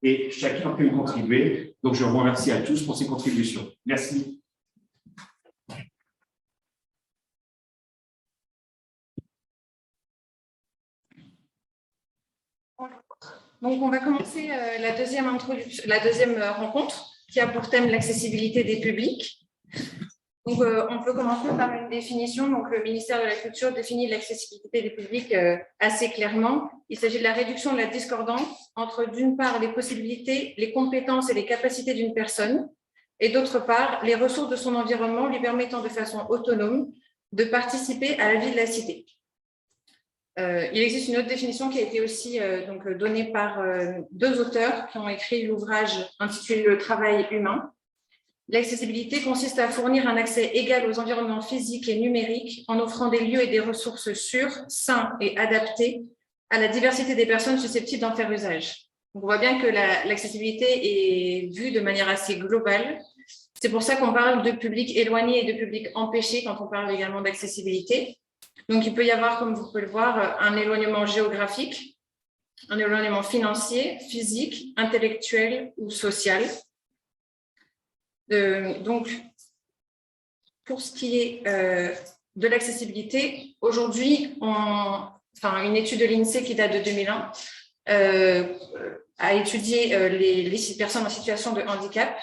et chacun peut y contribuer. Donc, je vous remercie à tous pour ces contributions. Merci. Donc, on va commencer la deuxième rencontre qui a pour thème l'accessibilité des publics. Donc, on peut commencer par une définition. Donc, le ministère de la Culture définit l'accessibilité des publics assez clairement. Il s'agit de la réduction de la discordance entre, d'une part, les possibilités, les compétences et les capacités d'une personne, et d'autre part, les ressources de son environnement lui permettant de façon autonome de participer à la vie de la cité. Il existe une autre définition qui a été aussi donnée par deux auteurs qui ont écrit l'ouvrage intitulé « Le travail humain ». L'accessibilité consiste à fournir un accès égal aux environnements physiques et numériques en offrant des lieux et des ressources sûrs, sains et adaptés à la diversité des personnes susceptibles d'en faire usage. Donc, on voit bien que l'accessibilité est vue de manière assez globale. C'est pour ça qu'on parle de public éloigné et de public empêché quand on parle également d'accessibilité. Donc, il peut y avoir, comme vous pouvez le voir, un éloignement géographique, un éloignement financier, physique, intellectuel ou social. Donc, pour ce qui est de l'accessibilité, aujourd'hui, une étude de l'INSEE qui date de 2001 a étudié les personnes en situation de handicap.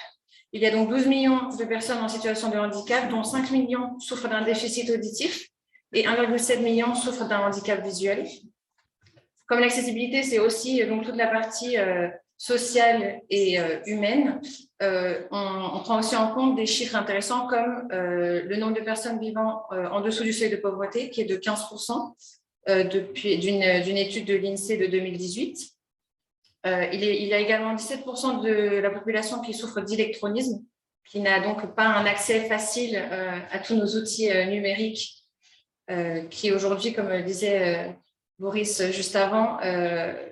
Il y a donc 12 millions de personnes en situation de handicap, dont 5 millions souffrent d'un déficit auditif et 1,7 million souffrent d'un handicap visuel. Comme l'accessibilité, c'est aussi donc toute la partie sociale et humaine, on prend aussi en compte des chiffres intéressants comme le nombre de personnes vivant en dessous du seuil de pauvreté, qui est de 15% d'une étude de l'INSEE de 2018. Il y a également 17% de la population qui souffre d'électronisme, qui n'a donc pas un accès facile à tous nos outils numériques, qui aujourd'hui, comme le disait Boris juste avant,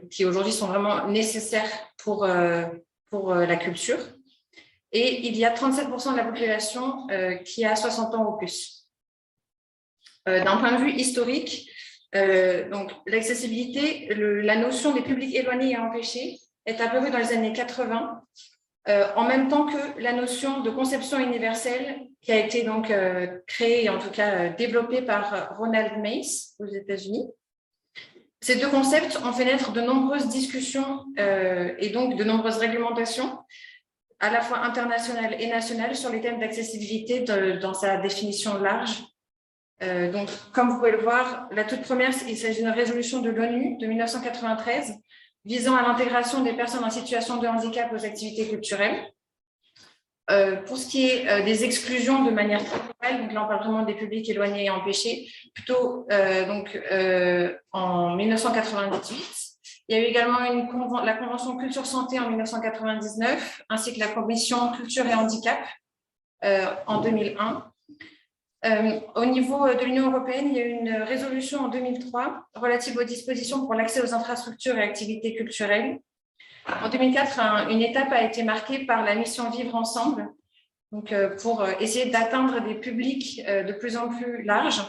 qui aujourd'hui sont vraiment nécessaires pour la culture. Et il y a 37% de la population qui a 60 ans ou plus. D'un point de vue historique, donc l'accessibilité, la notion des publics éloignés et empêchés est apparue dans les années 80, en même temps que la notion de conception universelle qui a été donc créée, en tout cas développée par Ronald Mace aux États-Unis. Ces deux concepts ont fait naître de nombreuses discussions et donc de nombreuses réglementations, à la fois internationales et nationales, sur les thèmes d'accessibilité dans sa définition large. Donc, comme vous pouvez le voir, la toute première, il s'agit d'une résolution de l'ONU de 1993 visant à l'intégration des personnes en situation de handicap aux activités culturelles. Pour ce qui est des exclusions de manière globale, donc là on parle vraiment des publics éloignés et empêchés, plutôt en 1998. Il y a eu également la Convention Culture Santé en 1999, ainsi que la Commission Culture et Handicap en 2001. Au niveau de l'Union européenne, il y a eu une résolution en 2003 relative aux dispositions pour l'accès aux infrastructures et activités culturelles. En 2004, une étape a été marquée par la mission Vivre ensemble, donc pour essayer d'atteindre des publics de plus en plus larges.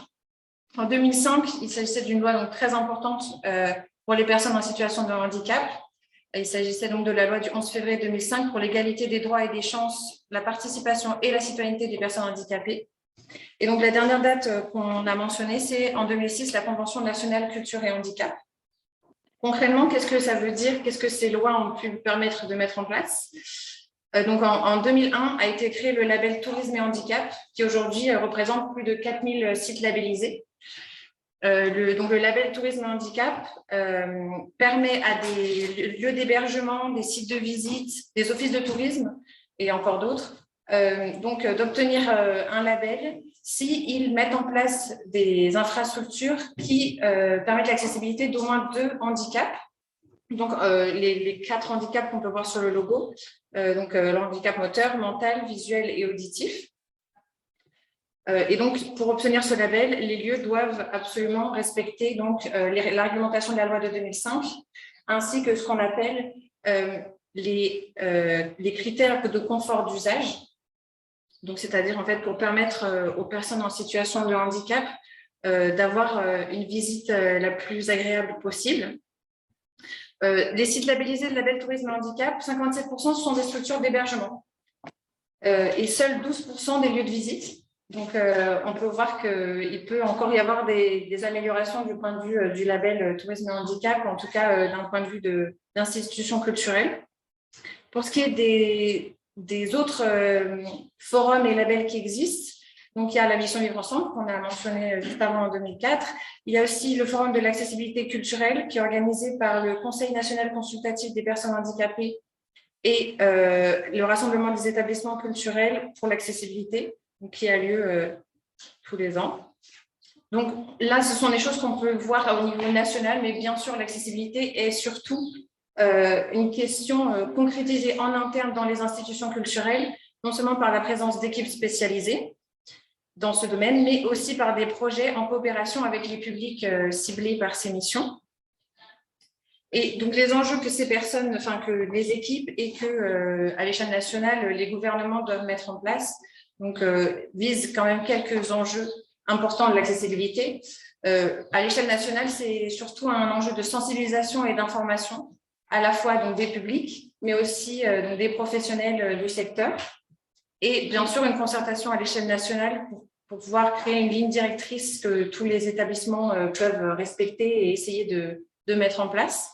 En 2005, il s'agissait d'une loi donc très importante pour les personnes en situation de handicap. Il s'agissait donc de la loi du 11 février 2005 pour l'égalité des droits et des chances, la participation et la citoyenneté des personnes handicapées. Et donc la dernière date qu'on a mentionnée, c'est en 2006, la Convention nationale culture et handicap. Concrètement, qu'est-ce que ça veut dire? Qu'est-ce que ces lois ont pu permettre de mettre en place? Donc, en 2001 a été créé le label Tourisme et Handicap, qui aujourd'hui représente plus de 4000 sites labellisés. Donc, le label Tourisme et Handicap permet à des lieux d'hébergement, des sites de visite, des offices de tourisme et encore d'autres, d'obtenir un label s'ils mettent en place des infrastructures qui permettent l'accessibilité d'au moins 2 handicaps. Donc, les 4 handicaps qu'on peut voir sur le logo, le handicap moteur, mental, visuel et auditif. Et donc, pour obtenir ce label, les lieux doivent absolument respecter donc, la réglementation de la loi de 2005, ainsi que ce qu'on appelle les critères de confort d'usage. Donc, c'est-à-dire, en fait, pour permettre aux personnes en situation de handicap d'avoir une visite la plus agréable possible. Les sites labellisés de label tourisme et handicap, 57% sont des structures d'hébergement et seuls 12% des lieux de visite. Donc, on peut voir qu'il peut encore y avoir des améliorations du point de vue du label tourisme et handicap, en tout cas d'un point de vue d'institutions culturelles. Pour ce qui est des autres forums et labels qui existent, donc il y a la mission Vivre Ensemble qu'on a mentionné juste avant en 2004. Il y a aussi le forum de l'accessibilité culturelle qui est organisé par le Conseil national consultatif des personnes handicapées et le Rassemblement des établissements culturels pour l'accessibilité, qui a lieu tous les ans. Donc là, ce sont des choses qu'on peut voir au niveau national, mais bien sûr, l'accessibilité est surtout une question concrétisée en interne dans les institutions culturelles, non seulement par la présence d'équipes spécialisées dans ce domaine, mais aussi par des projets en coopération avec les publics ciblés par ces missions. Et donc, les enjeux que ces personnes, enfin que les équipes et que à l'échelle nationale, les gouvernements doivent mettre en place, donc visent quand même quelques enjeux importants de l'accessibilité. À l'échelle nationale, c'est surtout un enjeu de sensibilisation et d'information, à la fois donc, des publics, mais aussi donc, des professionnels du secteur. Et bien sûr, une concertation à l'échelle nationale pour pouvoir créer une ligne directrice que tous les établissements peuvent respecter et essayer de mettre en place.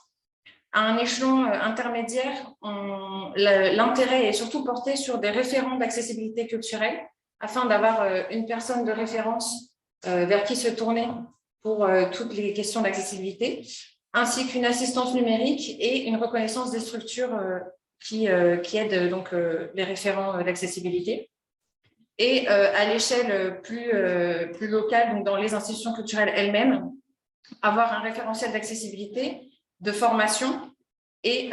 À un échelon intermédiaire, l'intérêt est surtout porté sur des référents d'accessibilité culturelle afin d'avoir une personne de référence vers qui se tourner pour toutes les questions d'accessibilité, ainsi qu'une assistance numérique et une reconnaissance des structures qui aident donc, les référents d'accessibilité. Et à l'échelle plus locale, donc dans les institutions culturelles elles-mêmes, avoir un référentiel d'accessibilité, de formation et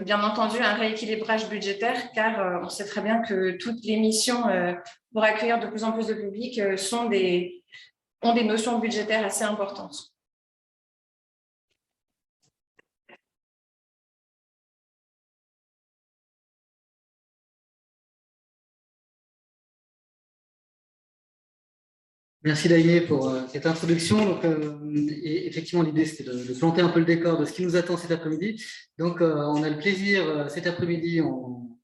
bien entendu un rééquilibrage budgétaire, car on sait très bien que toutes les missions pour accueillir de plus en plus de public ont des notions budgétaires assez importantes. Merci Daïné pour cette introduction. Donc, et effectivement, l'idée c'était de planter un peu le décor de ce qui nous attend cet après-midi. Donc, on a le plaisir cet après-midi, on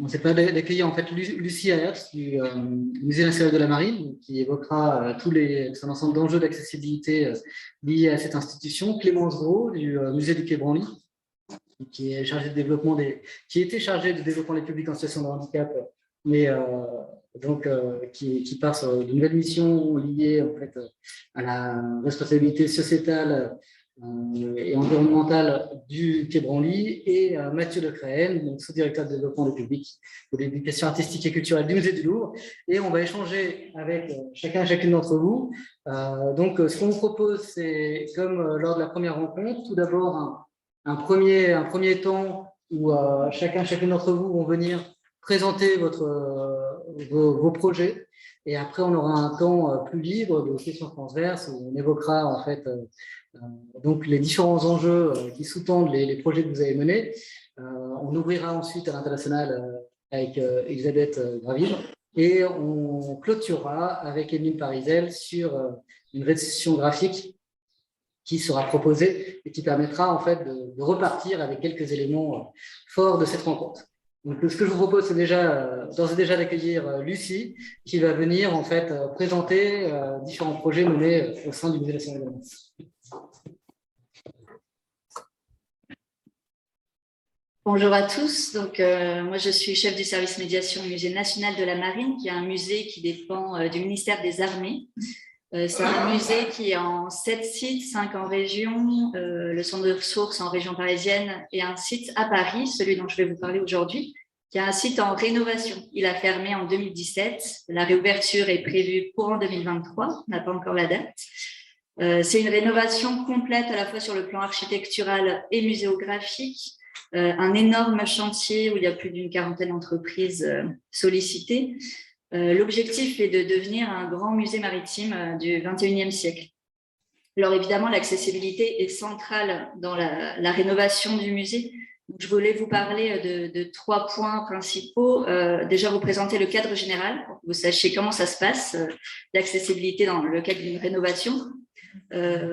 s'est pas d'accueillir en fait Lucie Ayers du Musée national de la Marine, qui évoquera tout un ensemble d'enjeux d'accessibilité liés à cette institution. Clémence Gros du Musée du Quai Branly, qui est chargé de développement qui était chargé de développement des publics en situation de handicap, mais donc qui part sur de nouvelles missions liées en fait à la responsabilité sociétale et environnementale du Quai Branly, et Mathieu Lecréenne, donc sous-directeur de développement du public de l'éducation artistique et culturelle du Musée du Louvre, et on va échanger avec chacun et chacune d'entre vous. Donc ce qu'on vous propose, c'est comme lors de la première rencontre, tout d'abord un premier temps où chacune d'entre vous vont venir présenter vos projets, et après on aura un temps plus libre de questions transverses où on évoquera en fait donc les différents enjeux qui sous-tendent les projets que vous avez menés. On ouvrira ensuite à l'international avec Elisabeth Graville, et on clôturera avec Émile Parizel sur une restitution graphique qui sera proposée et qui permettra en fait de repartir avec quelques éléments forts de cette rencontre. Donc, ce que je vous propose, c'est d'ores et déjà d'accueillir Lucie, qui va venir en fait présenter différents projets menés au sein du Musée national de la Marine. Bonjour à tous. Donc, moi, je suis chef du service médiation au Musée national de la Marine, qui est un musée qui dépend du ministère des Armées. C'est un musée qui est en 7 sites, 5 en région, le centre de ressources en région parisienne, et un site à Paris, celui dont je vais vous parler aujourd'hui, qui est un site en rénovation. Il a fermé en 2017. La réouverture est prévue pour en 2023. On n'a pas encore la date. C'est une rénovation complète à la fois sur le plan architectural et muséographique. Un énorme chantier où il y a plus d'une quarantaine d'entreprises sollicitées. L'objectif est de devenir un grand musée maritime du XXIe siècle. Alors évidemment, l'accessibilité est centrale dans la rénovation du musée. Donc, je voulais vous parler de 3 points principaux. Déjà, vous présenter le cadre général, pour que vous sachiez comment ça se passe, l'accessibilité dans le cadre d'une rénovation.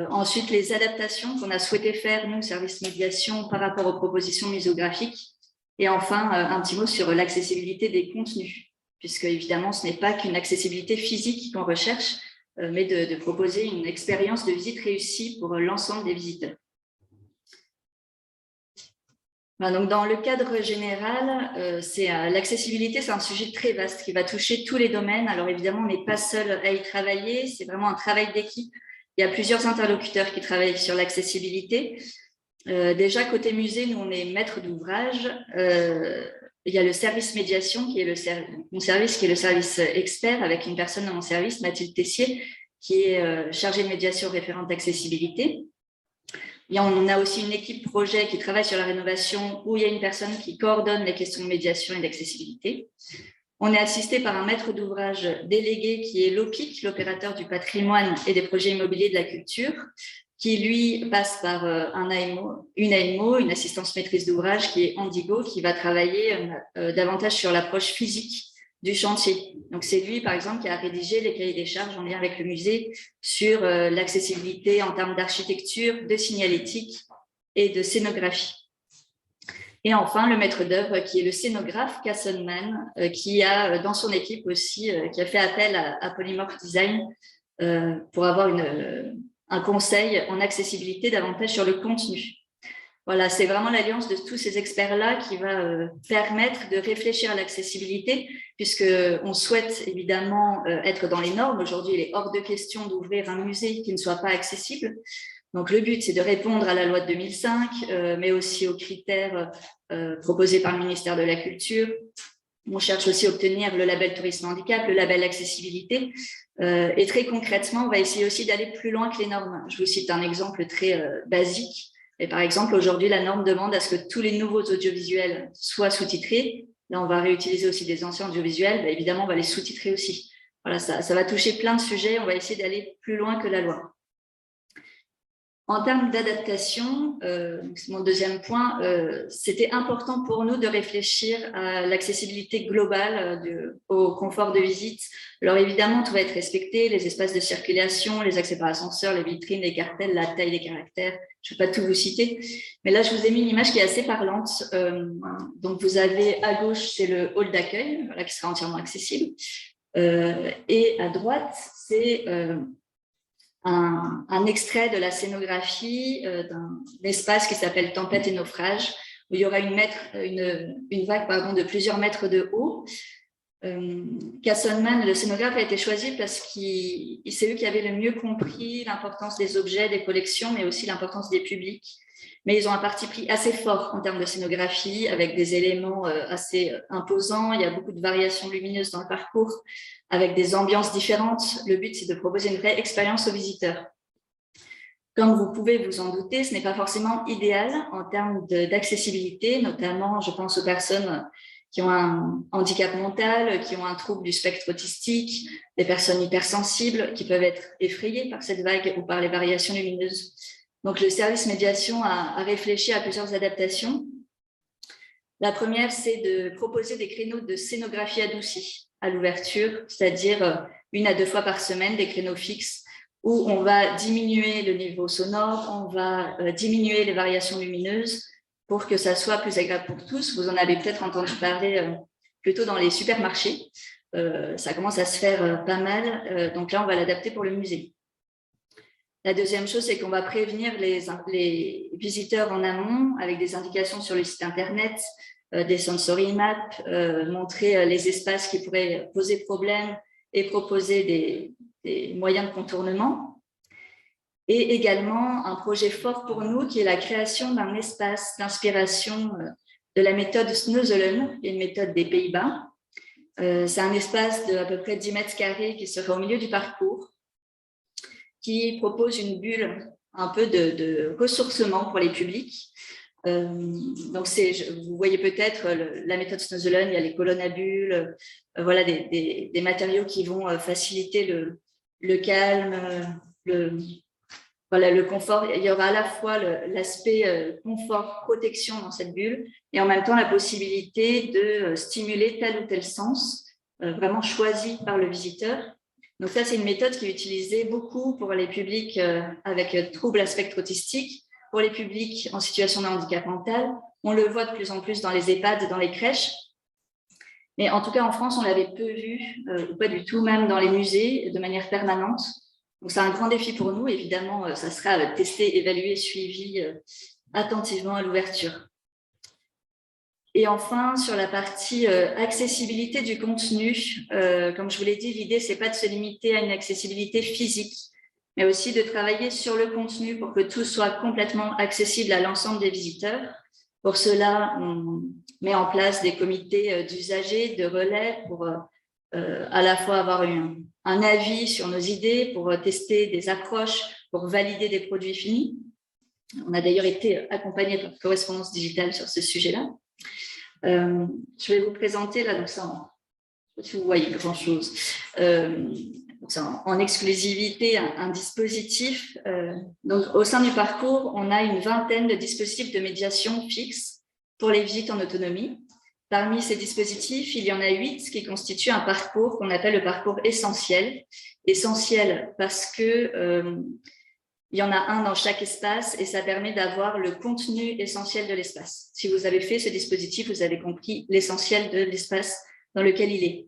Ensuite, les adaptations qu'on a souhaité faire, nous, service médiation, par rapport aux propositions muséographiques. Et enfin, un petit mot sur l'accessibilité des contenus, puisque évidemment, ce n'est pas qu'une accessibilité physique qu'on recherche, mais de proposer une expérience de visite réussie pour l'ensemble des visiteurs. Voilà, donc dans le cadre général, l'accessibilité, c'est un sujet très vaste qui va toucher tous les domaines. Alors évidemment, on n'est pas seul à y travailler, c'est vraiment un travail d'équipe. Il y a plusieurs interlocuteurs qui travaillent sur l'accessibilité. Déjà, côté musée, nous, on est maître d'ouvrage. Il y a le service médiation, qui est mon service, qui est le service expert, avec une personne dans mon service, Mathilde Tessier, qui est chargée de médiation référente accessibilité. On a aussi une équipe projet qui travaille sur la rénovation, où il y a une personne qui coordonne les questions de médiation et d'accessibilité. On est assisté par un maître d'ouvrage délégué qui est l'OPIC, l'opérateur du patrimoine et des projets immobiliers de la culture, qui lui passe par une AMO, une assistance maîtrise d'ouvrage qui est Andigo, qui va travailler davantage sur l'approche physique du chantier. Donc c'est lui, par exemple, qui a rédigé les cahiers des charges en lien avec le musée sur l'accessibilité en termes d'architecture, de signalétique et de scénographie. Et enfin, le maître d'œuvre qui est le scénographe Kassenman, qui a dans son équipe aussi, qui a fait appel à Polymorph Design pour avoir un conseil en accessibilité davantage sur le contenu. Voilà, c'est vraiment l'alliance de tous ces experts-là qui va permettre de réfléchir à l'accessibilité, puisqu'on souhaite évidemment être dans les normes. Aujourd'hui, il est hors de question d'ouvrir un musée qui ne soit pas accessible. Donc, le but, c'est de répondre à la loi de 2005, mais aussi aux critères proposés par le ministère de la Culture. On cherche aussi à obtenir le label Tourisme Handicap, le label Accessibilité. Et très concrètement, on va essayer aussi d'aller plus loin que les normes. Je vous cite un exemple très basique. Et par exemple, aujourd'hui, la norme demande à ce que tous les nouveaux audiovisuels soient sous-titrés. Là, on va réutiliser aussi des anciens audiovisuels. Bien, évidemment, on va les sous-titrer aussi. Voilà, ça va toucher plein de sujets. On va essayer d'aller plus loin que la loi. En termes d'adaptation, c'est mon deuxième point, c'était important pour nous de réfléchir à l'accessibilité globale au confort de visite. Alors évidemment, tout va être respecté, les espaces de circulation, les accès par ascenseur, les vitrines, les cartels, la taille des caractères, je ne vais pas tout vous citer. Mais là, je vous ai mis une image qui est assez parlante. Donc vous avez à gauche, c'est le hall d'accueil, voilà, qui sera entièrement accessible. Et à droite, c'est un extrait de la scénographie d'un espace qui s'appelle Tempête et naufrage, où il y aura une vague de plusieurs mètres de haut. Kassenman, le scénographe, a été choisi parce que c'est eux qui avaient le mieux compris l'importance des objets, des collections, mais aussi l'importance des publics. Mais ils ont un parti pris assez fort en termes de scénographie, avec des éléments assez imposants. Il y a beaucoup de variations lumineuses dans le parcours, avec des ambiances différentes. Le but, c'est de proposer une vraie expérience aux visiteurs. Comme vous pouvez vous en douter, ce n'est pas forcément idéal en termes d'accessibilité, notamment, je pense aux personnes qui ont un handicap mental, qui ont un trouble du spectre autistique, des personnes hypersensibles qui peuvent être effrayées par cette vague ou par les variations lumineuses. Donc, le service médiation a réfléchi à plusieurs adaptations. La première, c'est de proposer des créneaux de scénographie adoucie à l'ouverture, c'est-à-dire 1 à 2 fois par semaine, des créneaux fixes où on va diminuer le niveau sonore, on va diminuer les variations lumineuses pour que ça soit plus agréable pour tous. Vous en avez peut-être entendu parler plutôt dans les supermarchés. Ça commence à se faire pas mal. Donc là, on va l'adapter pour le musée. La deuxième chose, c'est qu'on va prévenir les visiteurs en amont avec des indications sur le site Internet, des sensory maps, montrer les espaces qui pourraient poser problème et proposer des moyens de contournement. Et également, un projet fort pour nous qui est la création d'un espace d'inspiration de la méthode Sneuzelen, qui est une méthode des Pays-Bas. C'est un espace de à peu près 10 mètres carrés qui sera au milieu du parcours, qui propose une bulle un peu de ressourcement pour les publics. Donc, vous voyez peut-être la méthode Sneuzelen, il y a les colonnes à bulles, voilà, des matériaux qui vont faciliter le calme, le confort. Il y aura à la fois l'aspect confort, protection dans cette bulle, et en même temps la possibilité de stimuler tel ou tel sens, vraiment choisi par le visiteur. Donc ça, c'est une méthode qui est utilisée beaucoup pour les publics avec troubles à spectre autistique, pour les publics en situation de handicap mental. On le voit de plus en plus dans les EHPAD, dans les crèches. Mais en tout cas, en France, on l'avait peu vu, ou pas du tout, même dans les musées, de manière permanente. Donc c'est un grand défi pour nous. Évidemment, ça sera testé, évalué, suivi attentivement à l'ouverture. Et enfin, sur la partie accessibilité du contenu, comme je vous l'ai dit, l'idée, ce n'est pas de se limiter à une accessibilité physique, mais aussi de travailler sur le contenu pour que tout soit complètement accessible à l'ensemble des visiteurs. Pour cela, on met en place des comités d'usagers, de relais, pour à la fois avoir un avis sur nos idées, pour tester des approches, pour valider des produits finis. On a d'ailleurs été accompagné par Correspondance Digitale sur ce sujet-là. Je vais vous présenter là, donc ça, je ne sais pas si vous voyez grand-chose, en exclusivité un dispositif. Donc, au sein du parcours, on a une vingtaine de dispositifs de médiation fixes pour les visites en autonomie. Parmi ces dispositifs, il y en a 8 qui constituent un parcours qu'on appelle le parcours essentiel. Essentiel parce que il y en a un dans chaque espace et ça permet d'avoir le contenu essentiel de l'espace. Si vous avez fait ce dispositif, vous avez compris l'essentiel de l'espace dans lequel il est.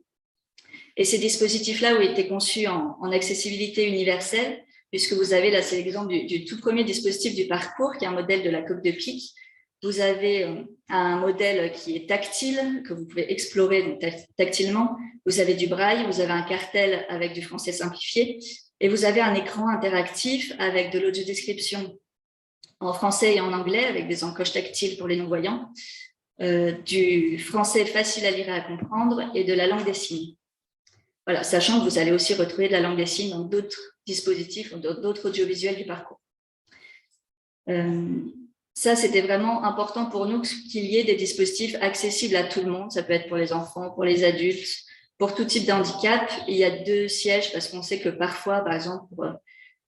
Et ces dispositifs-là ont été conçus en accessibilité universelle, puisque vous avez, là c'est l'exemple du tout premier dispositif du parcours, qui est un modèle de la coque de pique. Vous avez un modèle qui est tactile, que vous pouvez explorer donc, tactilement. Vous avez du braille, vous avez un cartel avec du français simplifié, et vous avez un écran interactif avec de l'audiodescription en français et en anglais, avec des encoches tactiles pour les non-voyants, du français facile à lire et à comprendre, et de la langue des signes. Voilà, sachant que vous allez aussi retrouver de la langue des signes dans d'autres dispositifs, d'autres audiovisuels du parcours. Ça, c'était vraiment important pour nous qu'il y ait des dispositifs accessibles à tout le monde. Ça peut être pour les enfants, pour les adultes, pour tout type de handicap. Il y a 2 sièges parce qu'on sait que parfois, par exemple, pour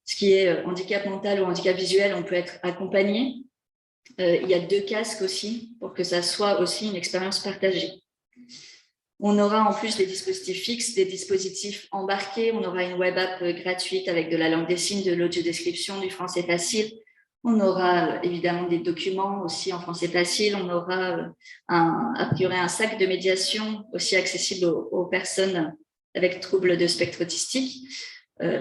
ce qui est handicap mental ou handicap visuel, on peut être accompagné. Il y a 2 casques aussi pour que ça soit aussi une expérience partagée. On aura en plus des dispositifs fixes, des dispositifs embarqués. On aura une web app gratuite avec de la langue des signes, de l'audiodescription, du français facile. On aura évidemment des documents aussi en français facile. On aura a priori un sac de médiation aussi accessible aux personnes avec troubles de spectre autistique.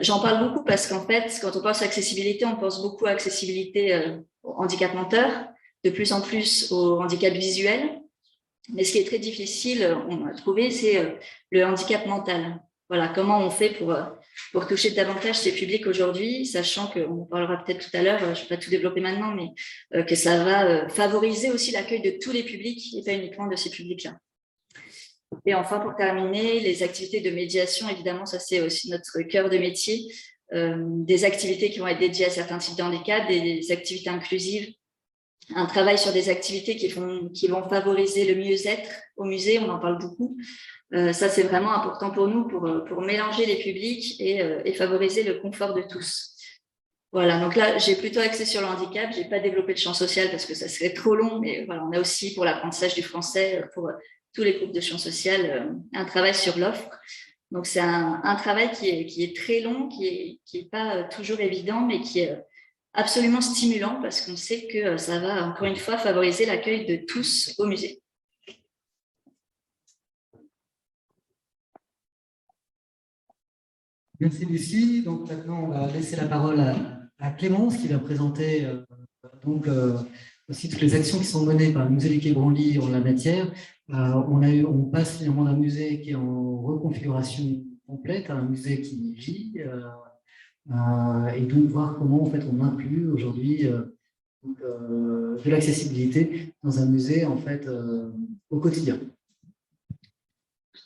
J'en parle beaucoup parce qu'en fait, quand on pense à accessibilité, on pense beaucoup à accessibilité au handicap moteur, de plus en plus au handicap visuel. Mais ce qui est très difficile, on a trouvé, c'est le handicap mental. Voilà, comment on fait pour toucher davantage ces publics aujourd'hui, sachant qu'on en parlera peut-être tout à l'heure, je ne vais pas tout développer maintenant, mais que ça va favoriser aussi l'accueil de tous les publics et pas uniquement de ces publics-là. Et enfin, pour terminer, les activités de médiation, évidemment, ça c'est aussi notre cœur de métier, des activités qui vont être dédiées à certains types de handicap, des activités inclusives, un travail sur des activités qui vont favoriser le mieux-être au musée, on en parle beaucoup. Ça, c'est vraiment important pour nous, pour mélanger les publics et favoriser le confort de tous. Voilà, donc là, j'ai plutôt axé sur le handicap. Je n'ai pas développé le champ social parce que ça serait trop long, mais voilà, on a aussi pour l'apprentissage du français, pour tous les groupes de champ social, un travail sur l'offre. Donc, c'est un travail qui est très long, qui est pas toujours évident, mais qui est absolument stimulant parce qu'on sait que ça va, encore une fois, favoriser l'accueil de tous au musée. Merci Lucie. Donc maintenant, on va laisser la parole à Clémence qui va présenter aussi toutes les actions qui sont menées par le musée du Quai Branly en la matière. On passe finalement d'un musée qui est en reconfiguration complète à un musée qui vit et donc voir comment en fait on inclut aujourd'hui de l'accessibilité dans un musée en fait au quotidien.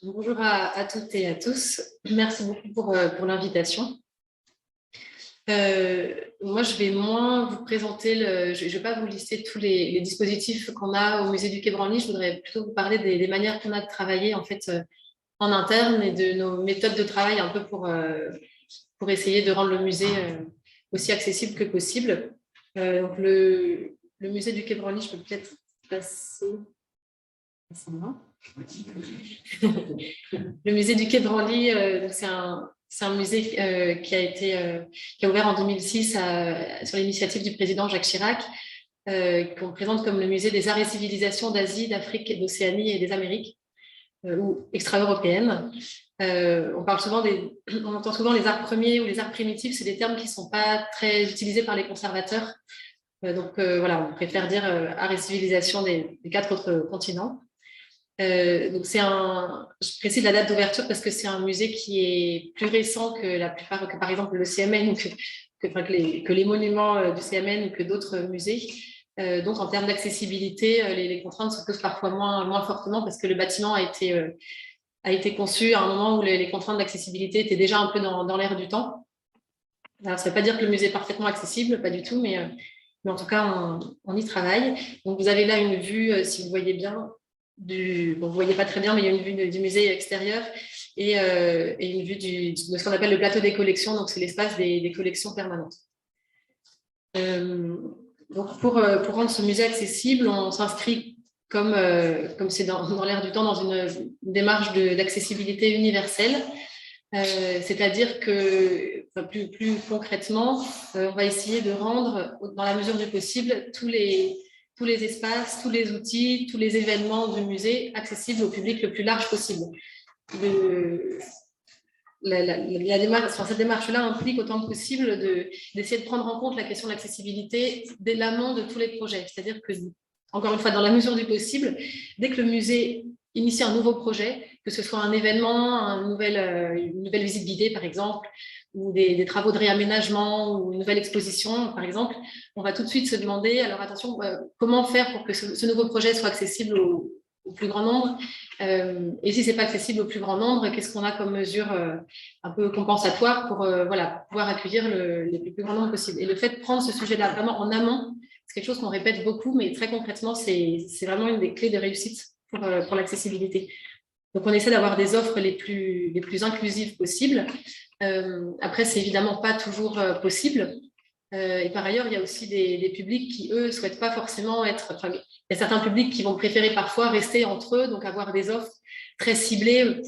Bonjour à toutes et à tous. Merci beaucoup pour l'invitation. Moi, je vais moins vous présenter, je ne vais pas vous lister tous les dispositifs qu'on a au musée du Quai Branly. Je voudrais plutôt vous parler des manières qu'on a de travailler en fait en interne et de nos méthodes de travail un peu pour essayer de rendre le musée aussi accessible que possible. Donc le musée du Quai Branly, je peux peut-être passer. Le musée du Quai Branly, c'est C'est un musée qui a ouvert en 2006 sur l'initiative du président Jacques Chirac, qu'on présente comme le musée des arts et civilisations d'Asie, d'Afrique, d'Océanie et des Amériques, ou extra-européennes. On entend souvent les arts premiers ou les arts primitifs, c'est des termes qui ne sont pas très utilisés par les conservateurs. Voilà, on préfère dire arts et civilisations des 4 autres continents. Donc je précise la date d'ouverture parce que c'est un musée qui est plus récent que par exemple le CMN ou que les monuments du CMN ou que d'autres musées. Donc en termes d'accessibilité, les contraintes se posent parfois moins fortement parce que le bâtiment a été conçu à un moment où les contraintes d'accessibilité étaient déjà un peu dans l'air du temps. Alors, ça ne veut pas dire que le musée est parfaitement accessible, pas du tout, mais en tout cas, on y travaille. Donc, vous avez là une vue, si vous voyez bien, vous ne voyez pas très bien, mais il y a une vue du musée extérieur et une vue de ce qu'on appelle le plateau des collections, donc c'est l'espace des collections permanentes. Donc, pour rendre ce musée accessible, on s'inscrit comme c'est dans l'air du temps, dans une démarche d'accessibilité universelle. C'est-à-dire que, plus concrètement, on va essayer de rendre, dans la mesure du possible, tous les espaces, tous les outils, tous les événements du musée accessibles au public le plus large possible. Cette démarche-là implique autant que possible d'essayer de prendre en compte la question de l'accessibilité dès l'amont de tous les projets. C'est-à-dire que, encore une fois, dans la mesure du possible, dès que le musée initie un nouveau projet, que ce soit un événement, une nouvelle visite guidée, par exemple, ou des travaux de réaménagement, ou une nouvelle exposition, par exemple, on va tout de suite se demander, alors attention, comment faire pour que ce nouveau projet soit accessible au plus grand nombre, et si ce n'est pas accessible au plus grand nombre, qu'est-ce qu'on a comme mesure un peu compensatoire pour pouvoir accueillir le plus grand nombre possible. Et le fait de prendre ce sujet-là vraiment en amont, c'est quelque chose qu'on répète beaucoup, mais très concrètement, c'est vraiment une des clés de réussite pour l'accessibilité. Donc, on essaie d'avoir des offres les plus inclusives possibles. Après, c'est évidemment pas toujours possible. Et par ailleurs, il y a aussi des publics qui, eux, ne souhaitent pas forcément être... Enfin, il y a certains publics qui vont préférer parfois rester entre eux, donc avoir des offres très ciblées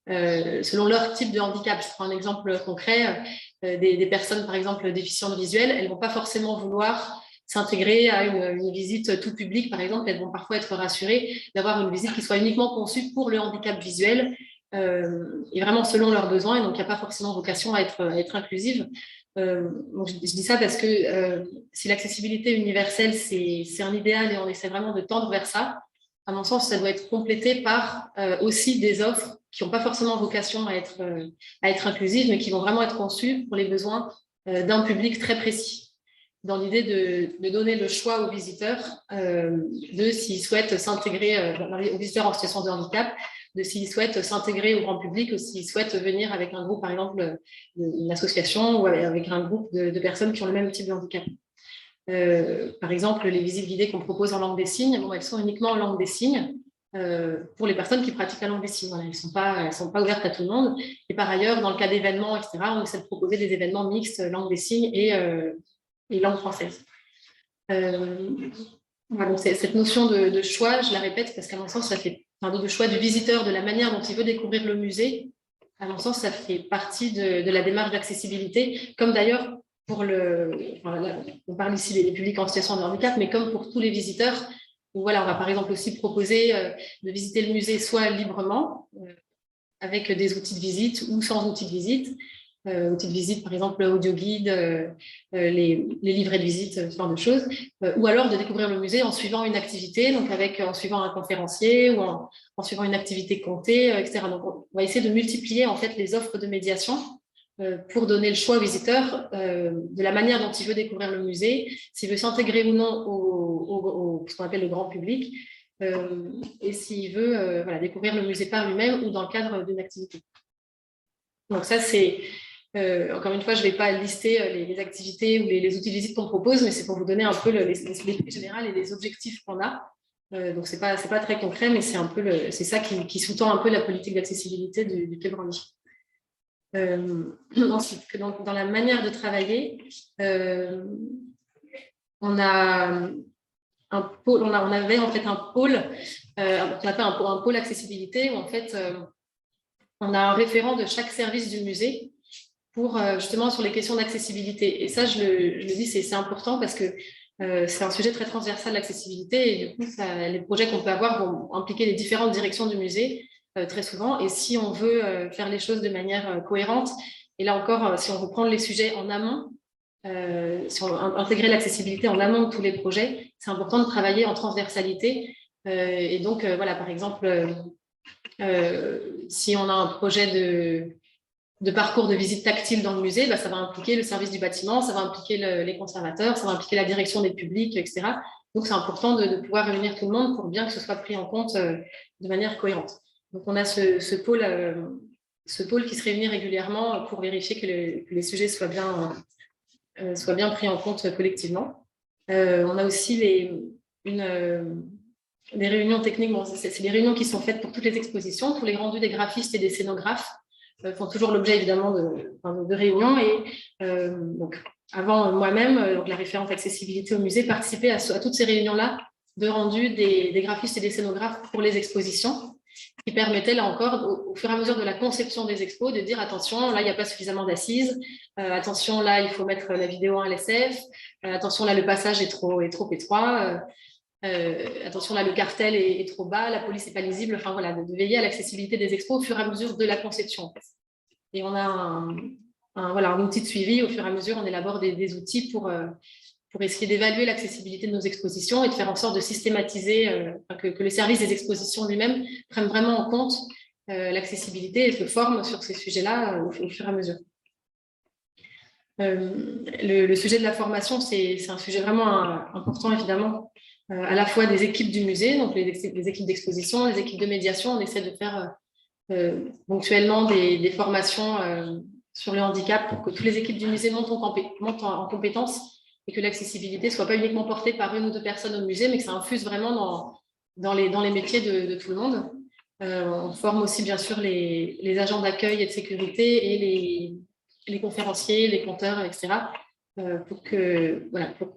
selon leur type de handicap. Je prends un exemple concret. Des personnes, par exemple, déficientes visuelles, elles ne vont pas forcément vouloir s'intégrer à une visite tout public, par exemple. Elles vont parfois être rassurées d'avoir une visite qui soit uniquement conçue pour le handicap visuel et vraiment selon leurs besoins. Et donc, il n'y a pas forcément vocation à être inclusive. Donc je dis ça parce que si l'accessibilité universelle, c'est un idéal et on essaie vraiment de tendre vers ça, à mon sens, ça doit être complété par aussi des offres qui n'ont pas forcément vocation à être inclusives, mais qui vont vraiment être conçues pour les besoins d'un public très précis, dans l'idée de donner le choix aux visiteurs de s'ils souhaitent s'intégrer, aux visiteurs en situation de handicap, de s'ils souhaitent s'intégrer au grand public ou s'ils souhaitent venir avec un groupe, par exemple, une association ou avec un groupe de personnes qui ont le même type de handicap. Par exemple, les visites guidées qu'on propose en langue des signes, elles sont uniquement en langue des signes pour les personnes qui pratiquent la langue des signes. Voilà, elles ne sont pas ouvertes à tout le monde. Et par ailleurs, dans le cas d'événements, etc., on essaie de proposer des événements mixtes, langue des signes et langue française. Voilà, donc cette notion de choix, je la répète parce qu'à mon sens, ça fait de choix du visiteur, de la manière dont il veut découvrir le musée. À mon sens, ça fait partie de la démarche d'accessibilité, comme d'ailleurs on parle ici des publics en situation de handicap, mais comme pour tous les visiteurs, où, voilà, on va par exemple aussi proposer de visiter le musée soit librement, avec des outils de visite ou sans outils de visite. Outils de visite, par exemple, audio guide, les livrets de visite, ce genre de choses, ou alors de découvrir le musée en suivant une activité, donc en suivant un conférencier ou en suivant une activité comptée, etc. Donc, on va essayer de multiplier en fait les offres de médiation pour donner le choix au visiteur de la manière dont il veut découvrir le musée, s'il veut s'intégrer ou non au ce qu'on appelle le grand public, et s'il veut découvrir le musée par lui-même ou dans le cadre d'une activité. Donc ça, c'est... encore une fois, je ne vais pas lister les activités ou les outils de visite qu'on propose, mais c'est pour vous donner un peu l'esprit général et les objectifs qu'on a. Donc, ce n'est pas très concret, mais c'est ça qui sous-tend un peu la politique d'accessibilité du Quai Branly. Ensuite, dans la manière de travailler, on avait en fait un pôle, qu'on appelle un pôle accessibilité, où en fait... on a un référent de chaque service du musée pour justement sur les questions d'accessibilité. Et ça, je le dis, c'est important parce que c'est un sujet très transversal, l'accessibilité, et du coup, les projets qu'on peut avoir vont impliquer les différentes directions du musée très souvent. Et si on veut faire les choses de manière cohérente, et là encore, si on veut prendre les sujets en amont, si on veut intégrer l'accessibilité en amont de tous les projets, c'est important de travailler en transversalité. Et donc, voilà, par exemple, si on a un projet de parcours de visite tactile dans le musée, ça va impliquer le service du bâtiment, ça va impliquer les conservateurs, ça va impliquer la direction des publics, etc. Donc, c'est important de pouvoir réunir tout le monde pour bien que ce soit pris en compte de manière cohérente. Donc, on a ce pôle qui se réunit régulièrement pour vérifier que les sujets soient bien pris en compte collectivement. On a aussi des réunions techniques. Bon, c'est les réunions qui sont faites pour toutes les expositions. Tous les rendus des graphistes et des scénographes font toujours l'objet évidemment de réunions. Et donc, avant moi-même, la référente accessibilité au musée, participait à toutes ces réunions-là de rendus des graphistes et des scénographes pour les expositions, qui permettait là encore, au fur et à mesure de la conception des expos, de dire attention, là il n'y a pas suffisamment d'assises, attention, là il faut mettre la vidéo en LSF, attention, là le passage est trop étroit, attention, là le cartel est trop bas, la police n'est pas lisible, enfin voilà, de veiller à l'accessibilité des expos au fur et à mesure de la conception. En fait. Et on a un outil de suivi, au fur et à mesure on élabore des outils pour essayer d'évaluer l'accessibilité de nos expositions et de faire en sorte de systématiser, que le service des expositions lui-même prenne vraiment en compte l'accessibilité et se forme sur ces sujets-là au fur et à mesure. Le sujet de la formation, c'est un sujet vraiment important, évidemment, à la fois des équipes du musée, donc les équipes d'exposition, les équipes de médiation. On essaie de faire ponctuellement des formations sur le handicap pour que toutes les équipes du musée montent en compétences et que l'accessibilité ne soit pas uniquement portée par une ou deux personnes au musée, mais que ça infuse vraiment dans les métiers de tout le monde. On forme aussi, bien sûr, les agents d'accueil et de sécurité et les conférenciers, les compteurs, etc., pour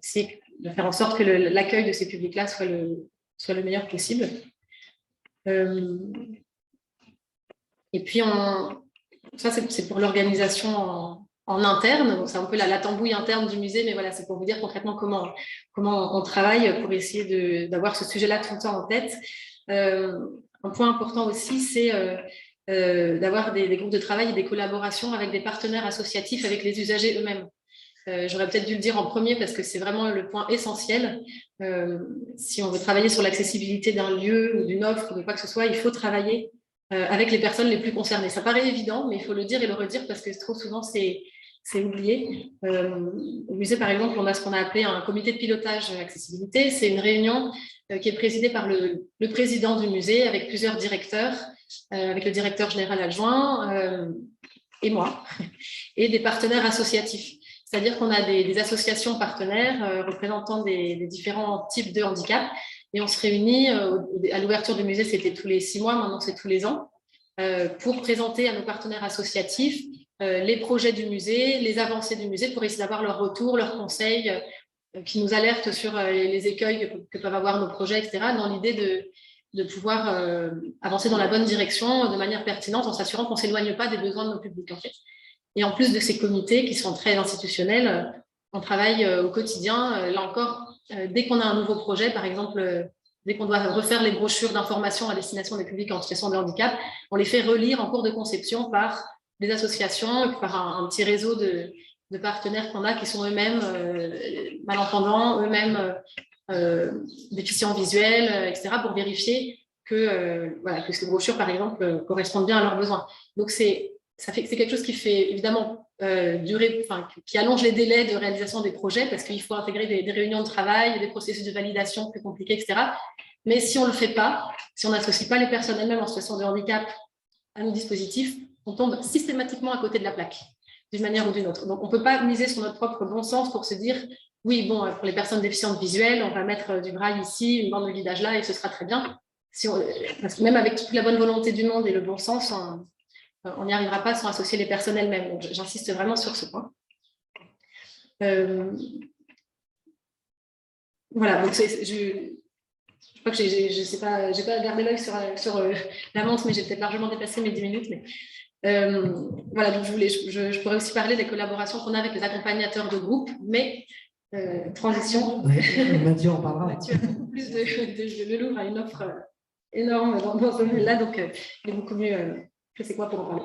essayer de faire en sorte que l'accueil de ces publics-là soit le meilleur possible. Et puis, ça, c'est pour l'organisation en interne, donc c'est un peu la tambouille interne du musée, mais voilà, c'est pour vous dire concrètement comment on travaille pour essayer d'avoir ce sujet-là tout le temps en tête. Un point important aussi, c'est d'avoir des groupes de travail et des collaborations avec des partenaires associatifs, avec les usagers eux-mêmes. J'aurais peut-être dû le dire en premier parce que c'est vraiment le point essentiel. Si on veut travailler sur l'accessibilité d'un lieu ou d'une offre ou de quoi que ce soit, il faut travailler avec les personnes les plus concernées. Ça paraît évident, mais il faut le dire et le redire parce que trop souvent, c'est oublié. Au musée, par exemple, on a ce qu'on a appelé un comité de pilotage accessibilité. C'est une réunion qui est présidée par le président du musée avec plusieurs directeurs, avec le directeur général adjoint et moi, et des partenaires associatifs. C'est-à-dire qu'on a des associations partenaires représentant des différents types de handicap. Et on se réunit, à l'ouverture du musée, c'était tous les 6 mois, maintenant c'est tous les ans, pour présenter à nos partenaires associatifs les projets du musée, les avancées du musée, pour essayer d'avoir leur retour, leurs conseils, qui nous alertent sur les écueils que peuvent avoir nos projets, etc., dans l'idée de pouvoir avancer dans la bonne direction de manière pertinente, en s'assurant qu'on ne s'éloigne pas des besoins de nos publics, en fait. Et en plus de ces comités qui sont très institutionnels, on travaille au quotidien, là encore, dès qu'on a un nouveau projet, par exemple, dès qu'on doit refaire les brochures d'information à destination des publics en situation de handicap, on les fait relire en cours de conception par des associations, par un petit réseau de partenaires qu'on a qui sont eux-mêmes malentendants, eux-mêmes déficients visuels, etc., pour vérifier que ces brochures, par exemple, correspondent bien à leurs besoins. Donc, c'est quelque chose qui fait évidemment qui allonge les délais de réalisation des projets parce qu'il faut intégrer des réunions de travail, des processus de validation plus compliqués, etc. Mais si on ne le fait pas, si on n'associe pas les personnes elles-mêmes en situation de handicap à nos dispositifs, on tombe systématiquement à côté de la plaque, d'une manière ou d'une autre. Donc, on ne peut pas miser sur notre propre bon sens pour se dire oui, bon, pour les personnes déficientes visuelles, on va mettre du braille ici, une bande de guidage là, et ce sera très bien. Parce que même avec toute la bonne volonté du monde et le bon sens, on n'y arrivera pas sans associer les personnes elles-mêmes. Donc, j'insiste vraiment sur ce point. Voilà, donc je crois que j'ai pas gardé l'œil sur la montre, mais j'ai peut-être largement dépassé mes 10 minutes. Mais, voilà, donc je pourrais aussi parler des collaborations qu'on a avec les accompagnateurs de groupe, mais transition. Mathieu en parlera. Mathieu a beaucoup plus le Louvre a une offre énorme dans ce domaine-là, donc il est beaucoup mieux. Je sais quoi pour en parler.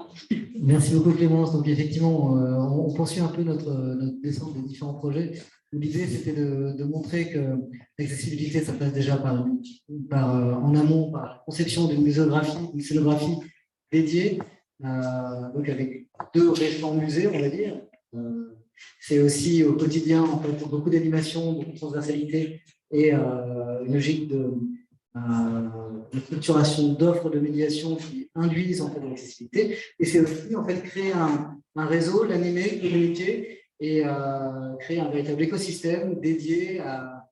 Merci beaucoup Clémence. Donc effectivement, on poursuit un peu notre descente des différents projets. L'idée, c'était de montrer que l'accessibilité, ça passe déjà en amont, par la conception d'une scénographie dédiée, donc avec 2 récents musées, on va dire. C'est aussi au quotidien, en fait, beaucoup d'animation, beaucoup de transversalité et une logique de structuration d'offres de médiation qui induisent en fait l'accessibilité. Et c'est aussi en fait créer un réseau, l'animer, communiquer et créer un véritable écosystème dédié à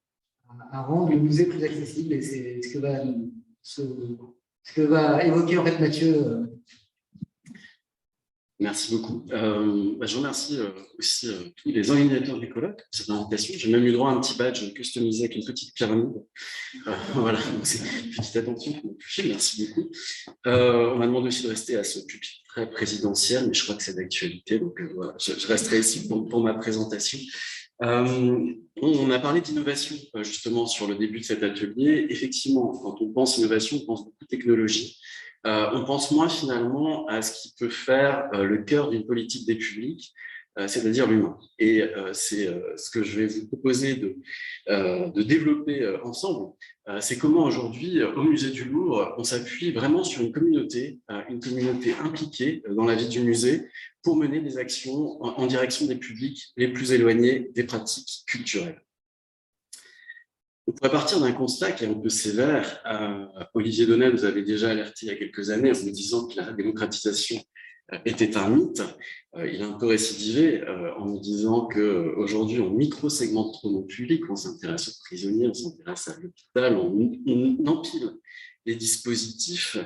rendre le musée plus accessible. Et c'est ce que va évoquer en fait Mathieu. Merci beaucoup. Je remercie aussi tous les organisateurs des colloques pour cette invitation. J'ai même eu droit à un petit badge customisé avec une petite pyramide. Voilà, donc c'est une petite attention qui m'a touché. Merci beaucoup. On m'a demandé aussi de rester à ce pupitre très présidentiel, mais je crois que c'est d'actualité, donc voilà, je resterai ici pour ma présentation. On a parlé d'innovation justement sur le début de cet atelier. Effectivement, quand on pense innovation, on pense beaucoup technologie. On pense moins finalement à ce qui peut faire le cœur d'une politique des publics, c'est-à-dire l'humain. Et c'est ce que je vais vous proposer de développer ensemble. C'est comment aujourd'hui, au Musée du Louvre, on s'appuie vraiment sur une communauté impliquée dans la vie du musée pour mener des actions en direction des publics les plus éloignés des pratiques culturelles. On pourrait partir d'un constat qui est un peu sévère. Olivier Donnet nous avait déjà alerté il y a quelques années en nous disant que la démocratisation était un mythe. Il a un peu récidivé en nous disant qu'aujourd'hui, on micro-segmente trop nos publics, on s'intéresse aux prisonniers, on s'intéresse à l'hôpital, on empile les dispositifs.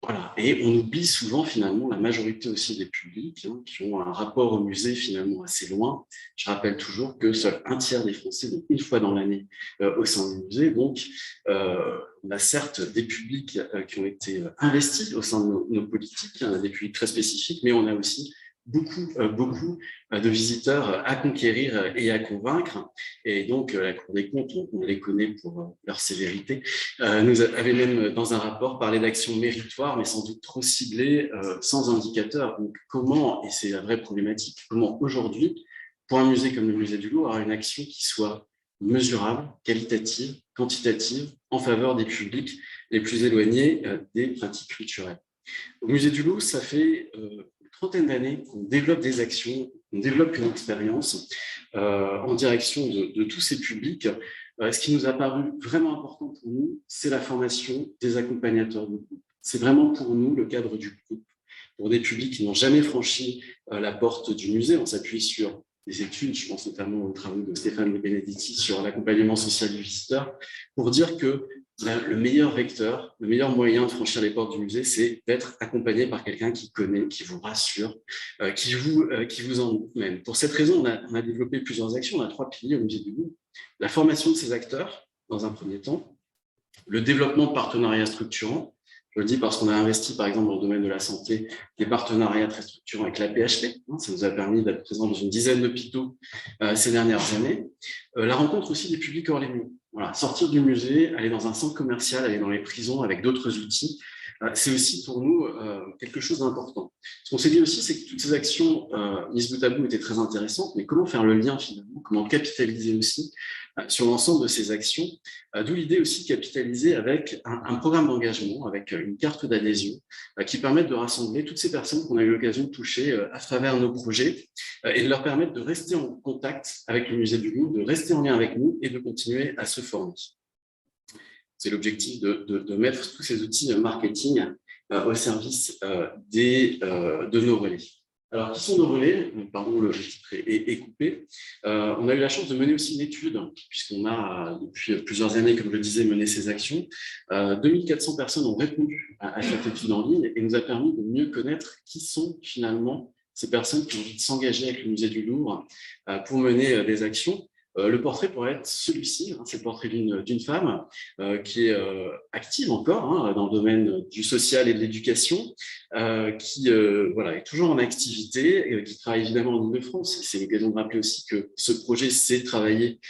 Voilà. Et on oublie souvent finalement la majorité aussi des publics qui ont un rapport au musée finalement assez loin. Je rappelle toujours que seul 1/3 des Français vont une fois dans l'année au sein du musée. Donc, on a certes des publics qui ont été investis au sein de nos politiques, des publics très spécifiques, mais on a aussi beaucoup de visiteurs à conquérir et à convaincre. Et donc, la Cour des comptes, on les connaît pour leur sévérité, nous avait même, dans un rapport, parlé d'actions méritoires, mais sans doute trop ciblées, sans indicateurs. Donc, comment, et c'est la vraie problématique, comment aujourd'hui, pour un musée comme le Musée du Louvre, avoir une action qui soit mesurable, qualitative, quantitative, en faveur des publics les plus éloignés des pratiques culturelles. Au Musée du Louvre, ça fait trentaine d'années qu'on développe des actions, on développe une expérience en direction de tous ces publics. Ce qui nous a paru vraiment important pour nous, c'est la formation des accompagnateurs de groupe. C'est vraiment pour nous le cadre du groupe. Pour des publics qui n'ont jamais franchi la porte du musée, on s'appuie sur des études, je pense notamment aux travaux de Stéphane Le Benedetti sur l'accompagnement social du visiteur, pour dire que le meilleur vecteur, le meilleur moyen de franchir les portes du musée, c'est d'être accompagné par quelqu'un qui connaît, qui vous rassure, qui vous emmène. Pour cette raison, on a développé plusieurs actions. On a 3 piliers au Musée du Louvre. La formation de ces acteurs, dans un premier temps, le développement de partenariats structurants. Je le dis parce qu'on a investi, par exemple, dans le domaine de la santé, des partenariats très structurants avec la PHP. Ça nous a permis d'être présents dans une dizaine d'hôpitaux ces dernières années. La rencontre aussi des publics hors les murs. Voilà, sortir du musée, aller dans un centre commercial, aller dans les prisons avec d'autres outils, c'est aussi pour nous quelque chose d'important. Ce qu'on s'est dit aussi, c'est que toutes ces actions mises bout à bout étaient très intéressantes, mais comment faire le lien finalement, comment capitaliser aussi sur l'ensemble de ces actions, d'où l'idée aussi de capitaliser avec un programme d'engagement, avec une carte d'adhésion qui permette de rassembler toutes ces personnes qu'on a eu l'occasion de toucher à travers nos projets et de leur permettre de rester en contact avec le Musée du Louvre, de rester en lien avec nous et de continuer à se former. C'est l'objectif de mettre tous ces outils marketing au service de nos relais. Alors, qui sont nos relais? Pardon, le titre est coupé. On a eu la chance de mener aussi une étude, puisqu'on a, depuis plusieurs années, comme je le disais, mené ces actions. 2400 personnes ont répondu à cette étude en ligne et nous a permis de mieux connaître qui sont finalement ces personnes qui ont envie de s'engager avec le Musée du Louvre pour mener des actions. Le portrait pourrait être celui-ci, c'est le portrait d'une femme qui est active encore dans le domaine du social et de l'éducation, qui est toujours en activité, et qui travaille évidemment en Île-de-France. C'est l'occasion de rappeler aussi que ce projet s'est travaillé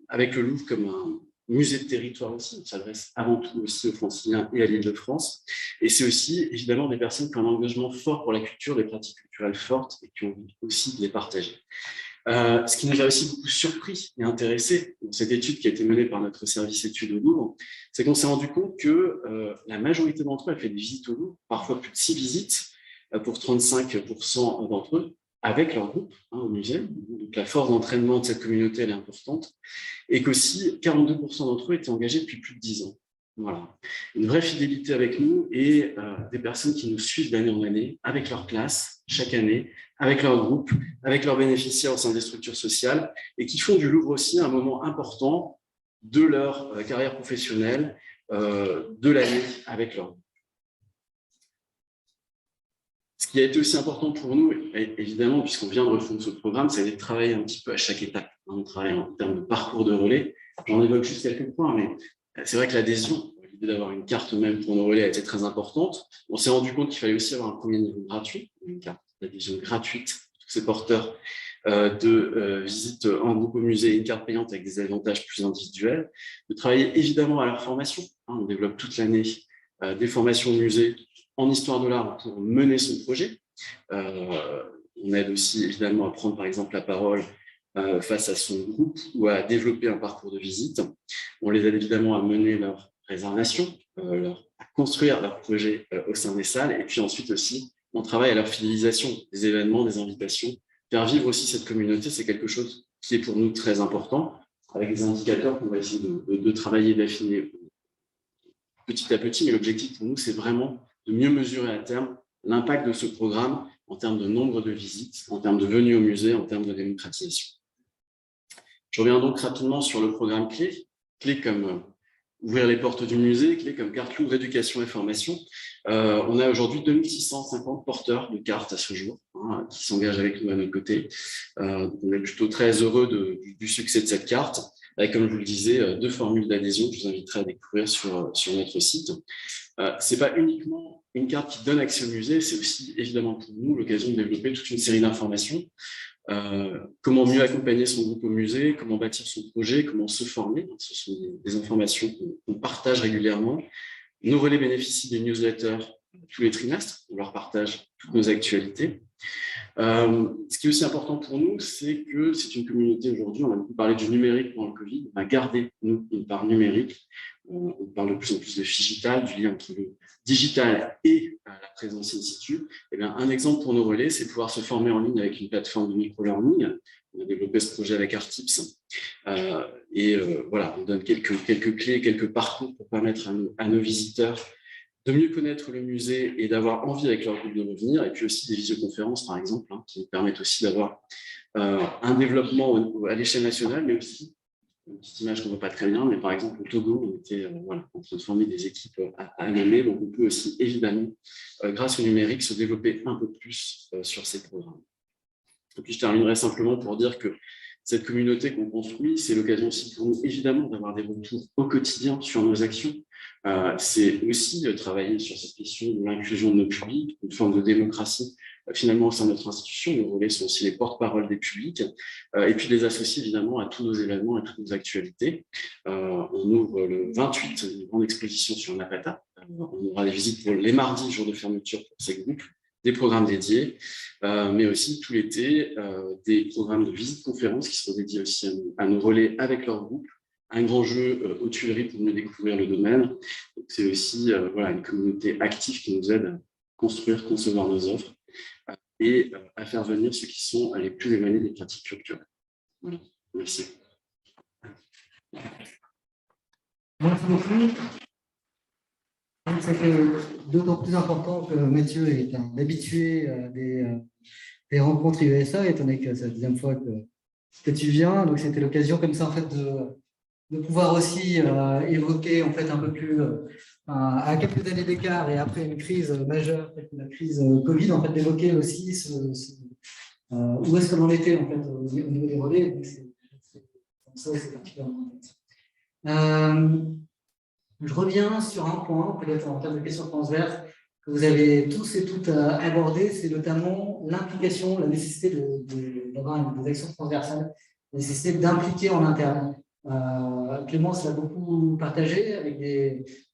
avec le Louvre comme un musée de territoire aussi. On s'adresse avant tout aussi aux Franciliens et à l'Île-de-France. Et c'est aussi évidemment des personnes qui ont un engagement fort pour la culture, des pratiques culturelles fortes et qui ont envie aussi de les partager. Ce qui nous a aussi beaucoup surpris et intéressé dans cette étude qui a été menée par notre service études au Louvre, c'est qu'on s'est rendu compte que la majorité d'entre eux a fait des visites au Louvre, parfois plus de 6 visites pour 35% d'entre eux, avec leur groupe au musée. Donc la force d'entraînement de cette communauté, elle est importante. Et qu'aussi 42% d'entre eux étaient engagés depuis plus de 10 ans. Voilà. Une vraie fidélité avec nous et des personnes qui nous suivent d'année en année, avec leur classe, chaque année, avec leur groupe, avec leurs bénéficiaires au sein des structures sociales, et qui font du Louvre aussi un moment important de leur carrière professionnelle, de l'année avec leur groupe. Ce qui a été aussi important pour nous, évidemment, puisqu'on vient de refondre ce programme, c'est de travailler un petit peu à chaque étape. On travaille en termes de parcours de relais. J'en évoque juste quelques points, mais c'est vrai que l'adhésion, l'idée d'avoir une carte même pour nos relais a été très importante. On s'est rendu compte qu'il fallait aussi avoir un premier niveau gratuit, une carte d'adhésion gratuite pour tous ces porteurs de visite en groupe au musée, une carte payante avec des avantages plus individuels. De travailler évidemment à leur formation. On développe toute l'année des formations au musée en histoire de l'art pour mener son projet. On aide aussi évidemment à prendre par exemple la parole face à son groupe ou à développer un parcours de visite. On les aide évidemment à mener leur réservation, à construire leur projet au sein des salles, et puis ensuite aussi on travaille à leur fidélisation, des événements, des invitations. Faire vivre aussi cette communauté, c'est quelque chose qui est pour nous très important, avec des indicateurs qu'on va essayer de travailler, d'affiner petit à petit, mais l'objectif pour nous, c'est vraiment de mieux mesurer à terme l'impact de ce programme en termes de nombre de visites, en termes de venues au musée, en termes de démocratisation. Je reviens donc rapidement sur le programme clé, clé comme ouvrir les portes du musée, clé comme carte Louvre éducation et formation. On a aujourd'hui 2650 porteurs de cartes à ce jour qui s'engagent avec nous à notre côté. On est plutôt très heureux du succès de cette carte, avec, comme je vous le disais, 2 formules d'adhésion que je vous inviterai à découvrir sur notre site. Ce n'est pas uniquement une carte qui donne accès au musée, c'est aussi évidemment pour nous l'occasion de développer toute une série d'informations. Comment mieux accompagner son groupe au musée, comment bâtir son projet, comment se former. Ce sont des informations qu'on partage régulièrement. Nos relais bénéficient des newsletters tous les trimestres, on leur partage toutes nos actualités. Ce qui est aussi important pour nous, c'est que c'est une communauté aujourd'hui, on a beaucoup parlé du numérique pendant le Covid, on a gardé, nous, une part numérique. On parle de plus en plus de digital, du lien entre le digital et la présence in situ. Eh bien, un exemple pour nos relais, c'est pouvoir se former en ligne avec une plateforme de micro-learning. On a développé ce projet avec Artips. Voilà, on donne quelques clés, quelques parcours pour permettre à nos visiteurs de mieux connaître le musée et d'avoir envie avec leur groupe de revenir. Et puis aussi des visioconférences, par exemple, qui nous permettent aussi d'avoir un développement à l'échelle nationale, mais aussi une petite image qu'on ne voit pas très bien, mais par exemple au Togo, on était en train de former des équipes à Lomé, donc on peut aussi évidemment, grâce au numérique, se développer un peu plus sur ces programmes. Et puis je terminerai simplement pour dire que cette communauté qu'on construit, c'est l'occasion aussi pour nous évidemment d'avoir des retours au quotidien sur nos actions. C'est aussi travailler sur cette question de l'inclusion de nos publics, une forme de démocratie finalement au sein de notre institution. Nos relais sont aussi les porte-parole des publics, et puis les associer évidemment à tous nos événements, à toutes nos actualités. On ouvre le 28 une grande exposition sur Napata. On aura des visites pour les mardis, jour de fermeture pour ces groupes, des programmes dédiés, mais aussi tout l'été, des programmes de visite-conférences qui sont dédiés aussi à nos relais avec leur groupe, un grand jeu aux Tuileries pour mieux découvrir le domaine. C'est aussi une communauté active qui nous aide à construire, concevoir nos offres et à faire venir ceux qui sont les plus éloignés des pratiques culturelles. Voilà. Merci. Merci beaucoup. C'est d'autant plus important que Mathieu est un habitué des rencontres IESA, étant donné que c'est la deuxième fois que tu viens. Donc, c'était l'occasion comme ça en fait, de pouvoir aussi évoquer en fait, un peu plus, à quelques années d'écart et après une crise majeure, la crise Covid, en fait, d'évoquer aussi où est-ce que l'on était en fait, au niveau des relais. Donc, c'est Ça, c'est particulièrement important. Je reviens sur un point, peut-être en termes de questions transverses, que vous avez tous et toutes abordé, c'est notamment l'implication, la nécessité d'avoir des actions transversales, la nécessité d'impliquer en interne. Clémence l'a beaucoup partagé avec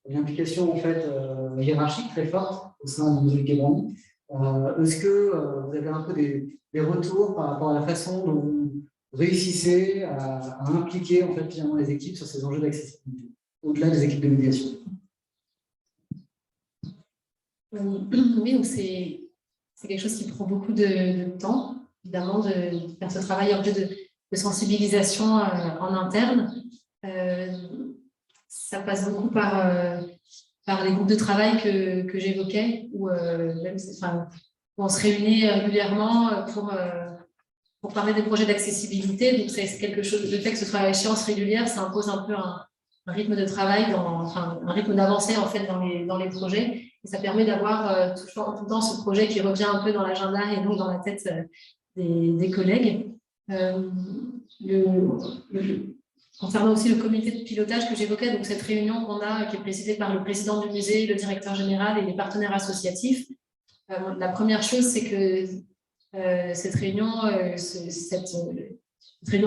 une implication en fait, hiérarchique très forte au sein du musée du Quai Branly. Est-ce que vous avez un peu des retours par rapport à la façon dont vous réussissez à impliquer en fait, finalement, les équipes sur ces enjeux d'accessibilité, au-delà des équipes de médiation? Oui, donc c'est quelque chose qui prend beaucoup de temps, évidemment, de faire ce travail un peu de sensibilisation en interne. Ça passe beaucoup par les groupes de travail que j'évoquais, où on se réunit régulièrement pour parler des projets d'accessibilité. Donc, c'est quelque chose, le fait que ce soit à échéance régulière, ça impose un peu un rythme de travail, un rythme d'avancée en fait dans les projets. Et ça permet d'avoir tout le temps ce projet qui revient un peu dans l'agenda et donc dans la tête des collègues. Concernant aussi le comité de pilotage que j'évoquais, donc cette réunion qu'on a, qui est présidée par le président du musée, le directeur général et les partenaires associatifs, la première chose, c'est que cette réunion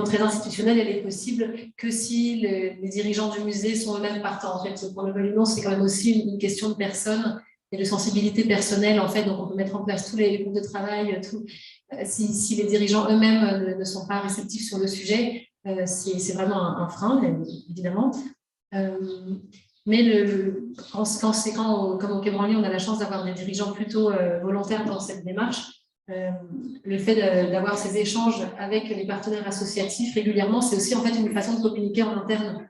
très institutionnelle, elle est possible que si les dirigeants du musée sont eux-mêmes partants. En fait, pour le Volume, c'est quand même aussi une question de personnes et de sensibilité personnelle. En fait, donc on peut mettre en place tous les groupes de travail. Si les dirigeants eux-mêmes ne sont pas réceptifs sur le sujet, c'est vraiment un frein, évidemment. Mais comme au Quai Branly, on a la chance d'avoir des dirigeants plutôt volontaires dans cette démarche. Le fait d'avoir ces échanges avec les partenaires associatifs régulièrement, c'est aussi en fait une façon de communiquer en interne.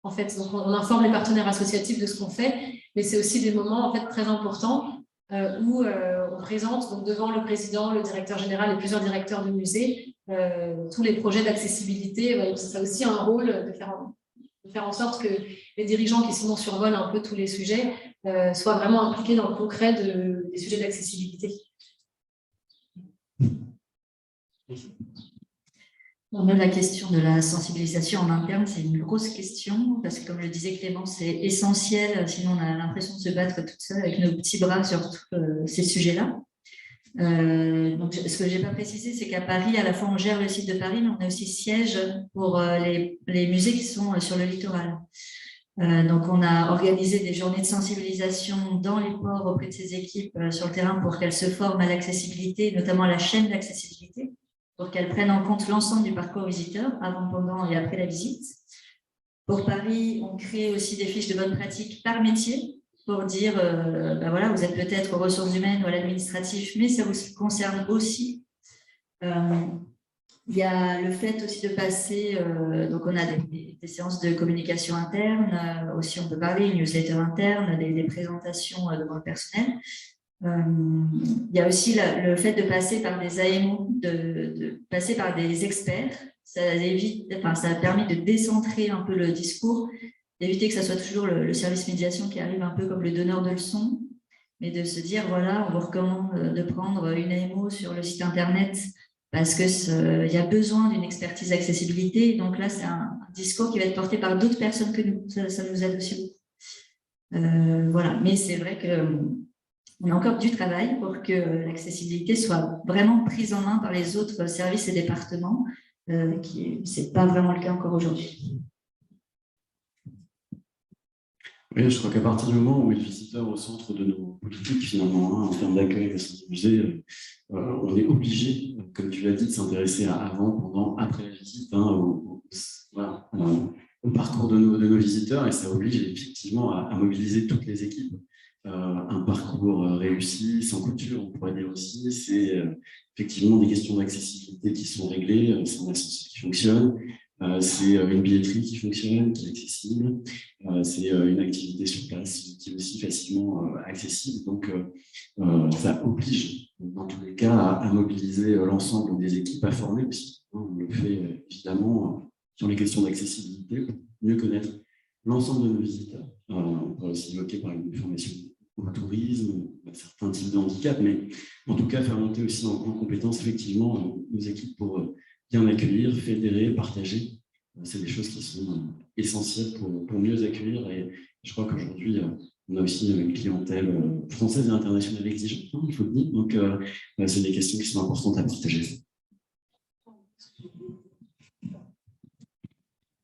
En fait, donc on informe les partenaires associatifs de ce qu'on fait, mais c'est aussi des moments en fait très importants où on présente donc devant le président, le directeur général et plusieurs directeurs du musée tous les projets d'accessibilité. Ça a aussi un rôle de faire en sorte que les dirigeants qui sinon survolent un peu tous les sujets soient vraiment impliqués dans le concret des sujets d'accessibilité. Même la question de la sensibilisation en interne, c'est une grosse question, parce que comme le disait Clément, c'est essentiel, sinon on a l'impression de se battre toute seule avec nos petits bras sur tous ces sujets-là. Donc, ce que je n'ai pas précisé, c'est qu'à Paris, à la fois on gère le site de Paris, mais on a aussi siège pour les musées qui sont sur le littoral. Donc, on a organisé des journées de sensibilisation dans les ports auprès de ces équipes sur le terrain pour qu'elles se forment à l'accessibilité, notamment à la chaîne d'accessibilité, pour qu'elles prennent en compte l'ensemble du parcours visiteur, avant, pendant et après la visite. Pour Paris, on crée aussi des fiches de bonnes pratiques par métier pour dire, voilà, vous êtes peut-être aux ressources humaines ou à l'administratif, mais ça vous concerne aussi. Il y a le fait aussi de passer, donc on a des séances de communication interne, aussi on peut parler, une newsletter interne, des présentations devant le personnel. Il y a aussi le fait de passer par des AMO, de passer par des experts. Ça permet de décentrer un peu le discours, d'éviter que ça soit toujours le service médiation qui arrive un peu comme le donneur de leçons, mais de se dire, voilà, on vous recommande de prendre une AMO sur le site internet parce qu'il y a besoin d'une expertise accessibilité. Donc là, c'est un discours qui va être porté par d'autres personnes que nous. Ça nous aide aussi beaucoup. Voilà, mais c'est vrai qu'on a encore du travail pour que l'accessibilité soit vraiment prise en main par les autres services et départements. Ce n'est pas vraiment le cas encore aujourd'hui. Oui, je crois qu'à partir du moment où les visiteurs au centre de nos politiques, finalement, en termes d'accueil au sein du musée, on est obligé, comme tu l'as dit, de s'intéresser à avant, pendant, après la visite, au parcours de nos visiteurs, et ça oblige effectivement à mobiliser toutes les équipes. Un parcours réussi, sans couture, on pourrait dire aussi, c'est effectivement des questions d'accessibilité qui sont réglées, c'est un ascenseur qui fonctionne, c'est une billetterie qui fonctionne, qui est accessible, c'est une activité sur place qui est aussi facilement accessible. Donc, ça oblige, dans tous les cas, à mobiliser l'ensemble des équipes, à former aussi. On le fait évidemment sur les questions d'accessibilité, pour mieux connaître l'ensemble de nos visiteurs. On peut aussi évoquer par exemple une formation au tourisme, à certains types de handicap, mais en tout cas faire monter aussi en compétence effectivement nos équipes pour bien accueillir, fédérer, partager c'est des choses qui sont essentielles pour mieux accueillir. Et je crois qu'aujourd'hui, on a aussi une clientèle française et internationale exigeante, hein, il faut le dire. Donc, c'est des questions qui sont importantes à partager.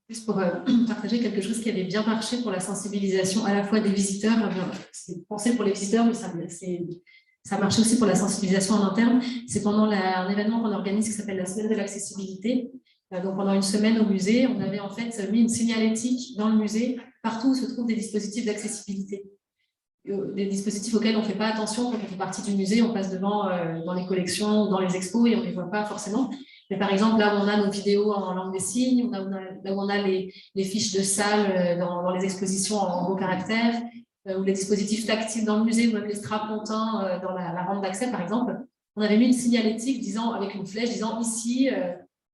Juste pour partager quelque chose qui avait bien marché pour la sensibilisation à la fois des visiteurs, c'est pensé pour les visiteurs, mais ça marche aussi pour la sensibilisation en interne. C'est pendant un événement qu'on organise qui s'appelle la Semaine de l'accessibilité. Donc pendant une semaine au musée, on avait en fait mis une signalétique dans le musée, partout où se trouvent des dispositifs d'accessibilité. Des dispositifs auxquels on ne fait pas attention quand on fait partie du musée, on passe devant dans les collections, dans les expos et on ne les voit pas forcément. Mais par exemple, là où on a nos vidéos en langue des signes, là où on a les fiches de salle dans les expositions en gros caractères, ou les dispositifs tactiles dans le musée, ou même les strapontins dans la rampe d'accès, par exemple, on avait mis une signalétique avec une flèche disant ici,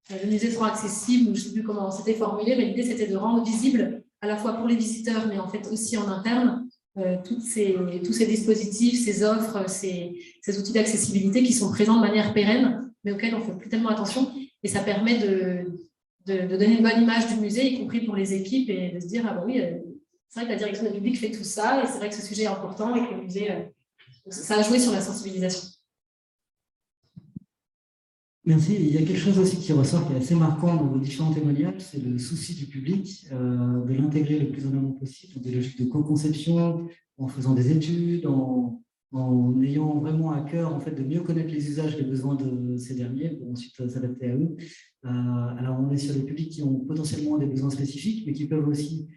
le musée sera accessible, ou je ne sais plus comment c'était formulé, mais l'idée c'était de rendre visible à la fois pour les visiteurs, mais en fait aussi en interne, tous ces dispositifs, ces offres, ces outils d'accessibilité qui sont présents de manière pérenne, mais auxquels on ne fait plus tellement attention. Et ça permet de donner une bonne image du musée, y compris pour les équipes, et de se dire, ah bah oui, c'est vrai que la direction du public fait tout ça, et c'est vrai que ce sujet est important, et que le musée, ça a joué sur la sensibilisation. Merci. Il y a quelque chose aussi qui ressort, qui est assez marquant dans vos différents témoignages, c'est le souci du public, de l'intégrer le plus en amont possible, dans des logiques de co-conception, en faisant des études, en ayant vraiment à cœur en fait, de mieux connaître les usages, les besoins de ces derniers, pour ensuite s'adapter à eux. Alors, on est sur des publics qui ont potentiellement des besoins spécifiques, mais qui peuvent aussi,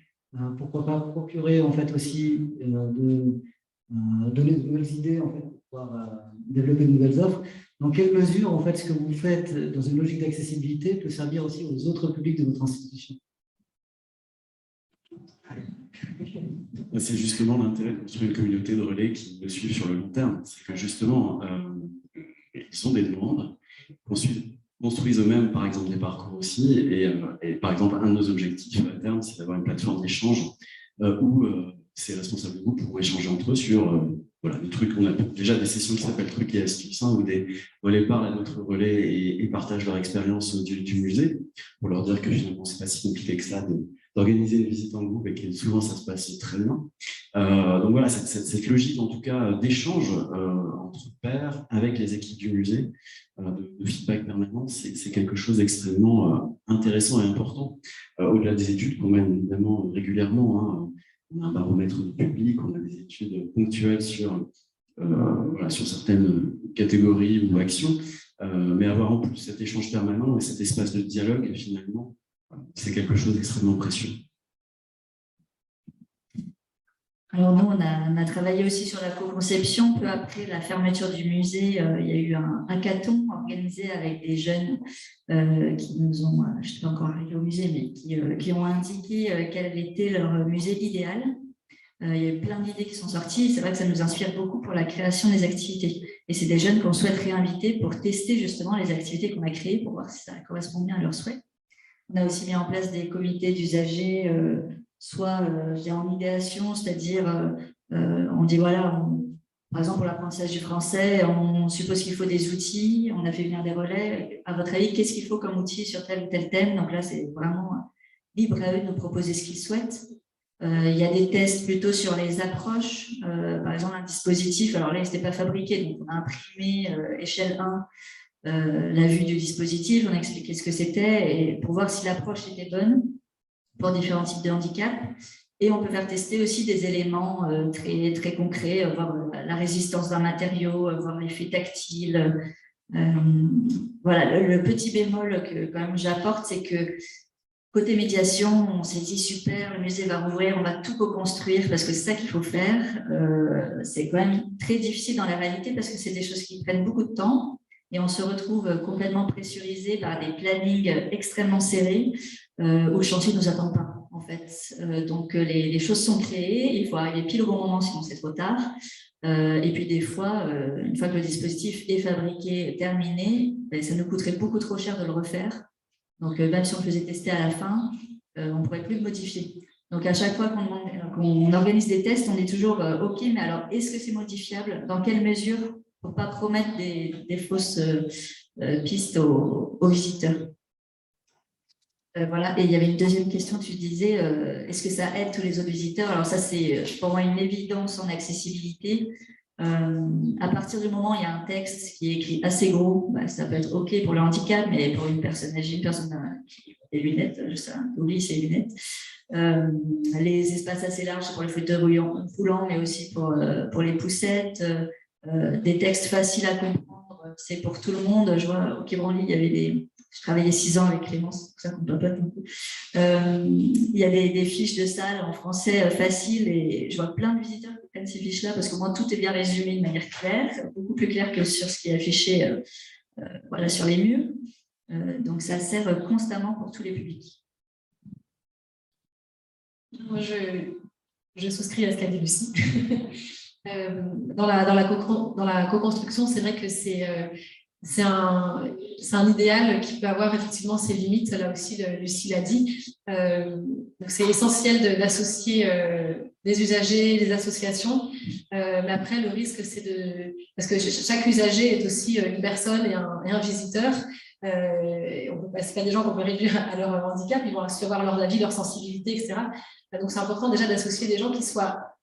pourquoi pas, procurer en fait aussi donner de nouvelles idées en fait, pour pouvoir développer de nouvelles offres. Dans quelle mesure, en fait, ce que vous faites dans une logique d'accessibilité peut servir aussi aux autres publics de votre institution? C'est justement l'intérêt de construire une communauté de relais qui me suivent sur le long terme. C'est que justement, ils ont des demandes, construisent eux-mêmes, par exemple, des parcours aussi. Et par exemple, un de nos objectifs à terme, c'est d'avoir une plateforme d'échange où ces responsables de groupe pourront échanger entre eux sur voilà, des trucs. On a déjà des sessions qui s'appellent trucs et astuces, où des relais parlent à d'autres relais et partagent leur expérience du musée pour leur dire que finalement, c'est pas si compliqué que ça d'organiser une visite en groupe et que souvent ça se passe très bien. Donc voilà, cette logique en tout cas d'échange entre pairs avec les équipes du musée, de feedback permanent, c'est quelque chose d'extrêmement intéressant et important. Au-delà des études qu'on mène évidemment régulièrement, hein, on a un baromètre du public, on a des études ponctuelles sur certaines catégories ou actions, mais avoir en plus cet échange permanent et cet espace de dialogue, finalement, c'est quelque chose d'extrêmement précieux. Alors nous, on a travaillé aussi sur la co-conception. Peu après la fermeture du musée, il y a eu un hackathon organisé avec des jeunes qui nous ont, je ne suis pas encore arrivée au musée, mais qui ont indiqué quel était leur musée idéal. Il y a eu plein d'idées qui sont sorties. C'est vrai que ça nous inspire beaucoup pour la création des activités. Et c'est des jeunes qu'on souhaite réinviter pour tester justement les activités qu'on a créées pour voir si ça correspond bien à leurs souhaits. On a aussi mis en place des comités d'usagers, soit en idéation, c'est-à-dire on dit voilà, par exemple pour l'apprentissage du français, on suppose qu'il faut des outils, on a fait venir des relais. À votre avis, qu'est-ce qu'il faut comme outil sur tel ou tel thème? Donc là, c'est vraiment libre à eux de nous proposer ce qu'ils souhaitent. Il y a des tests plutôt sur les approches. Par exemple, un dispositif, alors là, il n'était pas fabriqué, donc on a imprimé échelle 1 la vue du dispositif, on a expliqué ce que c'était et pour voir si l'approche était bonne pour différents types de handicap. Et on peut faire tester aussi des éléments très, très concrets, voir la résistance d'un matériau, voir l'effet tactile. Voilà, le petit bémol que quand même j'apporte, c'est que côté médiation, on s'est dit super, le musée va rouvrir, on va tout co-construire parce que c'est ça qu'il faut faire. C'est quand même très difficile dans la réalité parce que c'est des choses qui prennent beaucoup de temps. Et on se retrouve complètement pressurisé par des plannings extrêmement serrés où le chantier ne nous attend pas, en fait. Donc, les choses sont créées, il faut arriver pile au bon moment, sinon c'est trop tard. Et puis, des fois, une fois que le dispositif est fabriqué, terminé, ça nous coûterait beaucoup trop cher de le refaire. Donc, même si on le faisait tester à la fin, on ne pourrait plus le modifier. Donc, à chaque fois qu'on organise des tests, on est toujours « OK, mais alors, est-ce que c'est modifiable? Dans quelle mesure ?» pour ne pas promettre des fausses pistes aux visiteurs. Voilà, et il y avait une deuxième question, tu disais, est-ce que ça aide tous les autres visiteurs? Alors ça, c'est pour moi une évidence en accessibilité. À partir du moment où il y a un texte qui est écrit assez gros, bah, ça peut être OK pour le handicap, mais pour une personne âgée, une personne qui a des lunettes, je sais, oublie ses lunettes. Les espaces assez larges pour les fauteuils roulants, mais aussi pour les poussettes. Des textes faciles à comprendre, c'est pour tout le monde. Je vois au Quai Branly, il y avait je travaillais 6 ans avec Clémence, c'est pour ça qu'on ne peut pas beaucoup. Il y a des fiches de salle en français faciles et je vois plein de visiteurs qui prennent ces fiches-là parce qu'au moins tout est bien résumé de manière claire, beaucoup plus clair que sur ce qui est affiché voilà, sur les murs. Donc ça sert constamment pour tous les publics. Moi, je souscris à ce qu'a dit Lucie. Dans la co-construction, c'est vrai que c'est un idéal qui peut avoir effectivement ses limites, là aussi Lucie l'a dit. Donc c'est essentiel d'associer des usagers, des associations, mais après le risque c'est parce que chaque usager est aussi une personne et un visiteur. C'est pas des gens qu'on peut réduire à leur handicap, ils vont recevoir leur avis, leur sensibilité, etc. Donc c'est important déjà d'associer des gens qui soient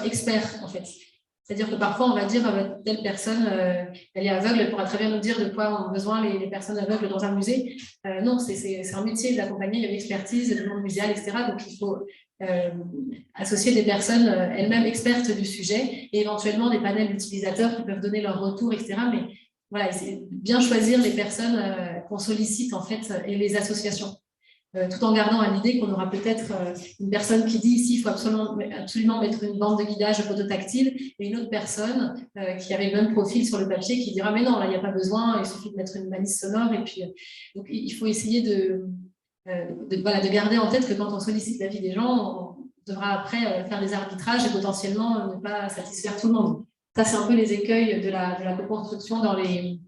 experts en fait. C'est-à-dire que parfois, on va dire telle personne, elle est aveugle, elle pourra très bien nous dire de quoi ont besoin les personnes aveugles dans un musée. Non, c'est un métier d'accompagner, il y a une expertise, le monde muséal, etc. Donc, il faut associer des personnes elles-mêmes expertes du sujet et éventuellement des panels d'utilisateurs qui peuvent donner leur retour, etc. Mais voilà, c'est bien choisir les personnes qu'on sollicite en fait et les associations. Tout en gardant à l'idée qu'on aura peut-être une personne qui dit ici il faut absolument mettre une bande de guidage phototactile et une autre personne qui avait le même profil sur le papier qui dira mais non, là il n'y a pas besoin, il suffit de mettre une balise sonore. Et puis, donc, il faut essayer de garder en tête que quand on sollicite l'avis des gens, on devra après faire des arbitrages et potentiellement ne pas satisfaire tout le monde. Ça, c'est un peu les écueils de la co-construction dans les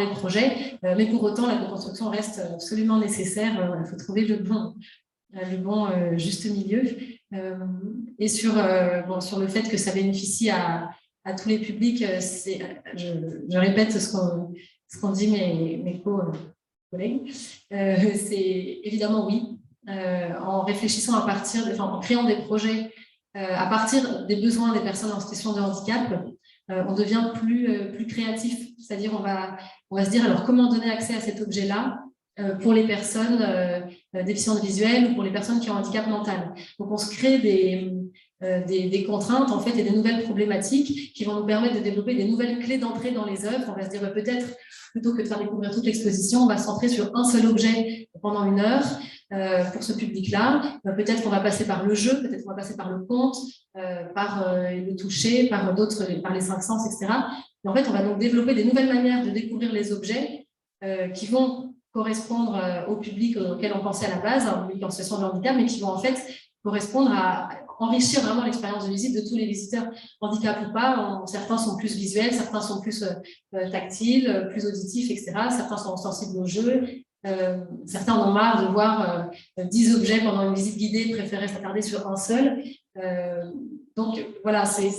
projets, mais pour autant, la co-construction reste absolument nécessaire. Il faut trouver le bon juste milieu. Et sur le fait que ça bénéficie à tous les publics, je répète ce qu'ont dit mes collègues, c'est évidemment oui. En réfléchissant en créant des projets à partir des besoins des personnes en situation de handicap, on devient plus créatif, c'est-à-dire on va se dire alors comment donner accès à cet objet-là pour les personnes déficientes visuelles ou pour les personnes qui ont un handicap mental. Donc on se crée des contraintes en fait et des nouvelles problématiques qui vont nous permettre de développer des nouvelles clés d'entrée dans les œuvres. On va se dire peut-être plutôt que de faire découvrir toute l'exposition, on va se centrer sur un seul objet pendant 1 heure pour ce public-là. Peut-être qu'on va passer par le jeu, peut-être qu'on va passer par le conte, par le toucher, par les 5 sens, etc. Et en fait, on va donc développer des nouvelles manières de découvrir les objets qui vont correspondre au public auquel on pensait à la base, un public en situation de handicap, mais qui vont en fait correspondre à enrichir vraiment l'expérience de visite de tous les visiteurs, handicap ou pas. Certains sont plus visuels, certains sont plus tactiles, plus auditifs, etc. Certains sont sensibles au jeu. Certains en ont marre de voir 10 objets pendant une visite guidée, préféraient s'attarder sur un seul. Donc voilà, c'est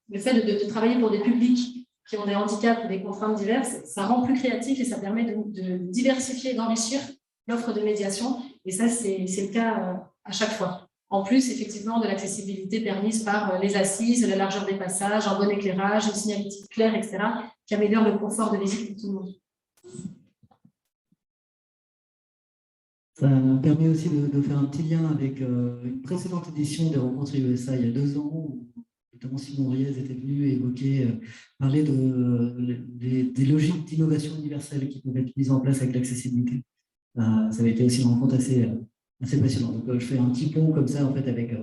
le fait de travailler pour des publics qui ont des handicaps ou des contraintes diverses, ça rend plus créatif et ça permet de diversifier, d'enrichir l'offre de médiation. Et ça, c'est le cas à chaque fois. En plus, effectivement, de l'accessibilité permise par les assises, la largeur des passages, un bon éclairage, une signalétique claire, etc., qui améliore le confort de visite pour tout le monde. Ça permet aussi de faire un petit lien avec une précédente édition des rencontres USA il y a 2 ans, où notamment Simon Riez était venu évoquer, parler des logiques d'innovation universelle qui peuvent être mises en place avec l'accessibilité. Ça avait été aussi une rencontre assez passionnante. Donc, je fais un petit pont comme ça, en fait, avec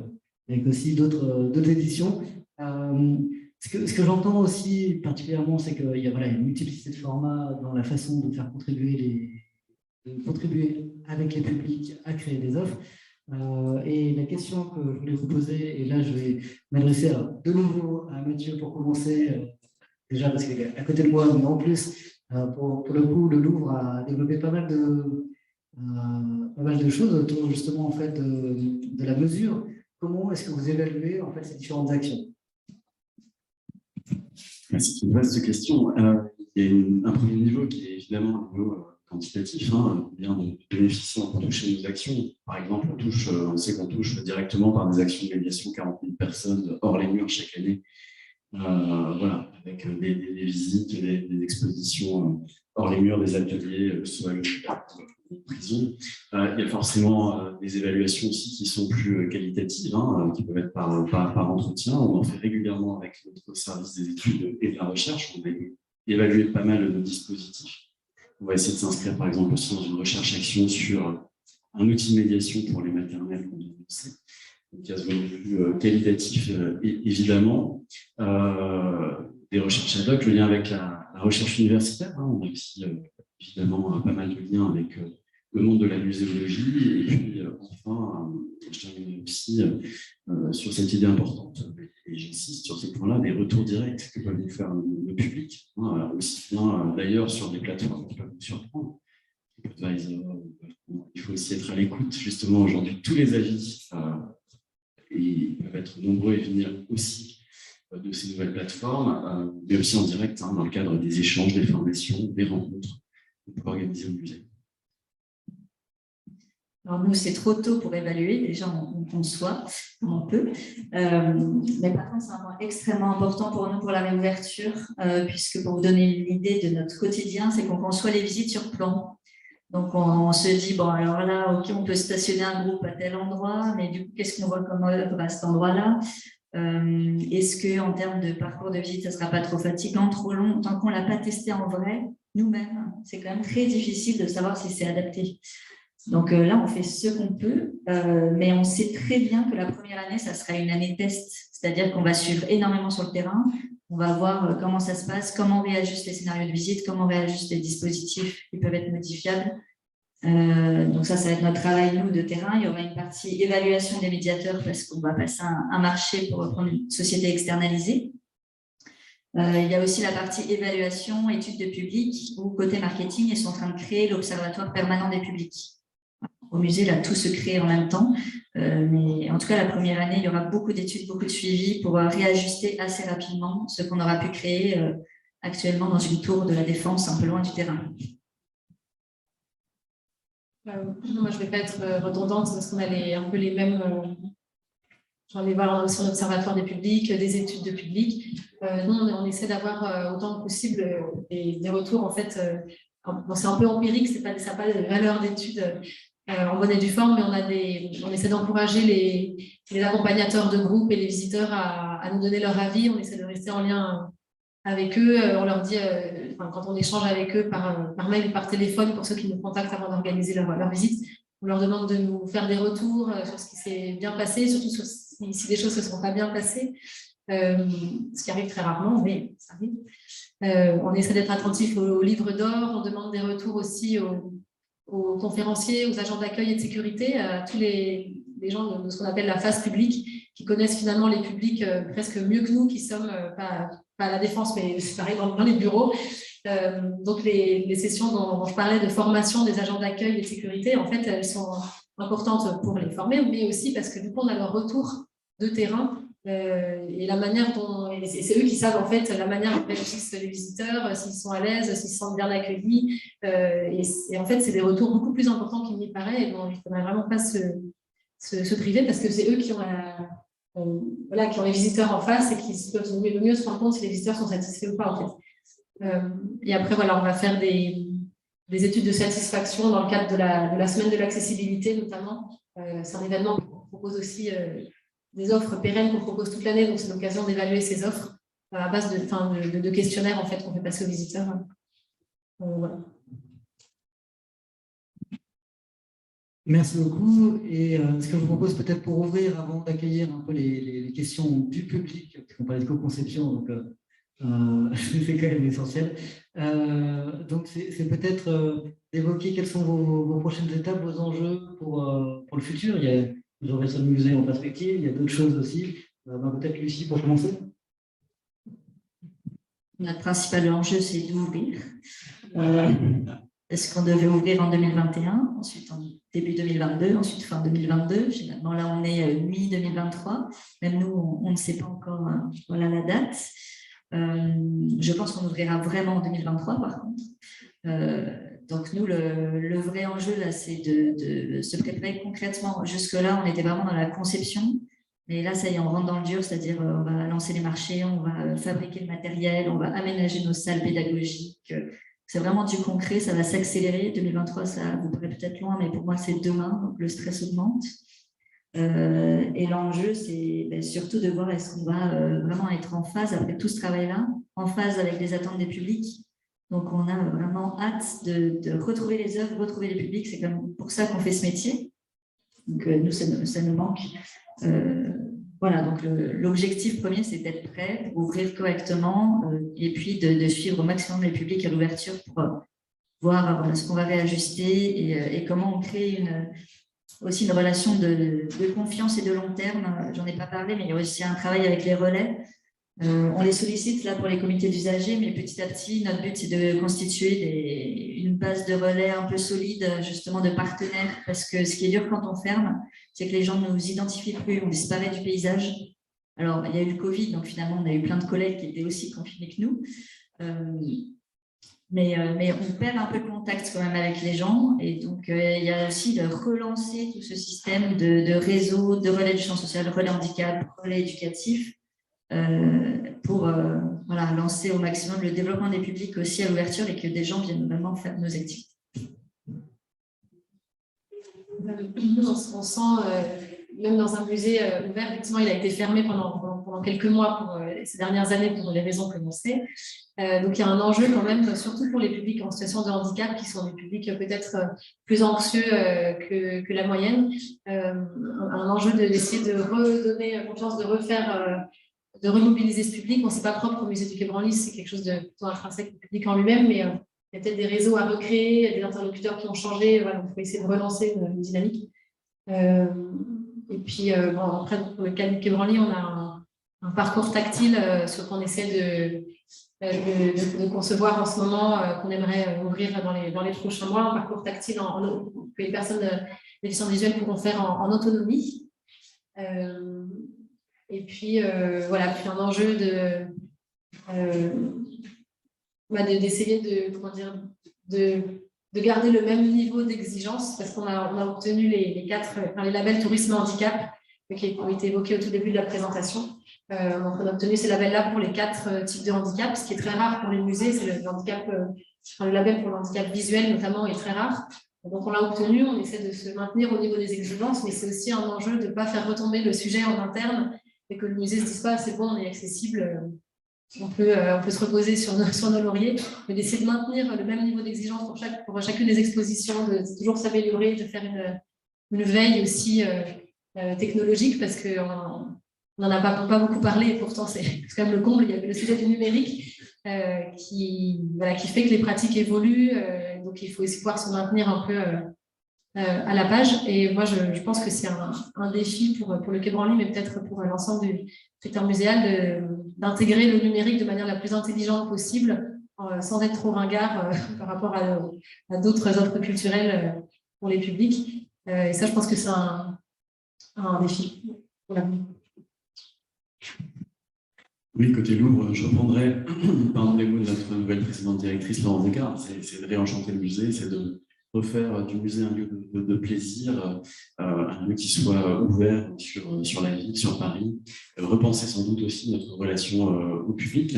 aussi d'autres éditions. Ce que j'entends aussi particulièrement, c'est qu'il y a une multiplicité de formats dans la façon de faire contribuer avec les publics à créer des offres. Et la question que je voulais vous poser, et là je vais m'adresser de nouveau à Mathieu pour commencer, déjà parce qu'il est à côté de moi, mais en plus, pour le coup, le Louvre a développé pas mal de choses autour justement en fait, de la mesure. Comment est-ce que vous évaluez en fait, ces différentes actions? C'est une vaste question. Il y a un premier niveau qui est évidemment un niveau quantitatif, hein, bien de bénéficier, on touche nos actions. Par exemple, on sait qu'on touche directement par des actions de médiation 40 000 personnes hors les murs chaque année. Voilà, avec des visites, des expositions hors les murs, des ateliers, soit à l'hôpital, en prison. Il y a forcément des évaluations aussi qui sont plus qualitatives, hein, qui peuvent être par entretien. On en fait régulièrement avec notre service des études et de la recherche. On va évaluer pas mal de dispositifs. On va essayer de s'inscrire, par exemple, aussi dans une recherche-action sur un outil de médiation pour les maternelles qu'on a lancé. Donc, il y a ce volet plus qualitatif, évidemment. Des recherches ad hoc, le lien avec la recherche universitaire. Hein, on a aussi, évidemment, pas mal de liens avec le monde de la muséologie. Et puis, enfin, je termine aussi sur cette idée importante, et j'insiste sur ce point-là, des retours directs que peuvent nous faire le public, hein, aussi bien d'ailleurs sur des plateformes qui peuvent nous surprendre. Il faut aussi être à l'écoute, justement, aujourd'hui, tous les avis. Et ils peuvent être nombreux et venir aussi de ces nouvelles plateformes, mais aussi en direct, hein, dans le cadre des échanges, des formations, des rencontres qu'on peut organiser au musée. Alors nous, c'est trop tôt pour évaluer, déjà on conçoit comme on peut, mais par contre c'est un point extrêmement important pour nous pour la réouverture, puisque pour vous donner une idée de notre quotidien, c'est qu'on conçoit les visites sur plan. Donc, on se dit, bon, alors là, OK, on peut stationner un groupe à tel endroit, mais du coup, qu'est-ce qu'on voit comme œuvre à cet endroit-là? Est-ce qu'en termes de parcours de visite, ça ne sera pas trop fatigant, trop long? Tant qu'on ne l'a pas testé en vrai, nous-mêmes, c'est quand même très difficile de savoir si c'est adapté. Donc là, on fait ce qu'on peut, mais on sait très bien que la première année, ça sera une année test, c'est-à-dire qu'on va suivre énormément sur le terrain. On va voir comment ça se passe, comment on réajuste les scénarios de visite, comment on réajuste les dispositifs qui peuvent être modifiables. Donc ça va être notre travail, nous, de terrain. Il y aura une partie évaluation des médiateurs parce qu'on va passer un marché pour reprendre une société externalisée. Il y a aussi la partie évaluation, études de public, où côté marketing, ils sont en train de créer l'observatoire permanent des publics. Au musée, là, tout se crée en même temps. Mais en tout cas, la première année, il y aura beaucoup d'études, beaucoup de suivi pour réajuster assez rapidement ce qu'on aura pu créer actuellement dans une tour de la Défense, un peu loin du terrain. Moi, je ne vais pas être redondante parce qu'on a un peu les mêmes. J'en vais voir aussi un observatoire des publics, des études de public. Nous, on essaie d'avoir autant que possible des retours. En fait, bon, c'est un peu empirique, ça n'a pas de valeur d'études en bonne et due forme, mais on essaie d'encourager les accompagnateurs de groupe et les visiteurs à nous donner leur avis. On essaie de rester en lien avec eux. On leur dit, quand on échange avec eux par mail ou par téléphone, pour ceux qui nous contactent avant d'organiser leur visite, on leur demande de nous faire des retours sur ce qui s'est bien passé, surtout sur si des choses ne se sont pas bien passées, ce qui arrive très rarement, mais ça arrive. On essaie d'être attentif aux livres d'or, on demande des retours aussi aux conférenciers, aux agents d'accueil et de sécurité, à tous les gens de ce qu'on appelle la phase publique, qui connaissent finalement les publics presque mieux que nous, qui sommes pas à la Défense, mais c'est pareil dans les bureaux. Donc les sessions dont je parlais de formation des agents d'accueil et de sécurité, en fait, elles sont importantes pour les former, mais aussi parce que du coup, on a leur retour de terrain et la manière dont, et c'est eux qui savent en fait la manière dont réagissent les visiteurs, s'ils sont à l'aise, s'ils se sentent bien accueillis, et en fait c'est des retours beaucoup plus importants qu'il n'y paraît, et bon, il ne faudrait vraiment pas se priver parce que c'est eux qui ont les visiteurs en face et qui peuvent le mieux se rendre compte si les visiteurs sont satisfaits ou pas en fait. Et après voilà, on va faire des études de satisfaction dans le cadre de la semaine de l'accessibilité notamment. C'est un événement qu'on propose aussi des offres pérennes qu'on propose toute l'année, donc c'est l'occasion d'évaluer ces offres à base de questionnaires en fait qu'on fait passer aux visiteurs. Voilà. Merci beaucoup. Et ce que je vous propose peut-être pour ouvrir, avant d'accueillir un peu les questions du public, parce qu'on parlait de co-conception, donc c'est quand même essentiel. Donc c'est peut-être d'évoquer quelles sont vos prochaines étapes, vos enjeux pour le futur. Il y a vous aurez ce musée en perspective, il y a d'autres choses aussi. Peut-être Lucie pour commencer. Notre principal enjeu, c'est d'ouvrir. Est-ce qu'on devait ouvrir en 2021, ensuite en début 2022, ensuite fin 2022? Finalement, là, on est mi-2023. Même nous, on ne sait pas encore voilà, la date. Je pense qu'on ouvrira vraiment en 2023, par contre. Donc, nous, le vrai enjeu, là, c'est de se préparer concrètement. Jusque-là, on était vraiment dans la conception. Mais là, ça y est, on rentre dans le dur, c'est-à-dire on va lancer les marchés, on va fabriquer le matériel, on va aménager nos salles pédagogiques. C'est vraiment du concret, ça va s'accélérer. 2023, ça vous paraît peut-être loin, mais pour moi, c'est demain, donc le stress augmente. Et l'enjeu, c'est surtout de voir est-ce qu'on va vraiment être en phase, après tout ce travail-là, en phase avec les attentes des publics. Donc, on a vraiment hâte de retrouver les œuvres, retrouver les publics. C'est comme pour ça qu'on fait ce métier. Donc, nous, ça nous manque. Voilà, donc l'objectif premier, c'est d'être prêt pour ouvrir correctement et puis de suivre au maximum les publics à l'ouverture pour voir ce qu'on va réajuster et comment on crée aussi une relation de confiance et de long terme. J'en ai pas parlé, mais il y a aussi un travail avec les relais. On les sollicite là pour les comités d'usagers, mais petit à petit, notre but, c'est de constituer une base de relais un peu solide, justement de partenaires, parce que ce qui est dur quand on ferme, c'est que les gens ne nous identifient plus, on disparaît du paysage. Alors, il y a eu le Covid, donc finalement, on a eu plein de collègues qui étaient aussi confinés que nous. Mais on perd un peu le contact quand même avec les gens. Et donc, il y a aussi de relancer tout ce système de réseau, de relais du champ social, relais handicap, relais éducatif, pour lancer au maximum le développement des publics aussi à l'ouverture et que des gens viennent vraiment faire nos activités. On sent, même dans un musée ouvert, effectivement, il a été fermé pendant quelques mois pour ces dernières années pour les raisons que l'on sait. Donc, il y a un enjeu quand même, surtout pour les publics en situation de handicap, qui sont des publics peut-être plus anxieux que la moyenne. Un enjeu d'essayer de redonner confiance, de remobiliser ce public. Bon, c'est pas propre au musée du Quai Branly, c'est quelque chose de plutôt intrinsèque au public en lui-même, mais il y a peut-être des réseaux à recréer, des interlocuteurs qui ont changé. Voilà, il faut essayer de relancer une dynamique. Et puis, après, pour le cas du Quai Branly, on a un parcours tactile sur qu'on essaie de concevoir en ce moment, qu'on aimerait ouvrir dans les prochains mois, un parcours tactile que les personnes déficientes visuelles pourront faire en autonomie. Et puis, puis un enjeu d'essayer de garder le même niveau d'exigence, parce qu'on a obtenu les labels tourisme handicap qui ont été évoqués au tout début de la présentation. Donc, on a obtenu ces labels-là pour les 4 types de handicap, ce qui est très rare pour les musées. C'est le label pour le handicap visuel, notamment, est très rare. Donc, on l'a obtenu, on essaie de se maintenir au niveau des exigences, mais c'est aussi un enjeu de ne pas faire retomber le sujet en interne et que le musée ne se dise pas, c'est bon, on est accessible, on peut se reposer sur nos lauriers, mais d'essayer de maintenir le même niveau d'exigence pour chacune des expositions, de toujours s'améliorer, de faire une veille aussi technologique, parce qu'on n'en a pas beaucoup parlé, et pourtant c'est quand même le comble. Il y avait le sujet du numérique qui fait que les pratiques évoluent, donc il faut aussi pouvoir se maintenir un peu à la page. Et moi, je pense que c'est un défi pour le Quai Branly, mais peut-être pour l'ensemble du secteur muséal, d'intégrer le numérique de manière la plus intelligente possible, sans être trop ringard par rapport à d'autres offres culturelles pour les publics. Et ça, je pense que c'est un défi. Voilà. Oui, côté Louvre, je reprendrai les mots de notre nouvelle présidente directrice, Laurence Descartes. C'est de réenchanter le musée, c'est de refaire du musée un lieu de plaisir, un lieu qui soit ouvert sur la ville, sur Paris. Repenser sans doute aussi notre relation au public,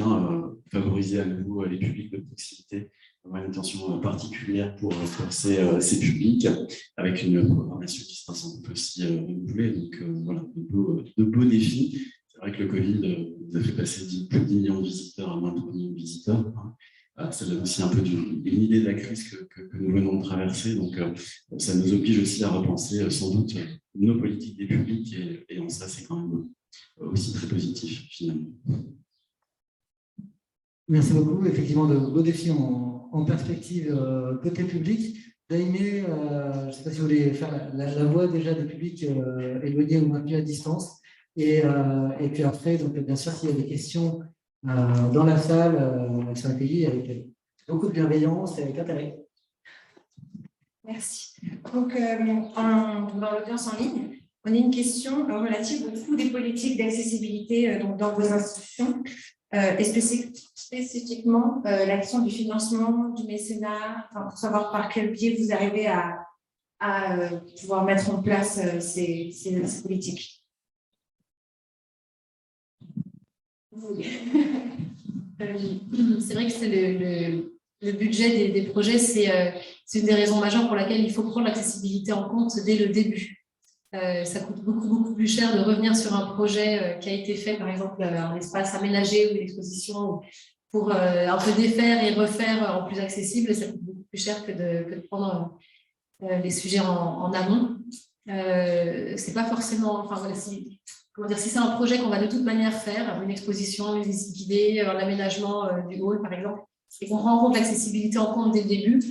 favoriser à nouveau les publics de proximité, avoir une attention particulière pour ces publics, avec une programmation qui sera sans doute aussi renouvelée. Donc voilà, de beaux défis. C'est vrai que le Covid nous a fait passer plus de 10 millions de visiteurs à moins de 3 millions de visiteurs. Ça donne aussi un peu une idée de la crise que nous venons de traverser. Donc, ça nous oblige aussi à repenser sans doute nos politiques des publics. Et en ça, c'est quand même aussi très positif, finalement. Merci beaucoup. Effectivement, de beaux défis en perspective côté public. Jaime, je ne sais pas si vous voulez faire la voix déjà des publics éloignés ou maintenus à distance. Et puis après, donc, bien sûr, s'il y a des questions dans la salle, elles sont accueillies avec beaucoup de bienveillance et avec intérêt. Merci. Donc, dans l'audience en ligne, on a une question relative au coût des politiques d'accessibilité dans vos institutions. Est-ce que c'est spécifiquement la question du financement, du mécénat, pour savoir par quel biais vous arrivez à pouvoir mettre en place ces politiques. C'est vrai que c'est le budget des projets, c'est une des raisons majeures pour laquelle il faut prendre l'accessibilité en compte dès le début. Ça coûte beaucoup plus cher de revenir sur un projet qui a été fait, par exemple, un espace aménagé ou une exposition pour un peu défaire et refaire en plus accessible. Ça coûte beaucoup plus cher que de prendre les sujets en amont. C'est pas forcément... Enfin, voilà, si c'est un projet qu'on va de toute manière faire, une exposition, une visite guidée, l'aménagement du hall, par exemple, et qu'on rend compte l'accessibilité en compte dès le début,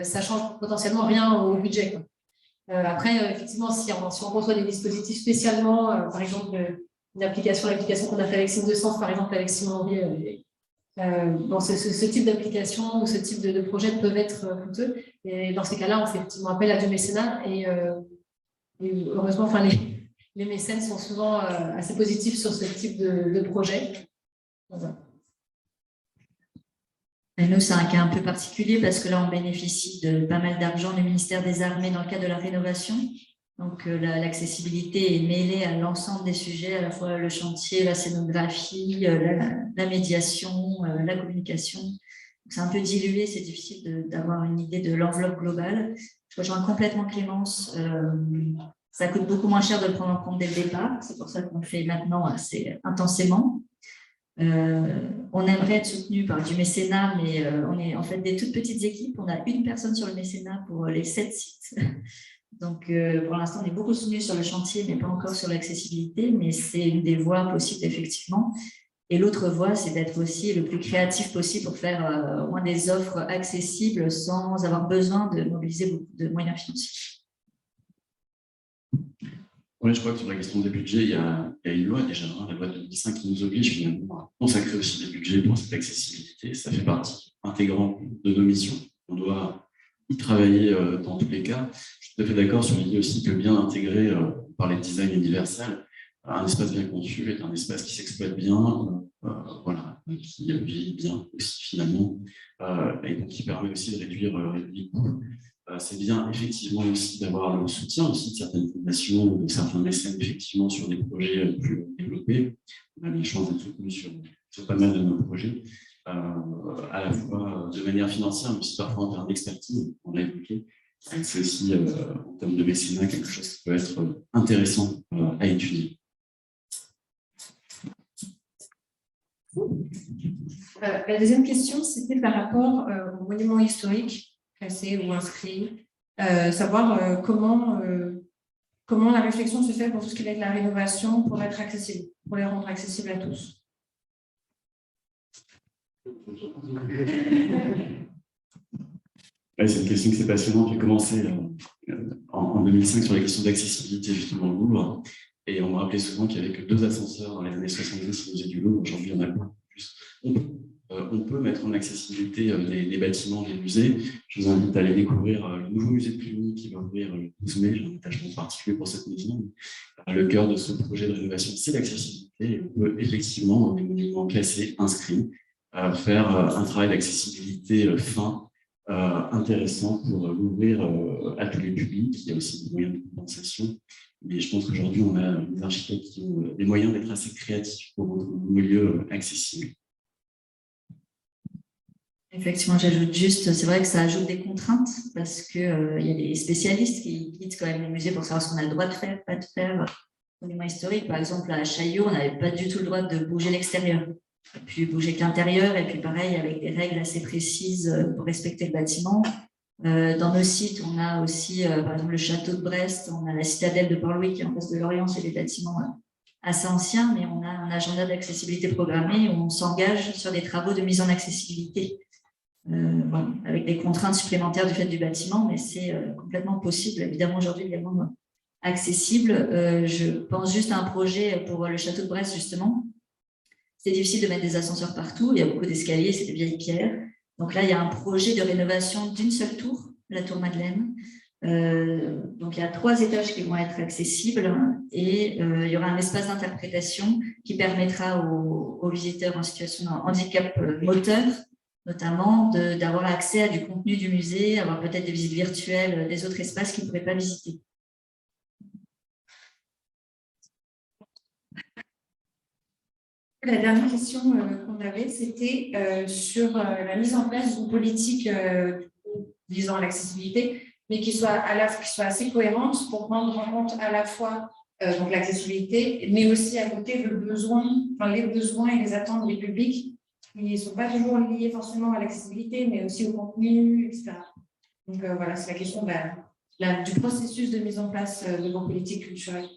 ça change potentiellement rien au budget, quoi. Après, effectivement, si on reçoit des dispositifs spécialement, par exemple, l'application qu'on a fait avec Signe de Sens, par exemple, avec Simon Henry, bon, ce type d'application ou ce type de projet peuvent être coûteux. Et dans ces cas-là, on fait effectivement appel à du mécénat. Et heureusement, enfin, les mécènes sont souvent assez positifs sur ce type de projet. Voilà. Et nous, c'est un cas un peu particulier parce que là, on bénéficie de pas mal d'argent du ministère des Armées dans le cadre de la rénovation. Donc, l'accessibilité est mêlée à l'ensemble des sujets, à la fois le chantier, la scénographie, la médiation, la communication. C'est un peu dilué, c'est difficile d'avoir une idée de l'enveloppe globale. Je rejoins complètement Clémence. Ça coûte beaucoup moins cher de le prendre en compte dès le départ. C'est pour ça qu'on le fait maintenant assez intensément. On aimerait être soutenu par du mécénat, mais on est en fait des toutes petites équipes. On a une personne sur le mécénat pour les 7 sites. Donc, pour l'instant, on est beaucoup soutenu sur le chantier, mais pas encore sur l'accessibilité. Mais c'est une des voies possibles, effectivement. Et l'autre voie, c'est d'être aussi le plus créatif possible pour faire au moins des offres accessibles sans avoir besoin de mobiliser beaucoup de moyens financiers. Oui, je crois que sur la question des budgets, il y a une loi déjà, la loi de 2005 qui nous oblige finalement à consacrer aussi des budgets pour cette accessibilité. Ça fait partie intégrante de nos missions. On doit y travailler dans tous les cas. Je suis tout à fait d'accord sur l'idée aussi que bien intégré par les designs universels, un espace bien conçu est un espace qui s'exploite bien, voilà, qui vieillit bien aussi finalement, et donc qui permet aussi de réduire les coûts. C'est bien effectivement aussi d'avoir le soutien aussi de certaines fondations ou de certains mécènes effectivement sur des projets plus développés. On a la chance d'être soutenu sur pas mal de nos projets, à la fois de manière financière, mais aussi parfois en termes d'expertise, on l'a évoqué. C'est aussi en termes de mécénat quelque chose qui peut être intéressant à étudier. La deuxième question, c'était par rapport aux monuments historiques classés ou inscrits, savoir comment la réflexion se fait pour tout ce qui est de la rénovation pour être accessible, pour les rendre accessibles à tous. Ouais, c'est une question qui est passionnante. J'ai commencé en 2005 sur la question d'accessibilité justement au Louvre, et on me rappelait souvent qu'il n'y avait que 2 ascenseurs dans les années 70 au musée du Louvre. Aujourd'hui, il y en a beaucoup plus. On peut mettre en accessibilité des bâtiments, des musées. Je vous invite à aller découvrir le nouveau musée de Cluny qui va ouvrir le 12 mai. J'ai un attachement particulier pour cette maison. Le cœur de ce projet de rénovation, c'est l'accessibilité. On peut effectivement, dans des monuments classés, inscrits, faire un travail d'accessibilité fin, intéressant pour l'ouvrir à tous les publics. Il y a aussi des moyens de compensation. Mais je pense qu'aujourd'hui, on a des architectes qui ont des moyens d'être assez créatifs pour rendre nos lieux accessibles. Effectivement, j'ajoute juste, c'est vrai que ça ajoute des contraintes parce qu'il y a des spécialistes qui guident quand même les musées pour savoir ce qu'on a le droit de faire, pas de faire. Monument historique, par exemple, à Chaillot, on n'avait pas du tout le droit de bouger l'extérieur, et puis bouger que l'intérieur, et puis pareil, avec des règles assez précises pour respecter le bâtiment. Dans nos sites, on a aussi, par exemple, le château de Brest, on a la citadelle de Port-Louis qui est en face de Lorient, c'est des bâtiments assez anciens, mais on a un agenda d'accessibilité programmé où on s'engage sur des travaux de mise en accessibilité. Voilà, avec des contraintes supplémentaires du fait du bâtiment, mais c'est complètement possible, évidemment aujourd'hui également accessible. Je pense juste à un projet pour le château de Brest, justement. C'est difficile de mettre des ascenseurs partout, il y a beaucoup d'escaliers, c'est des vieilles pierres. Donc là, il y a un projet de rénovation d'une seule tour, la tour Madeleine, Donc, il y a 3 étages qui vont être accessibles et il y aura un espace d'interprétation qui permettra aux visiteurs en situation de handicap moteur, notamment, d'avoir accès à du contenu du musée, avoir peut-être des visites virtuelles des autres espaces qu'ils ne pourraient pas visiter. La dernière question qu'on avait, c'était sur la mise en place d'une politique visant l'accessibilité, mais qui soit assez cohérente pour prendre en compte à la fois donc l'accessibilité, mais aussi à côté les besoins et les attentes des publics qui ne sont pas toujours liés forcément à l'accessibilité, mais aussi au contenu, etc. Donc voilà, c'est la question du processus de mise en place de vos politiques culturelles.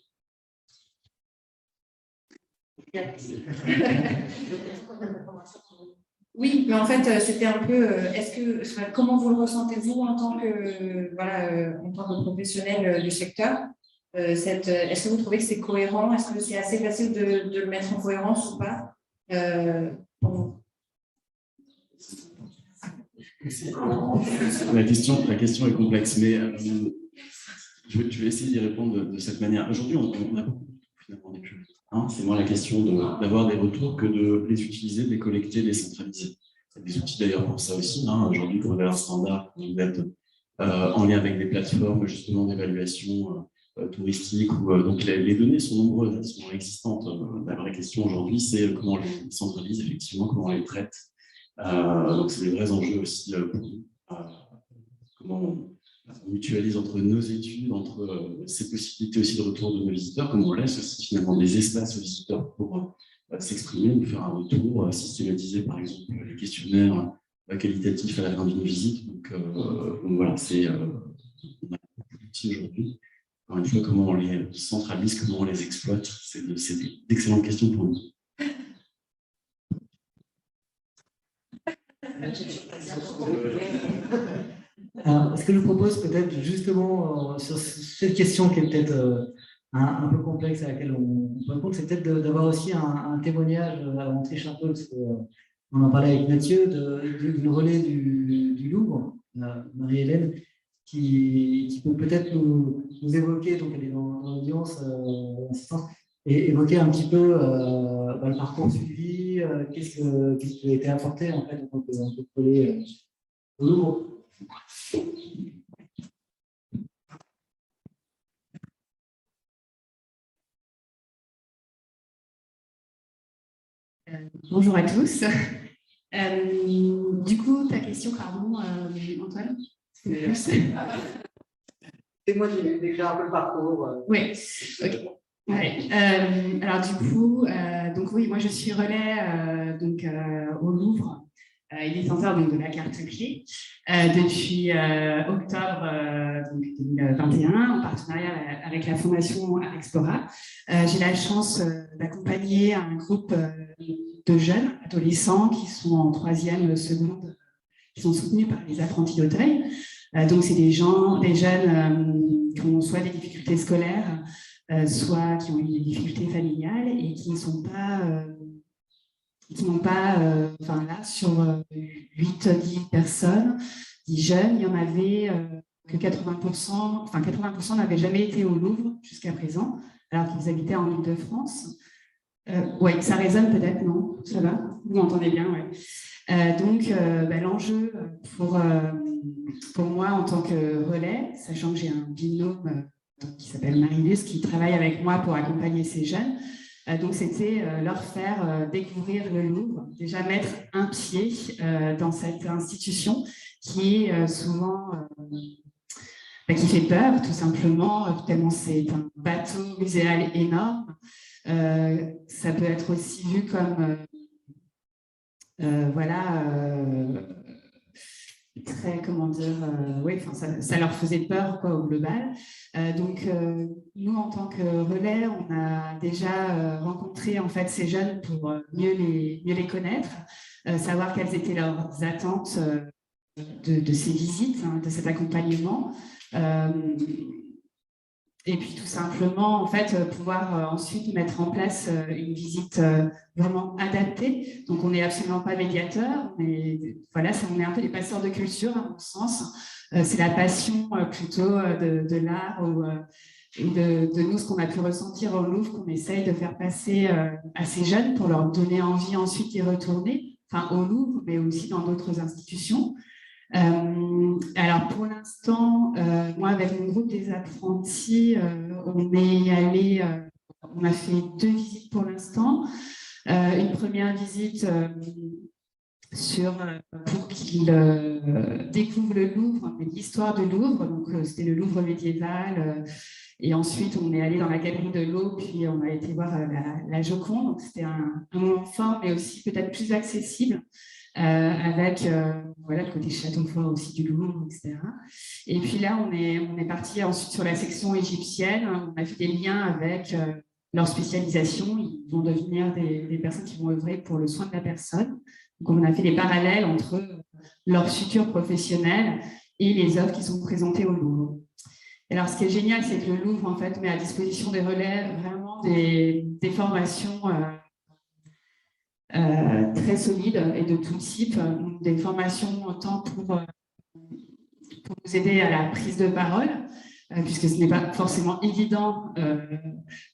Oui, mais en fait, c'était un peu, comment vous le ressentez-vous en tant que professionnel du secteur? Est-ce que vous trouvez que c'est cohérent? Est-ce que c'est assez facile de le mettre en cohérence ou pas? La question est complexe, mais je vais essayer d'y répondre de cette manière. Aujourd'hui, on a beaucoup finalement des publics. C'est moins la question d'avoir des retours que de les utiliser, de les collecter, de les centraliser. Il y a des outils d'ailleurs pour ça aussi. Aujourd'hui, vous avez un standard qui va être en lien avec des plateformes justement d'évaluation touristique. Donc les données sont nombreuses, elles sont existantes. La vraie question aujourd'hui, c'est comment on les centralise, effectivement, comment on les traite. Donc c'est des vrais enjeux aussi pour nous. Comment on mutualise entre nos études, entre ces possibilités aussi de retour de nos visiteurs, comme on laisse aussi finalement des espaces aux visiteurs pour s'exprimer, nous faire un retour, systématiser par exemple les questionnaires qualitatifs à la fin d'une visite. Donc voilà, on a beaucoup d'outils aujourd'hui. Encore une fois, comment on les centralise, comment on les exploite, c'est d'excellentes questions pour nous. Alors, ce que je vous propose peut-être justement sur cette question qui est peut-être un peu complexe à laquelle on peut répondre, c'est peut-être d'avoir aussi un témoignage, on triche un peu parce qu'on en parlait avec Mathieu, d'une relais du Louvre, Marie-Hélène, qui peut peut-être nous évoquer, donc elle est dans l'audience, et évoquer un petit peu le parcours suivi, qu'est-ce qui a été apporté en fait en tant que relais au Louvre. Bonjour à tous. Du coup, ta question, pardon, Antoine? C'est moi qui déclare un peu le parcours. Oui, ok. Ouais. Alors du coup, donc oui, moi je suis relais au Louvre et détenteur de la carte clé depuis octobre 2021 en partenariat avec la Fondation Arexplora. J'ai la chance d'accompagner un groupe de jeunes adolescents qui sont en 3e seconde, qui sont soutenus par les apprentis d'Auteuil. Donc c'est des jeunes qui ont soit des difficultés scolaires, soit qui ont eu des difficultés familiales et qui n'ont pas, là, sur 8-10 personnes, 10 jeunes, il y en avait que 80% n'avaient jamais été au Louvre jusqu'à présent, alors qu'ils habitaient en Île-de-France. Oui, ça résonne peut-être, non? Ça va? Vous m'entendez bien, oui. Donc, l'enjeu pour moi en tant que relais, sachant que j'ai un binôme qui s'appelle Marie-Luce, qui travaille avec moi pour accompagner ces jeunes, donc c'était leur faire découvrir le Louvre, déjà mettre un pied dans cette institution qui est souvent... qui fait peur, tout simplement, tellement c'est un bateau muséal énorme. Ça peut être aussi vu comme très, comment dire, ça leur faisait peur quoi, au global. Donc nous, en tant que relais, on a déjà rencontré en fait ces jeunes pour mieux les connaître, savoir quelles étaient leurs attentes de ces visites, de cet accompagnement. Et puis tout simplement, en fait, pouvoir ensuite mettre en place une visite vraiment adaptée. Donc, on n'est absolument pas médiateur, mais voilà, on est un peu des passeurs de culture, à mon sens. c'est la passion plutôt de l'art et de nous, ce qu'on a pu ressentir au Louvre, qu'on essaye de faire passer à ces jeunes pour leur donner envie ensuite d'y retourner, enfin au Louvre, mais aussi dans d'autres institutions. Alors pour l'instant, moi avec mon groupe des apprentis, on est allé, on a fait 2 visites pour l'instant. Une première visite pour qu'ils découvrent le Louvre, l'histoire du Louvre. Donc c'était le Louvre médiéval. Et ensuite, on est allé dans la galerie de l'eau, puis on a été voir la Joconde. Donc c'était un moment fort, mais aussi peut-être plus accessible. Avec voilà, le côté château fort aussi du Louvre, etc. Et puis là, on est parti ensuite sur la section égyptienne. On a fait des liens avec leur spécialisation. Ils vont devenir des personnes qui vont œuvrer pour le soin de la personne. Donc, on a fait des parallèles entre leur futur professionnel et les œuvres qui sont présentées au Louvre. Alors, ce qui est génial, c'est que le Louvre, en fait, met à disposition des relais vraiment des formations très solides et de tout type, des formations autant pour nous aider à la prise de parole, puisque ce n'est pas forcément évident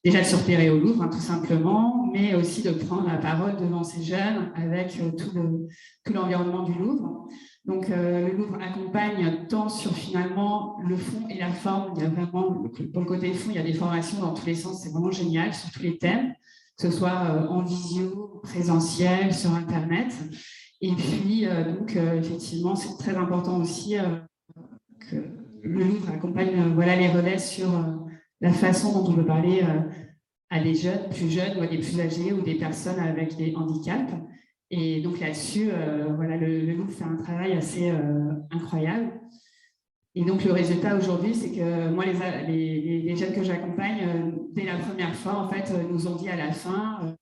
déjà de se repérer au Louvre, tout simplement, mais aussi de prendre la parole devant ces jeunes avec tout l'environnement du Louvre. Donc, le Louvre accompagne tant sur finalement le fond et la forme. Il y a vraiment, pour le côté fond, il y a des formations dans tous les sens, c'est vraiment génial, sur tous les thèmes, que ce soit en visio, présentiel, sur Internet. Et puis, effectivement, c'est très important aussi que le Louvre accompagne voilà, les relais sur la façon dont on peut parler à des jeunes, plus jeunes, ou à des plus âgés, ou des personnes avec des handicaps. Et donc là-dessus, voilà, le Louvre fait un travail assez incroyable. Et donc, le résultat aujourd'hui, c'est que moi, les jeunes que j'accompagne, dès la première fois, en fait, nous ont dit à la fin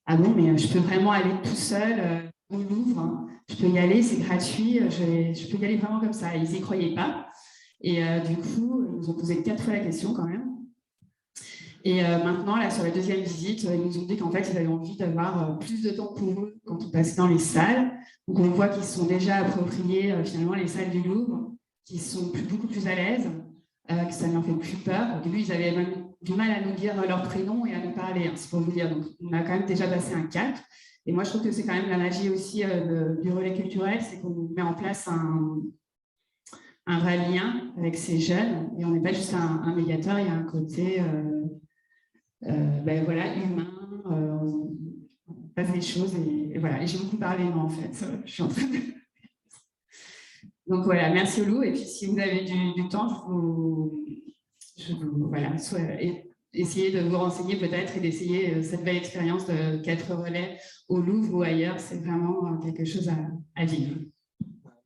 ah bon, mais je peux vraiment aller tout seul au Louvre, hein. Je peux y aller, c'est gratuit, je peux y aller vraiment comme ça. Ils n'y croyaient pas. Et du coup, ils nous ont posé 4 fois la question quand même. Et maintenant, là, sur la deuxième visite, ils nous ont dit qu'en fait, ils avaient envie d'avoir plus de temps pour eux quand on passait dans les salles. Donc, on voit qu'ils se sont déjà appropriés finalement les salles du Louvre, qui sont beaucoup plus à l'aise, que ça ne leur fait plus peur. Au début, ils avaient même du mal à nous dire leur prénom et à nous parler, hein, c'est pour vous dire. Donc, on a quand même déjà passé un cap. Et moi, je trouve que c'est quand même la magie aussi du relais culturel, c'est qu'on met en place un vrai lien avec ces jeunes. Et on n'est pas juste un médiateur, il y a un côté voilà, humain. On passe des choses et voilà. Et j'ai beaucoup parlé, moi, en fait. Je suis en train de... Donc voilà, merci Lou. Et puis si vous avez du temps, je vous voilà, essayer de vous renseigner peut-être et d'essayer cette belle expérience de 4 relais au Louvre ou ailleurs. C'est vraiment quelque chose à vivre.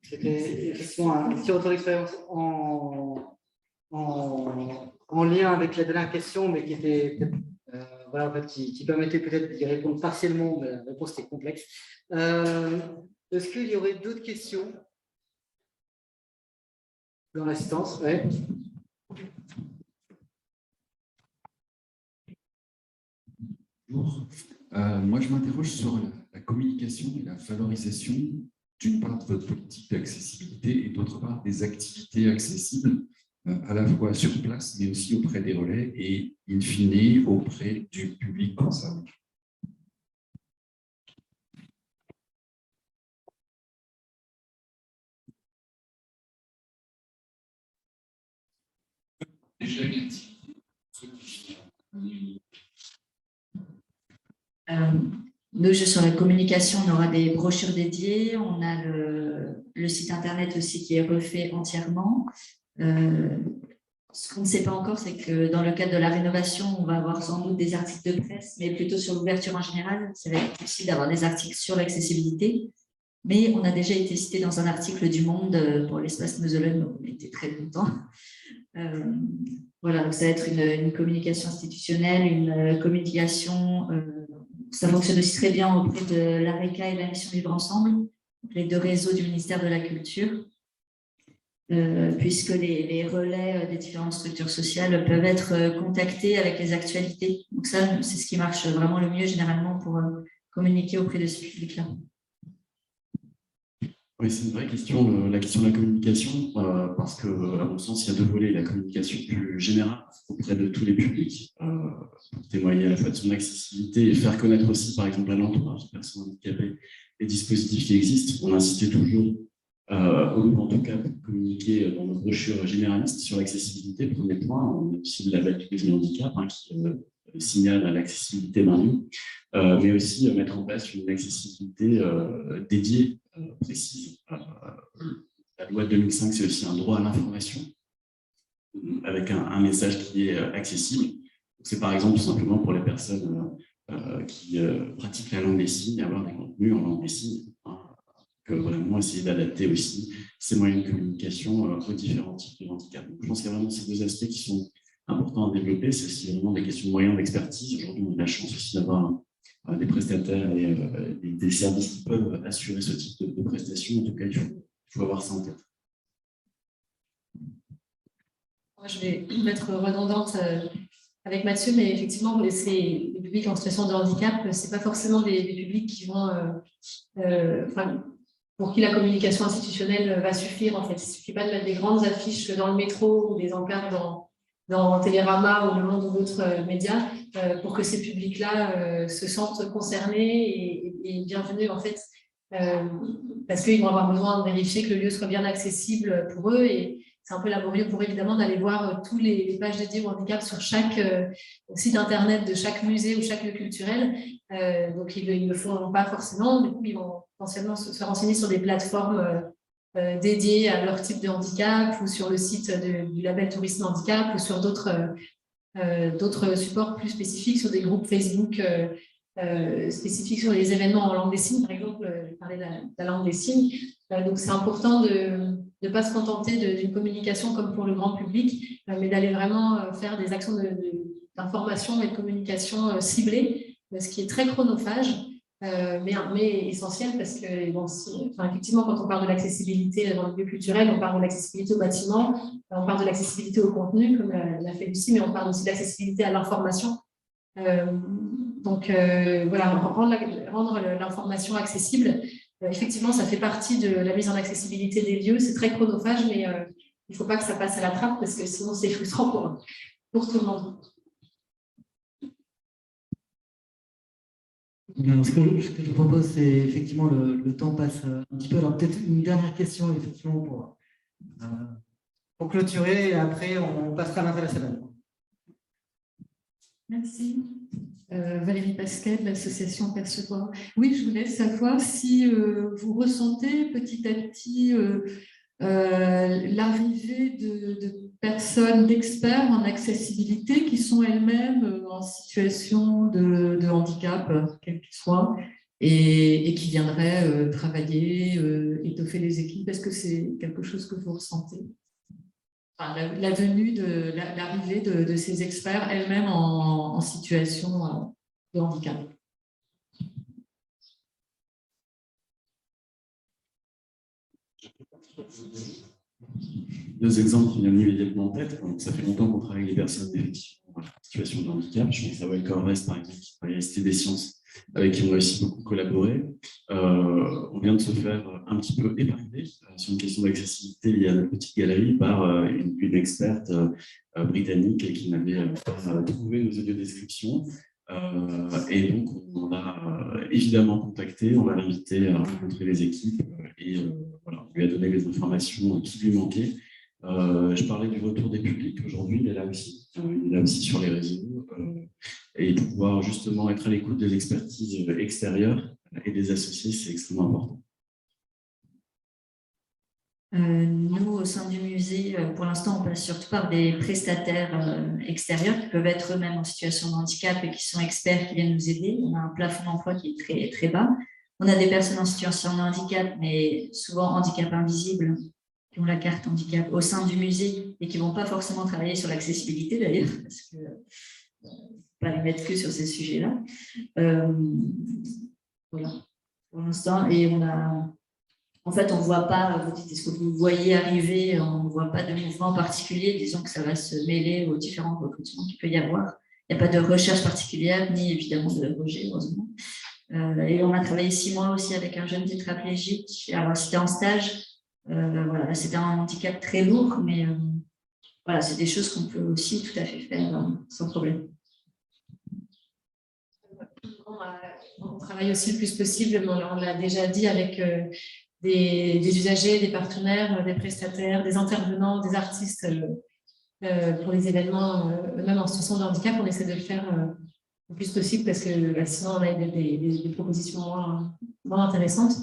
C'était effectivement un petit retour d'expérience en lien avec la dernière question, mais qui était voilà, en fait, qui permettait peut-être d'y répondre partiellement, mais la réponse était complexe. Est-ce qu'il y aurait d'autres questions dans l'assistance? Ouais. Bonjour. Moi, je m'interroge sur la communication et la valorisation, d'une part de votre politique d'accessibilité et d'autre part des activités accessibles, à la fois sur place, mais aussi auprès des relais et, in fine, auprès du public concerné. Déjà une activité. Nous, sur la communication, on aura des brochures dédiées, on a le site internet aussi qui est refait entièrement. Ce qu'on ne sait pas encore, c'est que dans le cadre de la rénovation, on va avoir sans doute des articles de presse, mais plutôt sur l'ouverture en général. Ça va être difficile d'avoir des articles sur l'accessibilité, mais on a déjà été cité dans un article du Monde pour l'espace mausolée, donc on était très contents. Voilà, donc ça va être une communication institutionnelle, une communication... ça fonctionne aussi très bien auprès de l'ARECA et la Mission Vivre Ensemble, les 2 réseaux du ministère de la Culture, puisque les relais des différentes structures sociales peuvent être contactés avec les actualités. Donc ça, c'est ce qui marche vraiment le mieux généralement pour communiquer auprès de ce public-là. Oui, c'est une vraie question, la question de la communication, parce qu'à mon sens, il y a deux volets. La communication plus générale auprès de tous les publics, pour témoigner à la fois de son accessibilité et faire connaître aussi, par exemple, à l'entourage des personnes handicapées, les dispositifs qui existent. On incitait toujours, au Louvre en tout cas, pour communiquer dans nos brochures généralistes sur l'accessibilité. Premier point, on a aussi le label Tourisme et Handicap, qui signale l'accessibilité d'un lieu, mais aussi mettre en place une accessibilité dédiée, précise. La loi de 2005, c'est aussi un droit à l'information, avec un message qui est accessible. C'est par exemple tout simplement pour les personnes qui pratiquent la langue des signes, avoir des contenus en langue des signes, que vraiment essayer d'adapter aussi ces moyens de communication aux différents types de handicap. Donc, je pense qu'il y a vraiment ces deux aspects qui sont importants à développer. C'est aussi vraiment des questions de moyens d'expertise. Aujourd'hui, on a la chance aussi d'avoir des prestataires et des services qui peuvent assurer ce type de prestations. En tout cas, il faut avoir ça en tête. Moi, je vais être redondante avec Mathieu, mais effectivement, les publics en situation de handicap, ce n'est pas forcément des publics qui vont, pour qui la communication institutionnelle va suffire. En fait, il ne suffit pas de mettre des grandes affiches dans le métro ou des encarts dans Télérama ou Le Monde ou d'autres médias pour que ces publics-là se sentent concernés et bienvenus, en fait, parce qu'ils vont avoir besoin de vérifier que le lieu soit bien accessible pour eux. Et c'est un peu laborieux pour eux, évidemment, d'aller voir toutes les pages dédiées au handicap sur chaque site internet de chaque musée ou chaque lieu culturel. Donc, ils ne le font pas forcément. Du coup, ils vont potentiellement se renseigner sur des plateformes dédiées à leur type de handicap ou sur le site du label Tourisme Handicap ou sur d'autres supports plus spécifiques, sur des groupes Facebook spécifiques sur les événements en langue des signes. Par exemple, je parlais de la langue des signes. Donc, c'est important de ne pas se contenter d'une communication comme pour le grand public, mais d'aller vraiment faire des actions d'information et de communication ciblées, ce qui est très chronophage, mais essentiel parce que, effectivement, quand on parle de l'accessibilité dans le lieu culturel, on parle de l'accessibilité au bâtiment, on parle de l'accessibilité au contenu, comme l'a fait Lucie, mais on parle aussi de l'accessibilité à l'information. Donc, voilà, rendre l'information accessible. Effectivement, ça fait partie de la mise en accessibilité des lieux. C'est très chronophage, mais il ne faut pas que ça passe à la trappe parce que sinon, c'est frustrant pour tout le monde. Ce que je propose, c'est effectivement le temps passe un petit peu. Alors, peut-être une dernière question, effectivement, pour clôturer, et après, on passera à l'international. Merci. Valérie Pasquet, de l'association Percevoir. Oui, je voulais savoir si vous ressentez petit à petit l'arrivée de personnes, d'experts en accessibilité qui sont elles-mêmes en situation de handicap, quel qu'il soit, et qui viendraient travailler, étoffer les équipes. Est-ce que c'est quelque chose que vous ressentez? Enfin, l'arrivée de ces experts elles-mêmes en situation de handicap. Deux exemples qui viennent immédiatement en tête. Ça fait longtemps qu'on travaille avec les personnes effectivement en situation de handicap. Je pense à Welcome Rest, par exemple, qui travaille à la Cité des Sciences, avec qui on a aussi beaucoup collaboré. On vient de se faire un petit peu épingler sur une question d'accessibilité liée à notre petite galerie par une experte britannique qui n'avait pas trouvé nos audiodescriptions. Et donc, on l'a évidemment contacté, on l'a invité à rencontrer les équipes et voilà, on lui a donné les informations qui lui manquaient. Je parlais du retour des publics. Aujourd'hui, il est là aussi sur les réseaux et pouvoir justement être à l'écoute des expertises extérieures et des associés, c'est extrêmement important. Nous, au sein du musée, pour l'instant, on passe surtout par des prestataires extérieurs qui peuvent être eux-mêmes en situation de handicap et qui sont experts, qui viennent nous aider. On a un plafond d'emploi qui est très, très bas. On a des personnes en situation de handicap, mais souvent handicap invisible, qui ont la carte handicap au sein du musée et qui ne vont pas forcément travailler sur l'accessibilité d'ailleurs, parce que ne pas les mettre que sur ces sujets-là. Voilà, pour l'instant. Et on a... En fait, on ne voit pas, vous dites, est-ce que vous voyez arriver, on ne voit pas de mouvement particulier, disons que ça va se mêler aux différents recrutements qu'il peut y avoir. Il n'y a pas de recherche particulière, ni évidemment de rejet, heureusement. Et on a travaillé 6 mois aussi avec un jeune tétraplégique. Alors, c'était en stage. Voilà, c'était un handicap très lourd, mais voilà, c'est des choses qu'on peut aussi tout à fait faire sans problème. On travaille aussi le plus possible, mais on l'a déjà dit, avec des usagers, des partenaires, des prestataires, des intervenants, des artistes pour les événements, même en situation de handicap, on essaie de le faire le plus possible parce que sinon on a des propositions moins intéressantes.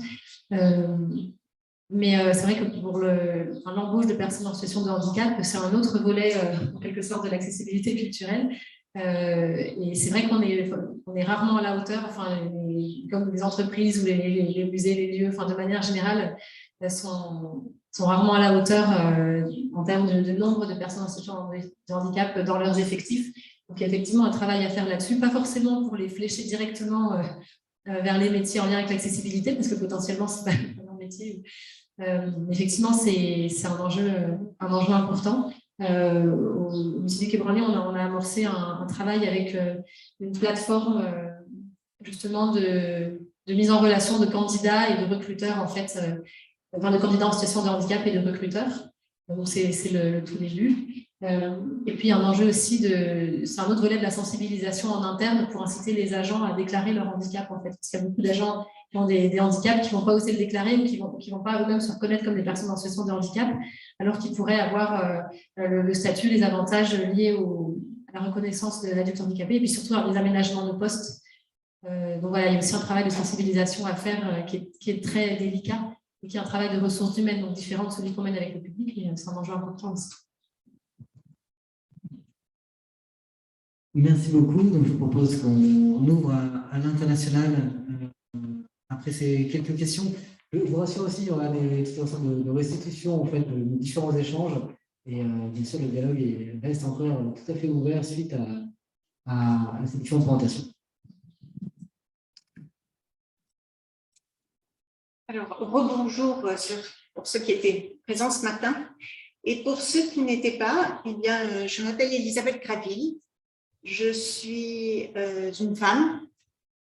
Mais c'est vrai que pour l'embauche de personnes en situation de handicap, c'est un autre volet, en quelque sorte, de l'accessibilité culturelle. Et c'est vrai qu'on est rarement à la hauteur, enfin, comme les entreprises ou les musées, les lieux, enfin, de manière générale, sont rarement à la hauteur en termes de nombre de personnes en situation de handicap dans leurs effectifs. Donc, il y a effectivement un travail à faire là-dessus, pas forcément pour les flécher directement vers les métiers en lien avec l'accessibilité, parce que potentiellement, ce n'est pas leur métier. Effectivement, c'est un enjeu important. Au Musée du Quai Branly, on a amorcé un travail avec une plateforme justement de mise en relation de candidats et de recruteurs, en fait, de candidats en situation de handicap et de recruteurs. Donc, c'est le tout début. Et puis, un enjeu aussi, c'est un autre volet de la sensibilisation en interne pour inciter les agents à déclarer leur handicap, en fait. Parce qu'il y a beaucoup d'agents qui ont des handicaps qui ne vont pas oser le déclarer ou qui vont pas eux-mêmes se reconnaître comme des personnes en situation de handicap, alors qu'ils pourraient avoir le statut, les avantages liés à la reconnaissance de l'adulte handicapé et puis surtout à les aménagements de poste. Donc voilà, il y a aussi un travail de sensibilisation à faire qui est très délicat et qui est un travail de ressources humaines, donc différent de celui qu'on mène avec le public, mais c'est un enjeu important aussi. Merci beaucoup. Donc, je vous propose qu'on ouvre à l'international après ces quelques questions. Je vous rassure aussi, il y aura des situations de restitution en fait, de différents échanges. Et bien sûr, le dialogue reste encore tout à fait ouvert suite à ces différentes présentations. Alors, rebonjour pour ceux qui étaient présents ce matin. Et pour ceux qui n'étaient pas, eh bien, je m'appelle Elisabeth Graville. Je suis une femme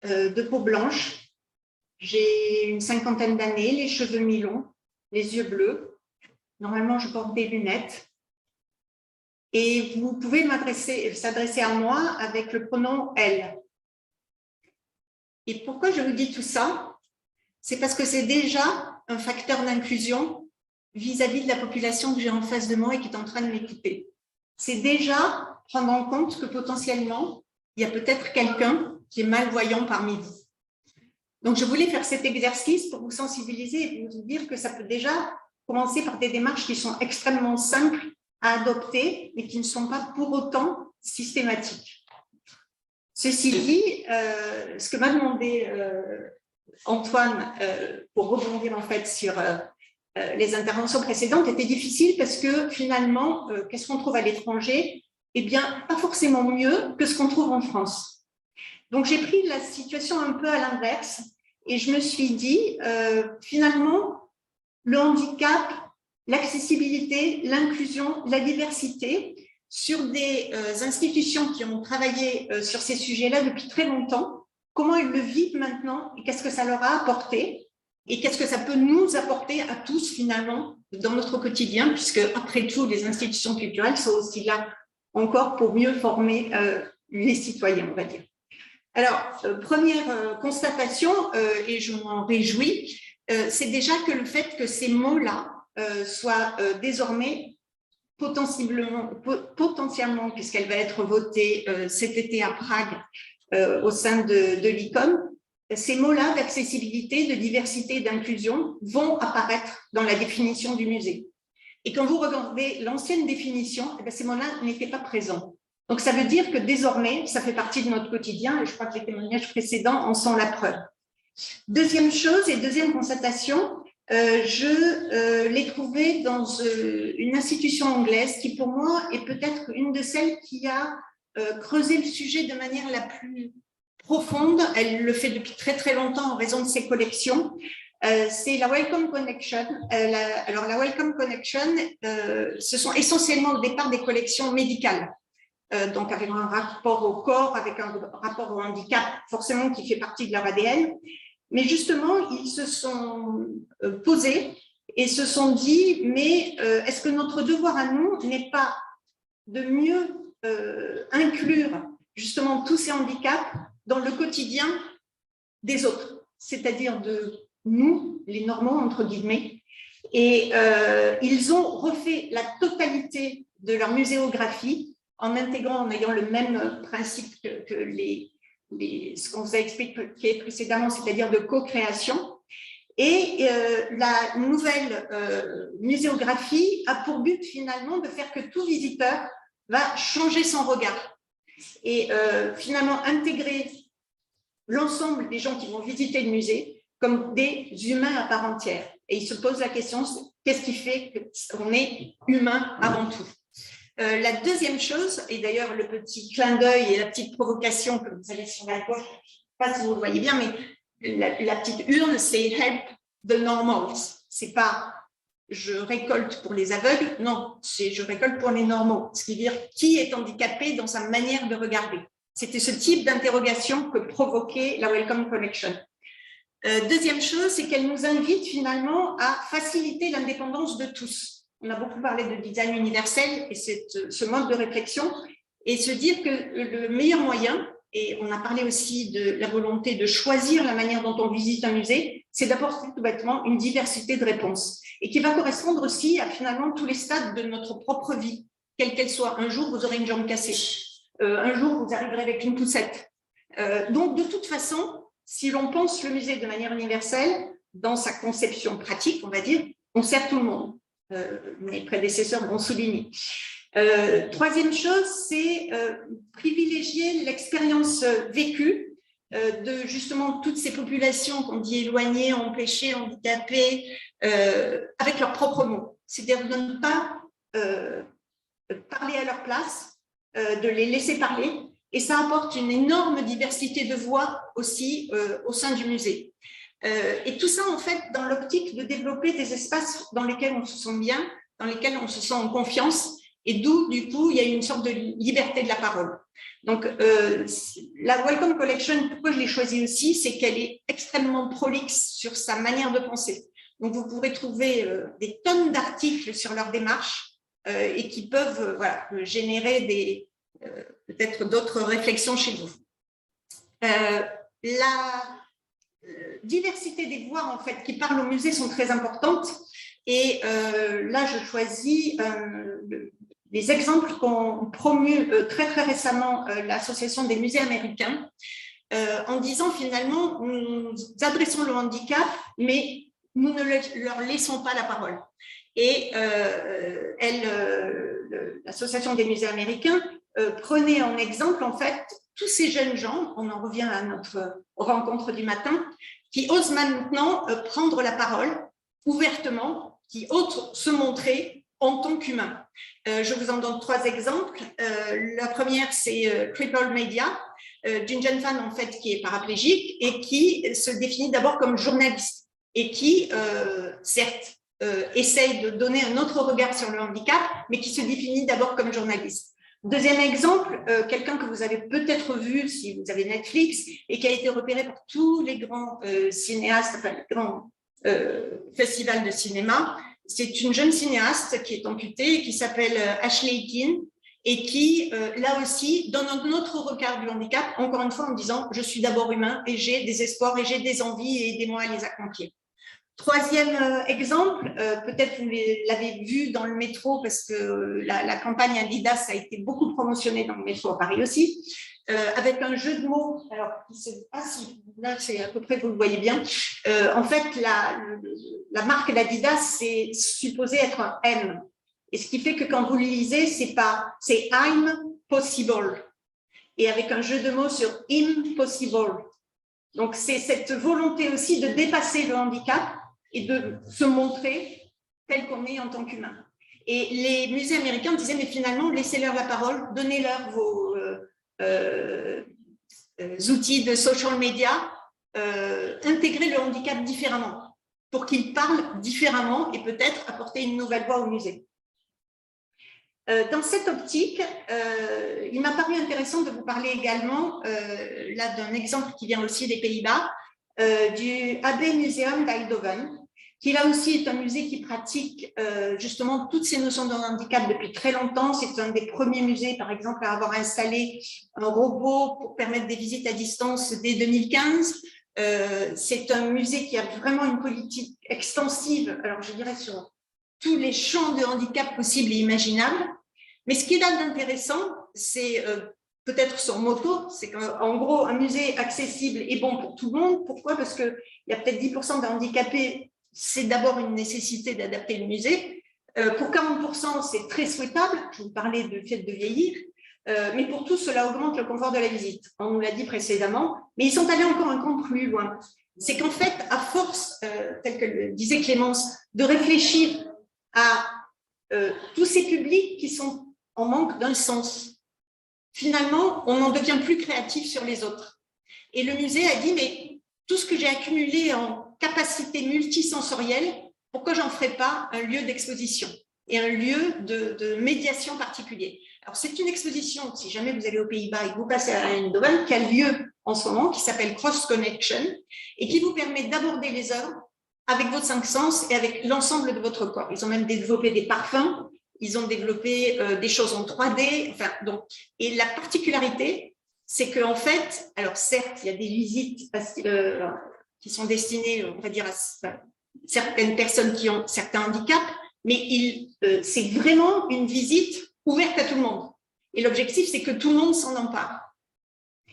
de peau blanche. J'ai une 50aine d'années, les cheveux mi-longs, les yeux bleus. Normalement, je porte des lunettes. Et vous pouvez s'adresser à moi avec le pronom « elle ». Et pourquoi je vous dis tout ça? C'est parce que c'est déjà un facteur d'inclusion vis-à-vis de la population que j'ai en face de moi et qui est en train de m'écouter. C'est déjà prendre en compte que potentiellement, il y a peut-être quelqu'un qui est malvoyant parmi vous. Donc, je voulais faire cet exercice pour vous sensibiliser et vous dire que ça peut déjà commencer par des démarches qui sont extrêmement simples à adopter, mais qui ne sont pas pour autant systématiques. Ceci dit, ce que m'a demandé Antoine pour rebondir en fait sur les interventions précédentes était difficile parce que finalement, qu'est-ce qu'on trouve à l'étranger? Eh bien, pas forcément mieux que ce qu'on trouve en France. Donc, j'ai pris la situation un peu à l'inverse et je me suis dit, finalement, le handicap, l'accessibilité, l'inclusion, la diversité, sur des institutions qui ont travaillé sur ces sujets-là depuis très longtemps, comment elles le vivent maintenant et qu'est-ce que ça leur a apporté et qu'est-ce que ça peut nous apporter à tous finalement dans notre quotidien, puisque après tout, les institutions culturelles sont aussi là encore pour mieux former les citoyens, on va dire. Alors, première constatation, et je m'en réjouis, c'est déjà que le fait que ces mots-là soient désormais potentiellement, puisqu'elle va être votée cet été à Prague au sein de l'ICOM, ces mots-là d'accessibilité, de diversité et d'inclusion vont apparaître dans la définition du musée. Et quand vous regardez l'ancienne définition, eh bien, ces mots-là n'étaient pas présents. Donc, ça veut dire que désormais, ça fait partie de notre quotidien et je crois que les témoignages précédents en sont la preuve. Deuxième chose et deuxième constatation, je l'ai trouvé dans une institution anglaise qui, pour moi, est peut-être une de celles qui a creusé le sujet de manière la plus profonde. Elle le fait depuis très, très longtemps en raison de ses collections. C'est la Wellcome Connection. Alors, la Wellcome Connection, ce sont essentiellement au départ des collections médicales. donc avec un rapport au corps, avec un rapport au handicap, forcément qui fait partie de leur ADN. Mais justement, ils se sont posés et se sont dit, mais est-ce que notre devoir à nous n'est pas de mieux inclure justement tous ces handicaps dans le quotidien des autres, c'est-à-dire de nous, les normaux, entre guillemets. Et ils ont refait la totalité de leur muséographie en intégrant, en ayant le même principe que ce qu'on vous a expliqué précédemment, c'est-à-dire de co-création. Et la nouvelle muséographie a pour but finalement de faire que tout visiteur va changer son regard et finalement intégrer l'ensemble des gens qui vont visiter le musée comme des humains à part entière. Et il se pose la question, qu'est-ce qui fait qu'on est humain avant tout? La deuxième chose, et d'ailleurs le petit clin d'œil et la petite provocation que vous avez sur la gauche, je ne sais pas si vous le voyez bien, mais la petite urne, c'est « Help the normals ». Ce n'est pas « je récolte pour les aveugles », non, c'est « je récolte pour les normaux », ce qui veut dire qui est handicapé dans sa manière de regarder. C'était ce type d'interrogation que provoquait la Wellcome Collection. Deuxième chose, c'est qu'elle nous invite finalement à faciliter l'indépendance de tous. On a beaucoup parlé de design universel et ce mode de réflexion, et se dire que le meilleur moyen, et on a parlé aussi de la volonté de choisir la manière dont on visite un musée, c'est d'apporter tout bêtement une diversité de réponses, et qui va correspondre aussi à finalement tous les stades de notre propre vie, quelle qu'elle soit. Un jour, vous aurez une jambe cassée. Un jour, vous arriverez avec une poussette. Donc, de toute façon, si l'on pense le musée de manière universelle, dans sa conception pratique, on va dire, on sert tout le monde. Mes prédécesseurs vont souligner. Troisième chose, c'est privilégier l'expérience vécue de justement toutes ces populations qu'on dit éloignées, empêchées, handicapées, avec leurs propres mots. C'est-à-dire de ne pas parler à leur place, de les laisser parler, et ça apporte une énorme diversité de voix aussi au sein du musée. Et tout ça, en fait, dans l'optique de développer des espaces dans lesquels on se sent bien, dans lesquels on se sent en confiance, et d'où, du coup, il y a une sorte de liberté de la parole. Donc, la Wellcome Collection, pourquoi je l'ai choisie aussi, c'est qu'elle est extrêmement prolixe sur sa manière de penser. Donc, vous pourrez trouver des tonnes d'articles sur leur démarche et qui peuvent voilà, générer peut-être d'autres réflexions chez vous. La diversité des voix en fait, qui parlent au musée sont très importantes. Et là, je choisis les exemples qu'ont promu très récemment l'Association des musées américains en disant finalement, nous adressons le handicap, mais nous ne leur laissons pas la parole. Et l'Association des musées américains prenait en exemple en fait tous ces jeunes gens, on en revient à notre rencontre du matin, qui osent maintenant prendre la parole ouvertement, qui osent se montrer en tant qu'humains. Je vous en donne 3 exemples. La première, c'est Crippled Media, d'une jeune femme en fait qui est paraplégique et qui se définit d'abord comme journaliste et qui, certes, essaye de donner un autre regard sur le handicap, mais qui se définit d'abord comme journaliste. Deuxième exemple, quelqu'un que vous avez peut-être vu si vous avez Netflix et qui a été repéré par tous les grands cinéastes, enfin les grands festivals de cinéma. C'est une jeune cinéaste qui est amputée et qui s'appelle Ashley Keane et qui, là aussi, donne un autre regard du handicap, encore une fois en disant « je suis d'abord humain et j'ai des espoirs et j'ai des envies et aidez-moi à les accomplir ». Troisième exemple, peut-être vous l'avez vu dans le métro parce que la campagne Adidas a été beaucoup promentionnée dans le métro à Paris aussi, avec un jeu de mots. Alors, là, c'est à peu près, vous le voyez bien. En fait, la marque d'Adidas, c'est supposé être un M. Et ce qui fait que quand vous le lisez, c'est I'm possible. Et avec un jeu de mots sur impossible. Donc, c'est cette volonté aussi de dépasser le handicap et de se montrer tel qu'on est en tant qu'humain. Et les musées américains disaient, mais finalement, laissez-leur la parole, donnez-leur vos outils de social media, intégrez le handicap différemment, pour qu'ils parlent différemment et peut-être apporter une nouvelle voix au musée. Dans cette optique, il m'a paru intéressant de vous parler également là d'un exemple qui vient aussi des Pays-Bas, du AB Museum d'Eindhoven, qui là aussi est un musée qui pratique justement toutes ces notions de handicap depuis très longtemps. C'est un des premiers musées, par exemple, à avoir installé un robot pour permettre des visites à distance dès 2015. C'est un musée qui a vraiment une politique extensive, alors je dirais sur tous les champs de handicap possibles et imaginables. Mais ce qui est là d'intéressant, c'est peut-être son motto, c'est qu'en gros, un musée accessible est bon pour tout le monde. Pourquoi? Parce qu'il y a peut-être 10% de handicapés, c'est d'abord une nécessité d'adapter le musée. Pour 40%, c'est très souhaitable. Je vous parlais du fait de vieillir. Mais pour tous, cela augmente le confort de la visite. On nous l'a dit précédemment. Mais ils sont allés encore un cran plus loin. C'est qu'en fait, à force, tel que le disait Clémence, de réfléchir à tous ces publics qui sont en manque d'un sens, finalement, on en devient plus créatif sur les autres. Et le musée a dit, mais tout ce que j'ai accumulé en capacité multisensorielle, pourquoi j'en ferais pas un lieu d'exposition et un lieu de médiation particulier? Alors, c'est une exposition, si jamais vous allez aux Pays-Bas et que vous passez à Eindhoven, qui a lieu en ce moment, qui s'appelle Cross Connection, et qui vous permet d'aborder les œuvres avec vos 5 sens et avec l'ensemble de votre corps. Ils ont même développé des parfums, ils ont développé des choses en 3D. Enfin, donc, et la particularité, c'est qu'en fait, alors certes, il y a des visites qui sont destinées, on va dire, à certaines personnes qui ont certains handicaps, mais c'est vraiment une visite ouverte à tout le monde. Et l'objectif, c'est que tout le monde s'en empare.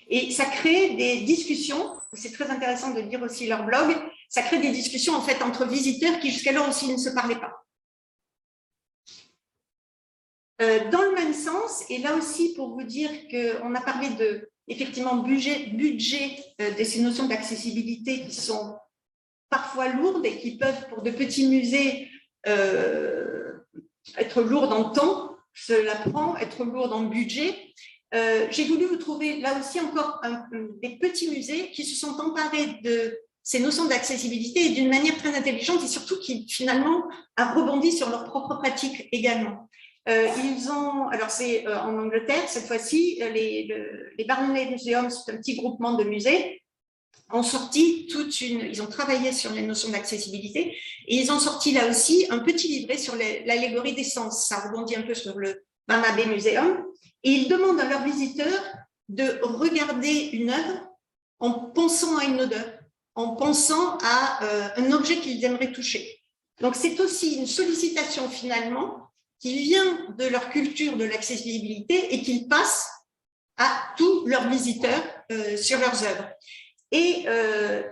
Et ça crée des discussions, c'est très intéressant de lire aussi leur blog, ça crée des discussions en fait entre visiteurs qui jusqu'alors aussi ne se parlaient pas. Dans le même sens, et là aussi pour vous dire qu'on a parlé de, effectivement, budget de ces notions d'accessibilité qui sont parfois lourdes et qui peuvent, pour de petits musées, être lourdes en temps, cela prend, être lourdes en budget. J'ai voulu vous trouver là aussi encore des petits musées qui se sont emparés de ces notions d'accessibilité et d'une manière très intelligente et surtout qui finalement a rebondi sur leur propre pratique également. Alors c'est en Angleterre cette fois-ci, les Barnley Museums, c'est un petit groupement de musées, ont sorti ils ont travaillé sur les notions d'accessibilité et ils ont sorti là aussi un petit livret sur l'allégorie des sens. Ça rebondit un peu sur le Barnley Museum. Et ils demandent à leurs visiteurs de regarder une œuvre en pensant à une odeur, en pensant à un objet qu'ils aimeraient toucher. Donc, c'est aussi une sollicitation finalement qui vient de leur culture de l'accessibilité et qu'ils passent à tous leurs visiteurs sur leurs œuvres. Et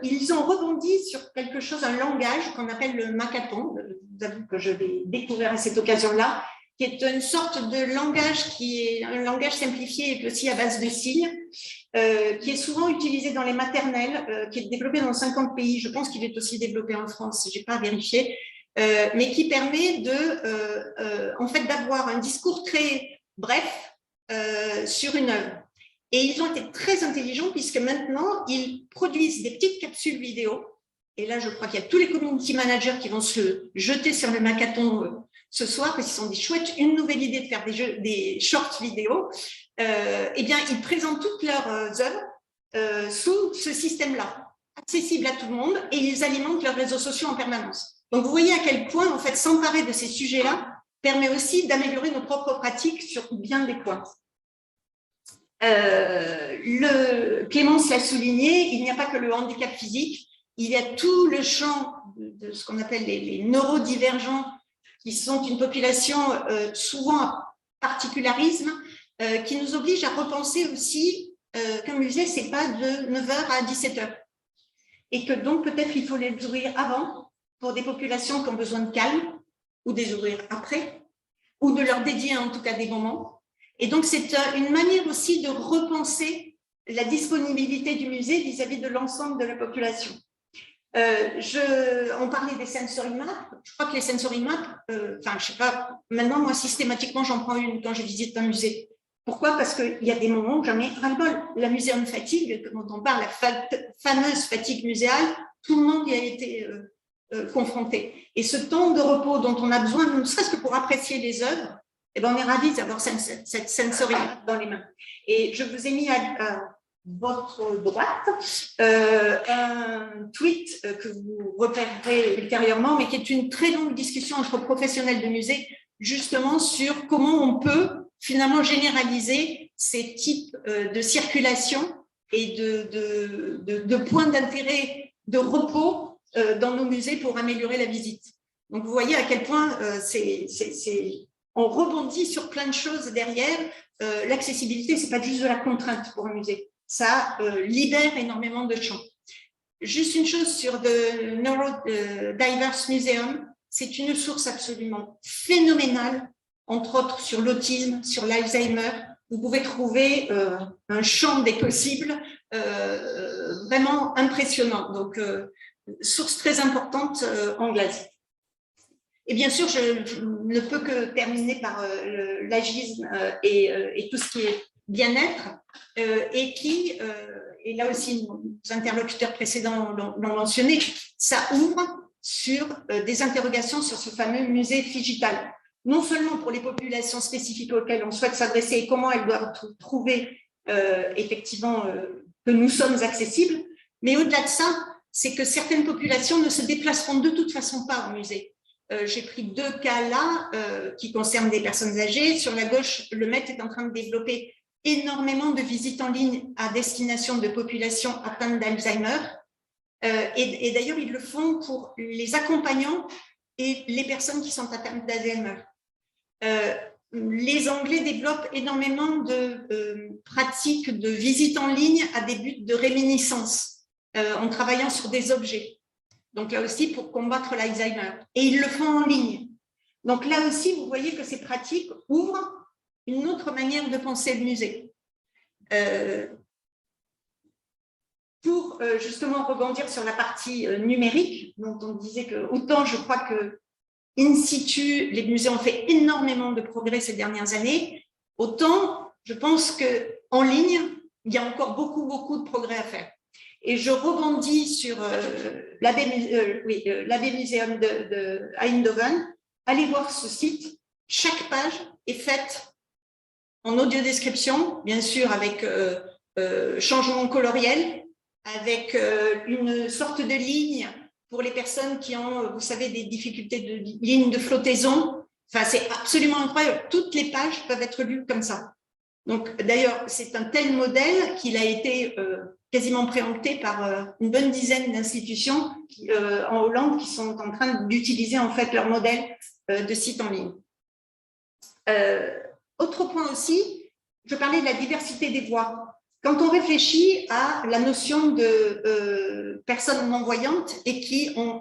ils ont rebondi sur quelque chose, un langage qu'on appelle le Makaton, je vous avoue que je l'ai découvert à cette occasion-là, qui est une sorte de langage qui est un langage simplifié et aussi à base de signes, qui est souvent utilisé dans les maternelles, qui est développé dans 50 pays. Je pense qu'il est aussi développé en France, je n'ai pas vérifié, mais qui permet en fait, d'avoir un discours très bref sur une œuvre. Et ils ont été très intelligents puisque maintenant, ils produisent des petites capsules vidéo. Et là, je crois qu'il y a tous les community managers qui vont se jeter sur le Makaton ce soir, parce qu'ils sont des chouettes, une nouvelle idée de faire des shorts vidéo. Eh bien, ils présentent toutes leurs œuvres sous ce système-là, accessible à tout le monde, et ils alimentent leurs réseaux sociaux en permanence. Donc, vous voyez à quel point, en fait, s'emparer de ces sujets-là permet aussi d'améliorer nos propres pratiques sur bien des points. Clémence l'a souligné, il n'y a pas que le handicap physique, il y a tout le champ de ce qu'on appelle les neurodivergents, qui sont une population souvent à particularisme, qui nous oblige à repenser aussi qu'un musée, ce n'est pas de 9h à 17h. Et que donc, peut-être, il faut les ouvrir avant pour des populations qui ont besoin de calme, ou des ouvrir après, ou de leur dédier en tout cas des moments. Et donc, c'est une manière aussi de repenser la disponibilité du musée vis-à-vis de l'ensemble de la population. On parlait des sensory maps. Je crois que les sensory maps, enfin, je sais pas, maintenant, moi, systématiquement, j'en prends une quand je visite un musée. Pourquoi? Parce qu'il y a des moments où j'en ai ras-le-bol. La muséum fatigue, dont on parle, la fameuse fatigue muséale, tout le monde y a été confronté. Et ce temps de repos dont on a besoin, ne serait-ce que pour apprécier les œuvres, eh ben, on est ravis d'avoir cette sensory dans les mains. Et je vous ai mis à votre droite un tweet que vous repérerez ultérieurement, mais qui est une très longue discussion entre professionnels de musée, justement sur comment on peut finalement généraliser ces types de circulation et de points d'intérêt, de repos dans nos musées pour améliorer la visite. Donc, vous voyez à quel point on rebondit sur plein de choses derrière. L'accessibilité, ce n'est pas juste de la contrainte pour un musée. Ça libère énormément de champs. Juste une chose sur The Neurodiverse Museum, c'est une source absolument phénoménale, entre autres sur l'autisme, sur l'Alzheimer. Vous pouvez trouver un champ des possibles vraiment impressionnant. Donc, source très importante anglaise. Et bien sûr, je ne peux que terminer par l'agisme et tout ce qui est bien-être, et qui, et là aussi nos interlocuteurs précédents l'ont mentionné, ça ouvre sur des interrogations sur ce fameux musée digital. Non seulement pour les populations spécifiques auxquelles on souhaite s'adresser et comment elles doivent trouver effectivement que nous sommes accessibles, mais au-delà de ça, c'est que certaines populations ne se déplaceront de toute façon pas au musée. J'ai pris 2 cas là qui concernent des personnes âgées. Sur la gauche, le Met est en train de développer énormément de visites en ligne à destination de populations atteintes d'Alzheimer. Et d'ailleurs, ils le font pour les accompagnants et les personnes qui sont atteintes d'Alzheimer. Les Anglais développent énormément de pratiques de visites en ligne à des buts de réminiscence, en travaillant sur des objets. Donc là aussi, pour combattre l'Alzheimer. Et ils le font en ligne. Donc là aussi, vous voyez que ces pratiques ouvrent une autre manière de penser le musée. Pour justement rebondir sur la partie numérique, dont on disait que autant je crois que in situ, les musées ont fait énormément de progrès ces dernières années, autant je pense qu'en ligne, il y a encore beaucoup de progrès à faire. Et je rebondis sur l'Abbey Museum de Eindhoven. Allez voir ce site. Chaque page est faite en audio-description, bien sûr avec changement coloriel, avec une sorte de ligne pour les personnes qui ont, vous savez, des difficultés de ligne de flottaison. Enfin, c'est absolument incroyable. Toutes les pages peuvent être lues comme ça. Donc, d'ailleurs, c'est un tel modèle qu'il a été quasiment préempté par une bonne dizaine d'institutions en Hollande qui sont en train d'utiliser en fait leur modèle de site en ligne. Autre point aussi, je parlais de la diversité des voix. Quand on réfléchit à la notion de personnes non-voyantes et qui ont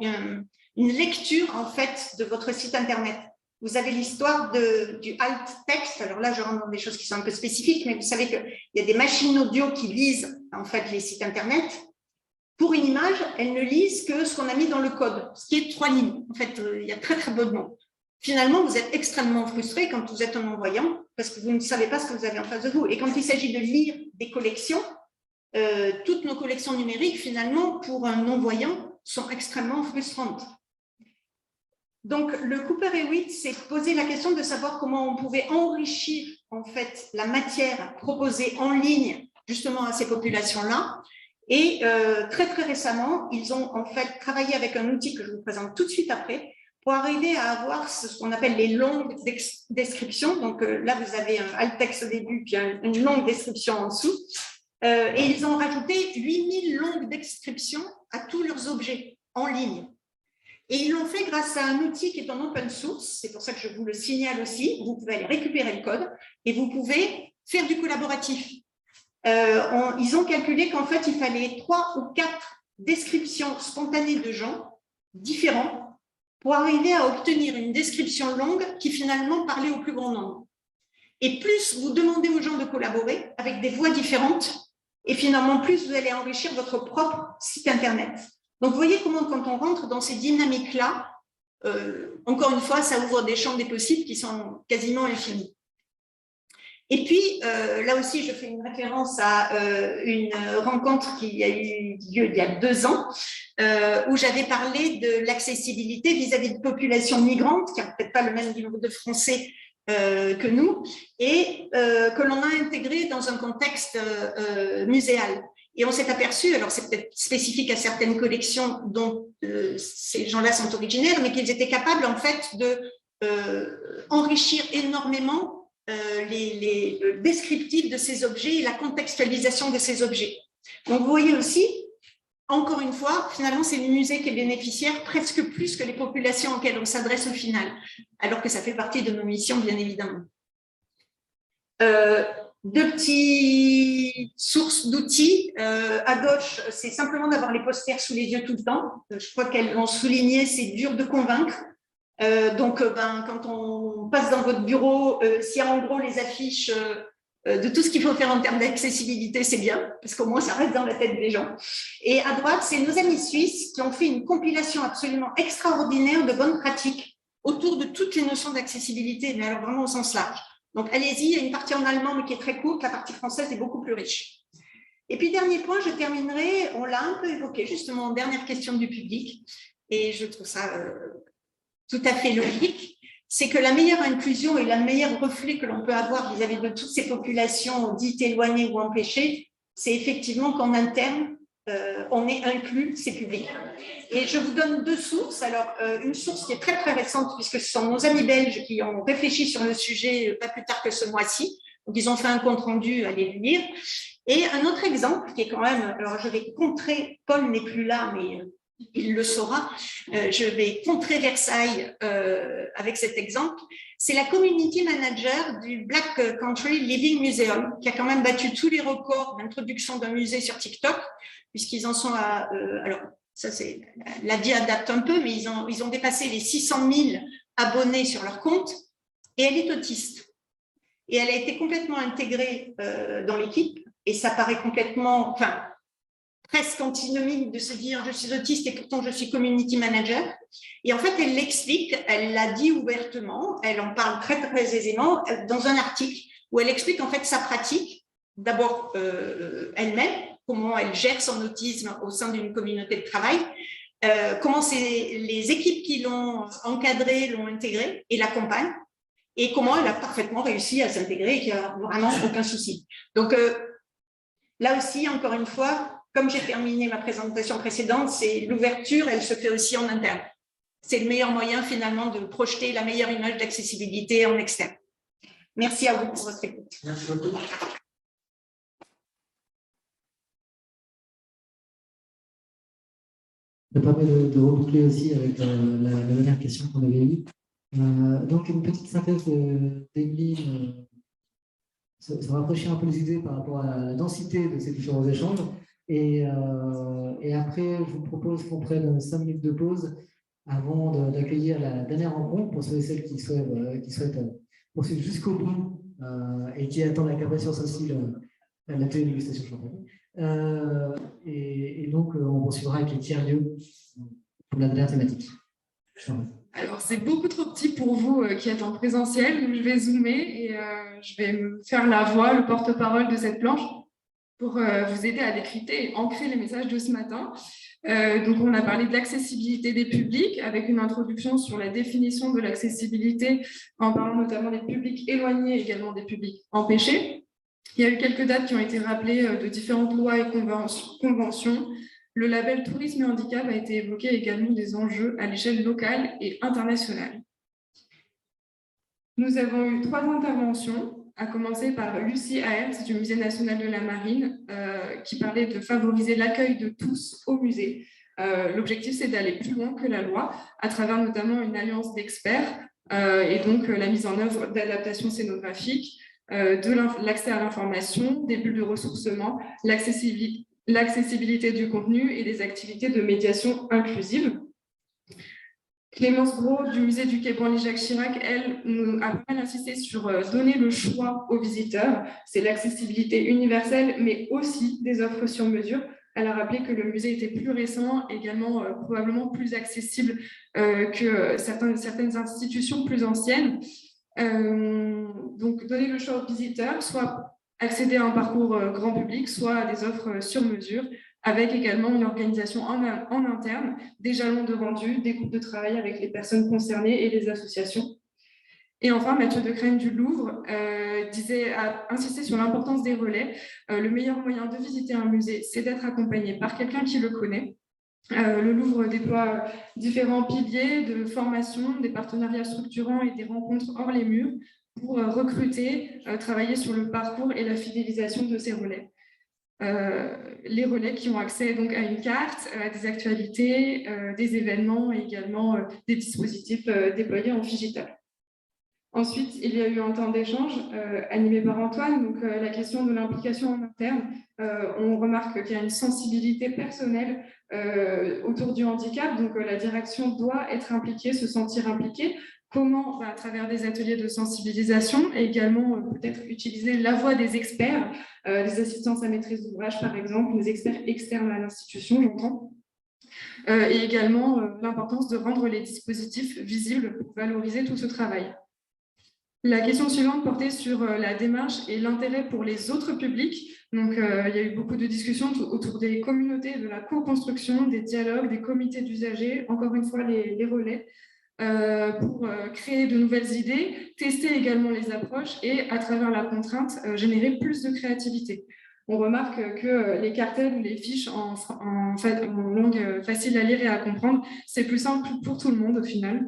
une lecture en fait de votre site internet, vous avez l'histoire du alt text. Alors là, je rentre dans des choses qui sont un peu spécifiques, mais vous savez qu'il y a des machines audio qui lisent en fait les sites internet. Pour une image, elles ne lisent que ce qu'on a mis dans le code, ce qui est 3 lignes. En fait, il y a très peu de mots. Finalement, vous êtes extrêmement frustré quand vous êtes un non-voyant parce que vous ne savez pas ce que vous avez en face de vous. Et quand il s'agit de lire des collections, toutes nos collections numériques, finalement, pour un non-voyant, sont extrêmement frustrantes. Donc, le Cooper-Hewitt s'est posé la question de savoir comment on pouvait enrichir en fait la matière proposée en ligne justement à ces populations-là. Et très récemment, ils ont en fait travaillé avec un outil que je vous présente tout de suite après pour arriver à avoir ce qu'on appelle les longues descriptions. Donc là, vous avez un alt texte au début, puis une longue description en dessous. Et ils ont rajouté 8000 longues descriptions à tous leurs objets en ligne. Et ils l'ont fait grâce à un outil qui est en open source. C'est pour ça que je vous le signale aussi. Vous pouvez aller récupérer le code et vous pouvez faire du collaboratif. Ils ont calculé qu'en fait, il fallait 3 ou 4 descriptions spontanées de gens différents pour arriver à obtenir une description longue qui finalement parlait au plus grand nombre. Et plus vous demandez aux gens de collaborer avec des voix différentes, et finalement plus vous allez enrichir votre propre site internet. Donc vous voyez comment quand on rentre dans ces dynamiques-là, encore une fois, ça ouvre des champs des possibles qui sont quasiment infinis. Et puis, là aussi, je fais une référence à une rencontre qui a eu lieu il y a 2 ans, où j'avais parlé de l'accessibilité vis-à-vis de populations migrantes, qui n'ont peut-être pas le même niveau de français que nous et que l'on a intégré dans un contexte muséal. Et on s'est aperçu, alors c'est peut-être spécifique à certaines collections dont ces gens-là sont originaires, mais qu'ils étaient capables en fait de enrichir énormément les descriptifs de ces objets et la contextualisation de ces objets. Donc vous voyez aussi, encore une fois, finalement c'est le musée qui est bénéficiaire presque plus que les populations auxquelles on s'adresse au final, alors que ça fait partie de nos missions bien évidemment. Deux petites sources d'outils. À gauche, c'est simplement d'avoir les posters sous les yeux tout le temps. Je crois qu'elles l'ont souligné, c'est dur de convaincre. Quand on passe dans votre bureau, s'il y a en gros les affiches de tout ce qu'il faut faire en termes d'accessibilité, c'est bien, parce qu'au moins ça reste dans la tête des gens. Et à droite, c'est nos amis suisses qui ont fait une compilation absolument extraordinaire de bonnes pratiques autour de toutes les notions d'accessibilité, mais alors vraiment au sens large. Donc, allez-y, il y a une partie en allemand, mais qui est très courte. La partie française est beaucoup plus riche. Et puis, dernier point, je terminerai, on l'a un peu évoqué, justement, en dernière question du public, et je trouve ça tout à fait logique, c'est que la meilleure inclusion et le meilleur reflet que l'on peut avoir vis-à-vis de toutes ces populations dites éloignées ou empêchées, c'est effectivement qu'en interne, on ait inclus ces publics. Et je vous donne deux sources. Alors, une source qui est très, très récente, puisque ce sont nos amis belges qui ont réfléchi sur le sujet pas plus tard que ce mois-ci. Donc, ils ont fait un compte-rendu, allez le lire. Et un autre exemple qui est quand même, alors je vais contrer, Paul n'est plus là, mais il le saura, je vais contrer Versailles avec cet exemple. C'est la community manager du Black Country Living Museum, qui a quand même battu tous les records d'introduction d'un musée sur TikTok, puisqu'ils en sont à... alors, ça c'est la vie adapte un peu, mais ils ont dépassé les 600 000 abonnés sur leur compte, et elle est autiste. Et elle a été complètement intégrée dans l'équipe, et ça paraît complètement... Enfin, presque antinomique de se dire je suis autiste et pourtant je suis community manager. Et en fait, elle l'explique, elle l'a dit ouvertement, elle en parle très, très aisément dans un article où elle explique en fait sa pratique, d'abord elle-même, comment elle gère son autisme au sein d'une communauté de travail, comment les équipes qui l'ont encadrée l'ont intégrée et l'accompagnent, et comment elle a parfaitement réussi à s'intégrer et qu'il n'y a vraiment aucun souci. Donc là aussi, encore une fois, comme j'ai terminé ma présentation précédente, c'est l'ouverture, elle se fait aussi en interne. C'est le meilleur moyen finalement de projeter la meilleure image d'accessibilité en externe. Merci à vous pour votre écoute. Merci beaucoup. Ça permet de reboucler aussi avec la dernière question qu'on avait eue. Donc, une petite synthèse d'Emeline, ça rapprochait un peu les idées par rapport à la densité de ces différents échanges. Et après, je vous propose qu'on prenne 5 minutes de pause avant d'accueillir la dernière rencontre pour ceux et celles qui souhaitent poursuivre jusqu'au bout et qui attendent avec impatience aussi l'atelier de dégustation champagne. Et donc, on poursuivra avec les tiers-lieux pour la dernière thématique. Alors, c'est beaucoup trop petit pour vous qui êtes en présentiel, donc je vais zoomer et je vais me faire la voix, le porte-parole de cette planche, pour vous aider à décrypter et ancrer les messages de ce matin. Donc, on a parlé de l'accessibilité des publics avec une introduction sur la définition de l'accessibilité en parlant notamment des publics éloignés et également des publics empêchés. Il y a eu quelques dates qui ont été rappelées de différentes lois et conventions. Le label tourisme et handicap a été évoqué également des enjeux à l'échelle locale et internationale. Nous avons eu 3 interventions, à commencer par Lucie Aert du Musée national de la Marine, qui parlait de favoriser l'accueil de tous au musée. L'objectif, c'est d'aller plus loin que la loi, à travers notamment une alliance d'experts, et donc la mise en œuvre d'adaptations scénographiques, de l'accès à l'information, des bulles de ressourcement, l'accessibilité du contenu et des activités de médiation inclusive. Clémence Gros du musée du Quai Branly-Jacques Chirac, elle, a pas mal insisté sur donner le choix aux visiteurs. C'est l'accessibilité universelle, mais aussi des offres sur mesure. Elle a rappelé que le musée était plus récent, également probablement plus accessible que certaines institutions plus anciennes. Donc, donner le choix aux visiteurs, soit accéder à un parcours grand public, soit à des offres sur mesure, avec également une organisation en interne, des jalons de rendu, des groupes de travail avec les personnes concernées et les associations. Et enfin, Mathieu Decrène du Louvre a insisté sur l'importance des relais. Le meilleur moyen de visiter un musée, c'est d'être accompagné par quelqu'un qui le connaît. Le Louvre déploie différents piliers de formation, des partenariats structurants et des rencontres hors les murs pour recruter, travailler sur le parcours et la fidélisation de ces relais. Les relais qui ont accès donc à une carte, à des actualités, des événements et également des dispositifs déployés en digital. Ensuite, il y a eu un temps d'échange animé par Antoine. Donc, la question de l'implication en interne, on remarque qu'il y a une sensibilité personnelle autour du handicap. Donc, la direction doit être impliquée, se sentir impliquée. Comment? À travers des ateliers de sensibilisation et également peut-être utiliser la voix des experts, des assistances à maîtrise d'ouvrage par exemple, des experts externes à l'institution, j'entends. Et également l'importance de rendre les dispositifs visibles pour valoriser tout ce travail. La question suivante portait sur la démarche et l'intérêt pour les autres publics. Donc, il y a eu beaucoup de discussions autour des communautés, de la co-construction, des dialogues, des comités d'usagers, encore une fois les relais, pour créer de nouvelles idées, tester également les approches et, à travers la contrainte, générer plus de créativité. On remarque que les cartels ou les fiches en langue facile à lire et à comprendre, c'est plus simple pour tout le monde au final.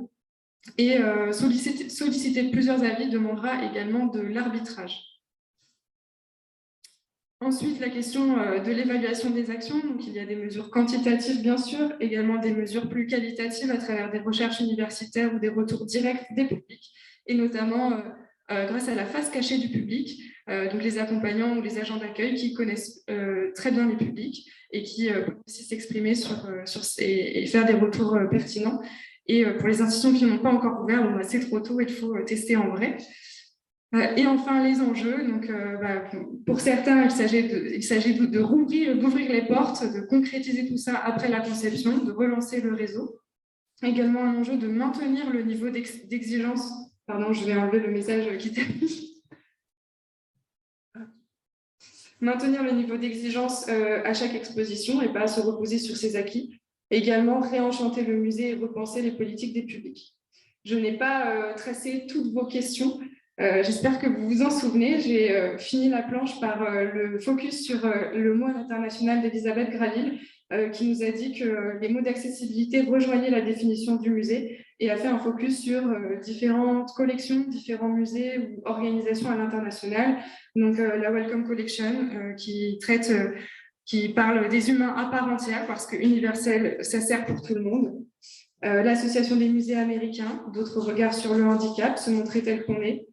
Et solliciter plusieurs avis demandera également de l'arbitrage. Ensuite, la question de l'évaluation des actions. Donc, il y a des mesures quantitatives, bien sûr, également des mesures plus qualitatives à travers des recherches universitaires ou des retours directs des publics, et notamment grâce à la face cachée du public, donc les accompagnants ou les agents d'accueil qui connaissent très bien les publics et qui peuvent aussi s'exprimer et faire des retours pertinents. Et pour les institutions qui n'ont pas encore ouvert, bon, c'est trop tôt, il faut tester en vrai. Et enfin, les enjeux. Donc, pour certains, il s'agit d'ouvrir les portes, de concrétiser tout ça après la conception, de relancer le réseau. Également un enjeu de maintenir le niveau d'exigence. Pardon, je vais enlever le message qui termine. Maintenir le niveau d'exigence à chaque exposition et pas se reposer sur ses acquis. Également, réenchanter le musée et repenser les politiques des publics. Je n'ai pas tracé toutes vos questions. J'espère que vous vous en souvenez. J'ai fini la planche par le focus sur le mois international d'Elisabeth Graville, qui nous a dit que les mots d'accessibilité rejoignaient la définition du musée et a fait un focus sur différentes collections, différents musées ou organisations à l'international. Donc, la Welcome Collection, qui parle des humains à part entière, parce que universel, ça sert pour tout le monde. L'Association des musées américains, d'autres regards sur le handicap, se montrer tel qu'on est.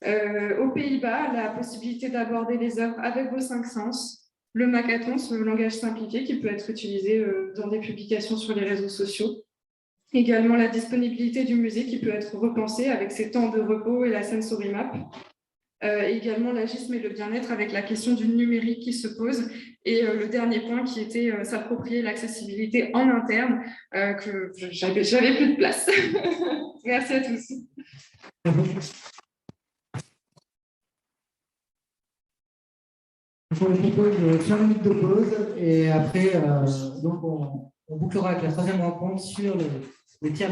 Aux Pays-Bas, la possibilité d'aborder les œuvres avec vos 5 sens. Le Macathon, ce langage simplifié qui peut être utilisé dans des publications sur les réseaux sociaux. Également la disponibilité du musée qui peut être repensée avec ses temps de repos et la sensory map. Également l'agisme et le bien-être avec la question du numérique qui se pose. Et le dernier point qui était s'approprier l'accessibilité en interne, que j'avais plus de place. Merci à tous. Je vous propose de faire une minute de pause et après, donc on bouclera avec la troisième rencontre sur les tiers.